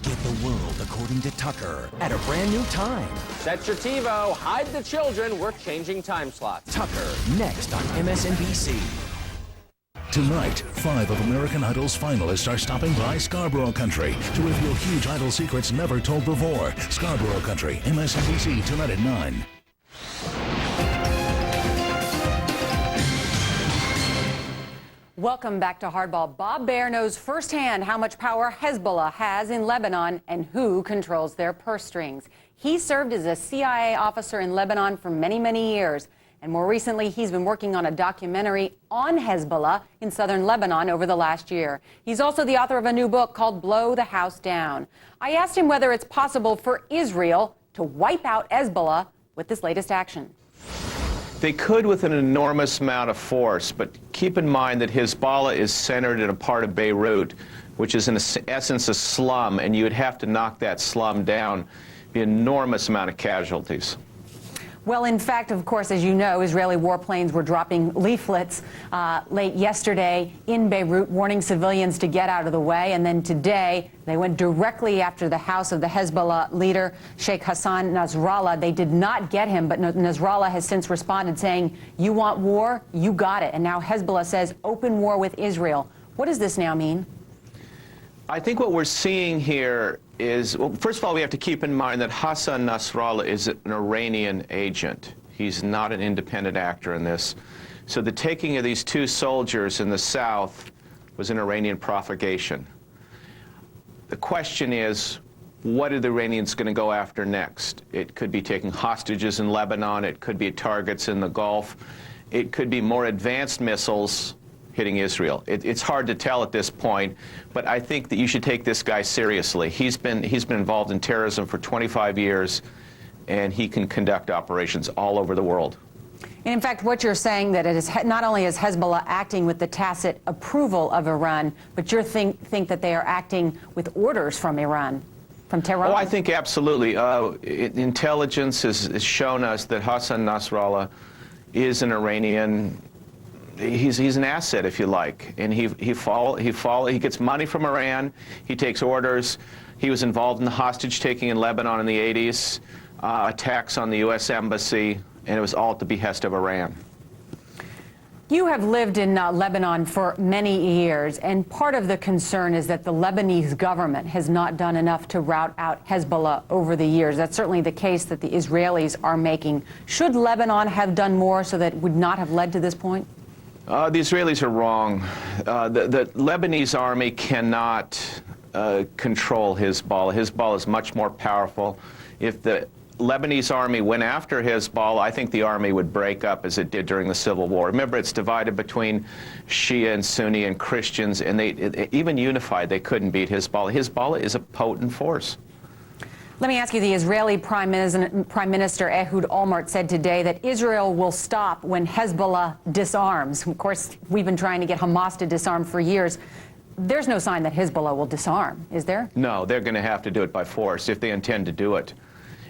Speaker 9: Get the world according to Tucker at a brand new time.
Speaker 10: Set your TiVo, hide the children, we're changing time slots.
Speaker 9: Tucker, next on MSNBC.
Speaker 26: Tonight, 5 of American Idol's finalists are stopping by Scarborough Country to reveal huge Idol secrets never told before. Scarborough Country, MSNBC, tonight at 9.
Speaker 11: Welcome back to Hardball. Bob Baer knows firsthand how much power Hezbollah has in Lebanon and who controls their purse strings. He served as a CIA officer in Lebanon for many, many years. And more recently, he's been working on a documentary on Hezbollah in southern Lebanon over the last year. He's also the author of a new book called Blow the House Down. I asked him whether it's possible for Israel to wipe out Hezbollah with this latest action.
Speaker 12: They could with an enormous amount of force, but keep in mind that Hezbollah is centered in a part of Beirut, which is in essence a slum, and you would have to knock that slum down, an enormous amount of casualties.
Speaker 11: Well, in fact, of course, as you know, Israeli warplanes were dropping leaflets late yesterday in Beirut, warning civilians to get out of the way. And then today, they went directly after the house of the Hezbollah leader, Sheikh Hassan Nasrallah. They did not get him, but Nasrallah has since responded saying, you want war? You got it. And now Hezbollah says open war with Israel. What does this now mean?
Speaker 12: I think what we're seeing here is, well, first of all, we have to keep in mind that Hassan Nasrallah is an Iranian agent. He's not an independent actor in this. So the taking of these 2 soldiers in the south was an Iranian provocation. The question is, what are the Iranians going to go after next? It could be taking hostages in Lebanon. It could be targets in the Gulf. It could be more advanced missiles hitting Israel. It's hard to tell at this point, but I think that you should take this guy seriously. He's been involved in terrorism for 25 years, and he can conduct operations all over the world.
Speaker 11: And in fact, what you're saying that it is not only is Hezbollah acting with the tacit approval of Iran, but you think that they are acting with orders from Iran, from Tehran?
Speaker 12: Oh, I think absolutely. Intelligence has shown us that Hassan Nasrallah is an Iranian. He's an asset, if you like, and he gets money from Iran. He takes orders. He was involved in the hostage taking in Lebanon in the 80s, attacks on the U.S. embassy, and it was all at the behest of Iran.
Speaker 11: You have lived in Lebanon for many years, and part of the concern is that the Lebanese government has not done enough to rout out Hezbollah over the years. That's certainly the case that the Israelis are making. Should Lebanon have done more so that it would not have led to this point?
Speaker 12: The Israelis are wrong. The Lebanese army cannot control Hezbollah. Hezbollah is much more powerful. If the Lebanese army went after Hezbollah, I think the army would break up as it did during the Civil War. Remember, it's divided between Shia and Sunni and Christians, and even unified, they couldn't beat Hezbollah. Hezbollah is a potent force.
Speaker 11: Let me ask you, the Israeli Prime Minister Ehud Olmert said today that Israel will stop when Hezbollah disarms. Of course, we've been trying to get Hamas to disarm for years. There's no sign that Hezbollah will disarm, is there?
Speaker 12: No, they're going to have to do it by force if they intend to do it.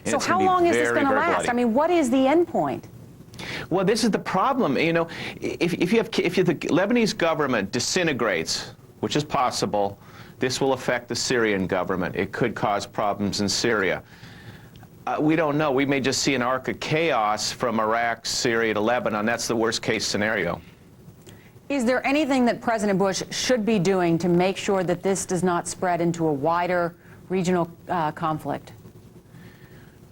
Speaker 12: And
Speaker 11: so how long is this going to last?
Speaker 12: Bloody.
Speaker 11: I mean, what is the end point?
Speaker 12: Well, this is the problem. You know, if the Lebanese government disintegrates, which is possible, this will affect the Syrian government. It could cause problems in Syria. We don't know. We may just see an arc of chaos from Iraq, Syria to Lebanon. That's the worst case scenario.
Speaker 11: Is there anything that President Bush should be doing to make sure that this does not spread into a wider regional conflict?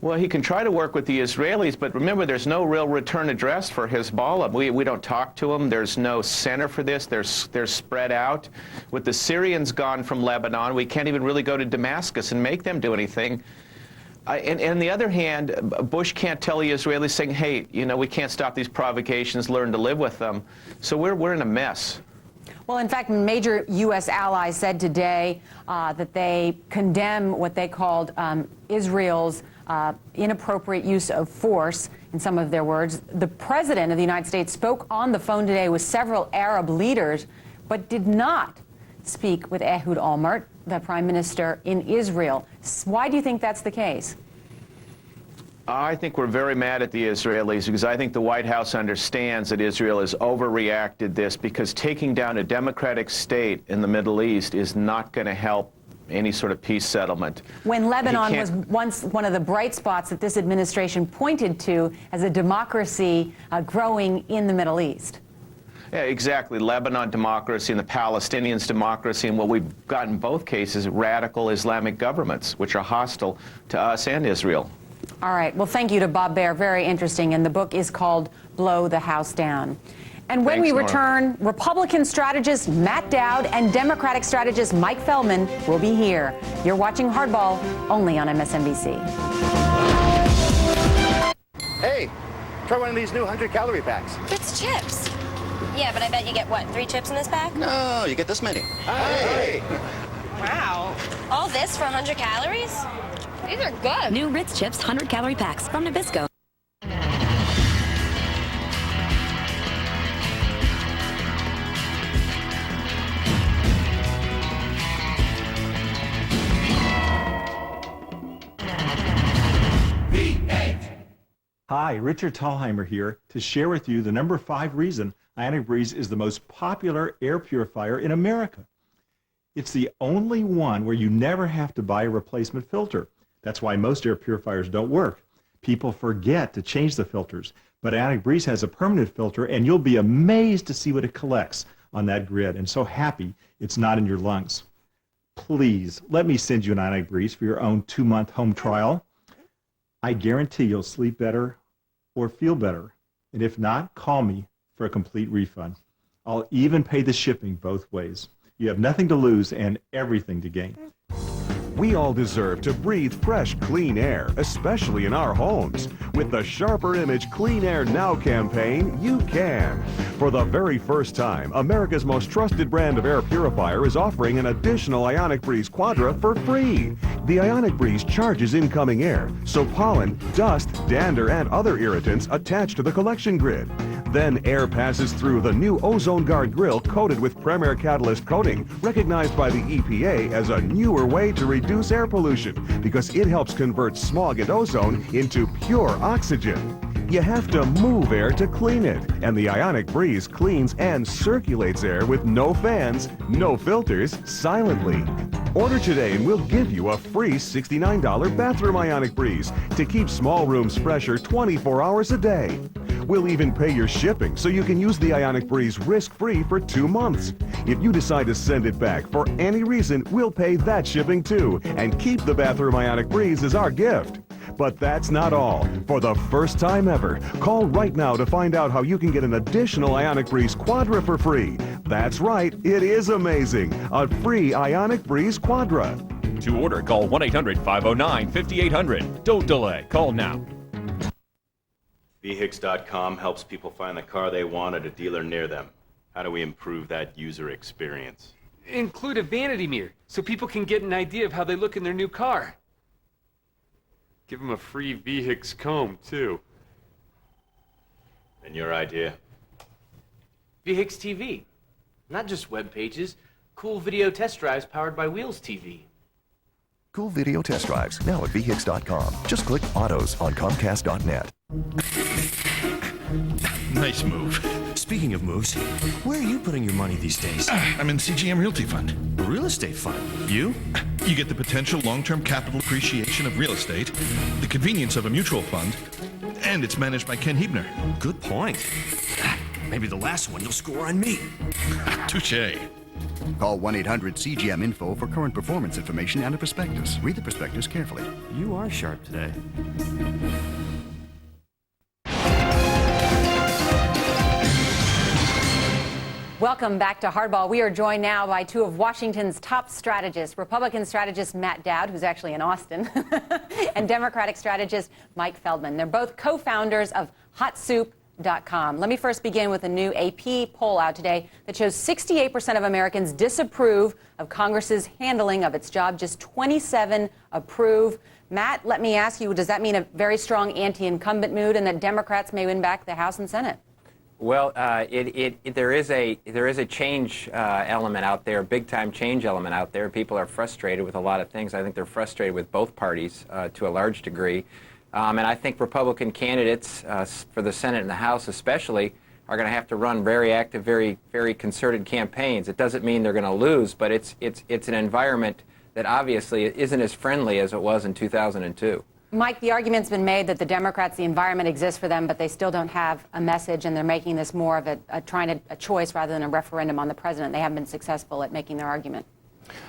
Speaker 12: Well, he can try to work with the Israelis, but remember, there's no real return address for Hezbollah. We don't talk to them. There's no center for this. They're spread out. With the Syrians gone from Lebanon, we can't even really go to Damascus and make them do anything. And on the other hand, Bush can't tell the Israelis saying, hey, you know, we can't stop these provocations, learn to live with them. So we're in a mess.
Speaker 11: Well, in fact, major U.S. allies said today that they condemn what they called Israel's inappropriate use of force, in some of their words. The President of the United States spoke on the phone today with several Arab leaders, but did not speak with Ehud Olmert, the Prime Minister in Israel. Why do you think that's the case?
Speaker 12: I think we're very mad at the Israelis because I think the White House understands that Israel has overreacted this, because taking down a democratic state in the Middle East is not going to help any sort of peace settlement.
Speaker 11: When Lebanon was once one of the bright spots that this administration pointed to as a democracy growing in the Middle East.
Speaker 12: Yeah, exactly. Lebanon democracy and the Palestinians democracy, and what we've got in both cases, radical Islamic governments, which are hostile to us and Israel.
Speaker 11: All right. Well, thank you to Bob Baer. Very interesting. And the book is called Blow the House Down. And when we return, Republican strategist Matt Dowd and Democratic strategist Mike Feldman will be here. You're watching Hardball, only on MSNBC.
Speaker 13: Hey, try one of these new 100-calorie packs.
Speaker 14: It's chips. Yeah, but I bet you get, what, 3 chips in this pack?
Speaker 13: No, you get this many. Hey!
Speaker 14: Wow. All this for 100 calories? These are good.
Speaker 19: New Ritz Chips 100-calorie packs from Nabisco.
Speaker 15: Hi, Richard Thalheimer here to share with you the number 5 reason Ionic Breeze is the most popular air purifier in America. It's the only one where you never have to buy a replacement filter. That's why most air purifiers don't work. People forget to change the filters, but Ionic Breeze has a permanent filter, and you'll be amazed to see what it collects on that grid, and so happy it's not in your lungs. Please, let me send you an Ionic Breeze for your own 2-month home trial. I guarantee you'll sleep better or feel better, and if not, call me for a complete refund. I'll even pay the shipping both ways. You have nothing to lose and everything to gain.
Speaker 16: We all deserve to breathe fresh, clean air, especially in our homes. With the Sharper Image Clean Air Now campaign, you can. For the very first time, America's most trusted brand of air purifier is offering an additional Ionic Breeze Quadra for free. The Ionic Breeze charges incoming air, so pollen, dust, dander, and other irritants attach to the collection grid. Then air passes through the new Ozone Guard grill coated with Premier Catalyst coating, recognized by the EPA as a newer way to reduce air pollution because it helps convert smog and ozone into pure oxygen. You have to move air to clean it, and the Ionic Breeze cleans and circulates air with no fans, no filters, silently. Order today and we'll give you a free $69 bathroom Ionic Breeze to keep small rooms fresher 24 hours a day. We'll even pay your shipping so you can use the Ionic Breeze risk-free for 2 months. If you decide to send it back for any reason, we'll pay that shipping too and keep the bathroom Ionic Breeze as our gift. But that's not all. For the first time ever, call right now to find out how you can get an additional Ionic Breeze Quadra for free. That's right, it is amazing. A free Ionic Breeze Quadra.
Speaker 17: To order, call 1-800-509-5800. Don't delay. Call now.
Speaker 18: VHIX.com helps people find the car they want at a dealer near them. How do we improve that user experience?
Speaker 20: Include a vanity mirror so people can get an idea of how they look in their new car. Give them a free VHIX comb, too.
Speaker 18: And your idea?
Speaker 21: VHIX TV. Not just web pages, cool video test drives powered by Wheels TV.
Speaker 23: Cool video test drives, now at VHIX.com. Just click Autos on Comcast.net.
Speaker 5: Nice move.
Speaker 4: Speaking of moves, where are you putting your money these days?
Speaker 5: I'm in CGM Realty Fund.
Speaker 4: A real estate fund? You?
Speaker 5: You get the potential long-term capital appreciation of real estate, the convenience of a mutual fund, and it's managed by Ken Hebner.
Speaker 4: Good point. Maybe the last one you'll score on me.
Speaker 5: Touché.
Speaker 29: Call 1-800-CGM-INFO for current performance information and a prospectus. Read the prospectus carefully.
Speaker 4: You are sharp today.
Speaker 11: Welcome back to Hardball. We are joined now by two of Washington's top strategists, Republican strategist Matt Dowd, who's actually in Austin, and Democratic strategist Mike Feldman. They're both co-founders of HotSoup.com. Let me first begin with a new AP poll out today that shows 68% of Americans disapprove of Congress's handling of its job. Just 27 approve. Matt, let me ask you, does that mean a very strong anti-incumbent mood and that Democrats may win back the House and Senate?
Speaker 1: Well, there is a change element out there, big time change element out there. People are frustrated with a lot of things. I think they're frustrated with both parties to a large degree, and I think Republican candidates for the Senate and the House, especially, are going to have to run very active, very concerted campaigns. It doesn't mean they're going to lose, but it's an environment that obviously isn't as friendly as it was in 2002.
Speaker 11: Mike, the argument's been made that the Democrats, the environment exists for them, but they still don't have a message, and they're making this more of a choice rather than a referendum on the president. They haven't been successful at making their argument.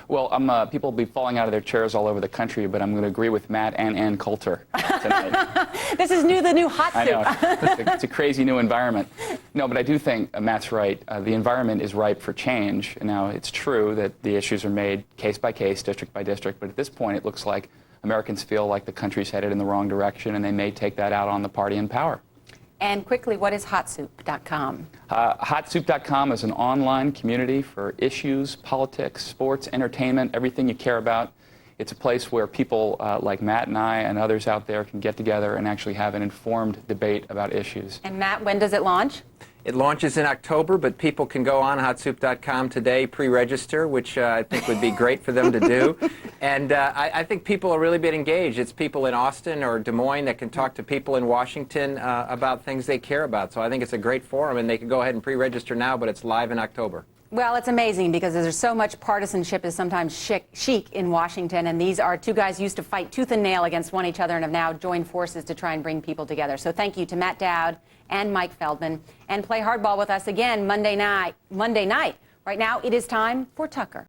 Speaker 2: Well, people will be falling out of their chairs all over the country, but I'm going to agree with Matt and Ann Coulter tonight.
Speaker 11: This is the new hot soup.
Speaker 2: I know. It's a crazy new environment. No, but I do think Matt's right. The environment is ripe for change. Now, it's true that the issues are made case by case, district by district, but at this point it looks like Americans feel like the country's headed in the wrong direction, and they may take that out on the party in power.
Speaker 11: And quickly, what is HotSoup.com?
Speaker 2: HotSoup.com is an online community for issues, politics, sports, entertainment, everything you care about. It's a place where people like Matt and I and others out there can get together and actually have an informed debate about issues.
Speaker 11: And Matt, when does it launch?
Speaker 1: It launches in October, but people can go on HotSoup.com today, pre-register, which I think would be great for them to do. And I think people are really being engaged. It's people in Austin or Des Moines that can talk to people in Washington about things they care about. So I think it's a great forum, and they can go ahead and pre-register now, but it's live in October.
Speaker 11: Well, it's amazing because there's so much partisanship is sometimes chic in Washington, and these are two guys who used to fight tooth and nail against one each other and have now joined forces to try and bring people together. So thank you to Matt Dowd and Mike Feldman, and play hardball with us again Monday night. Right now, it is time for Tucker.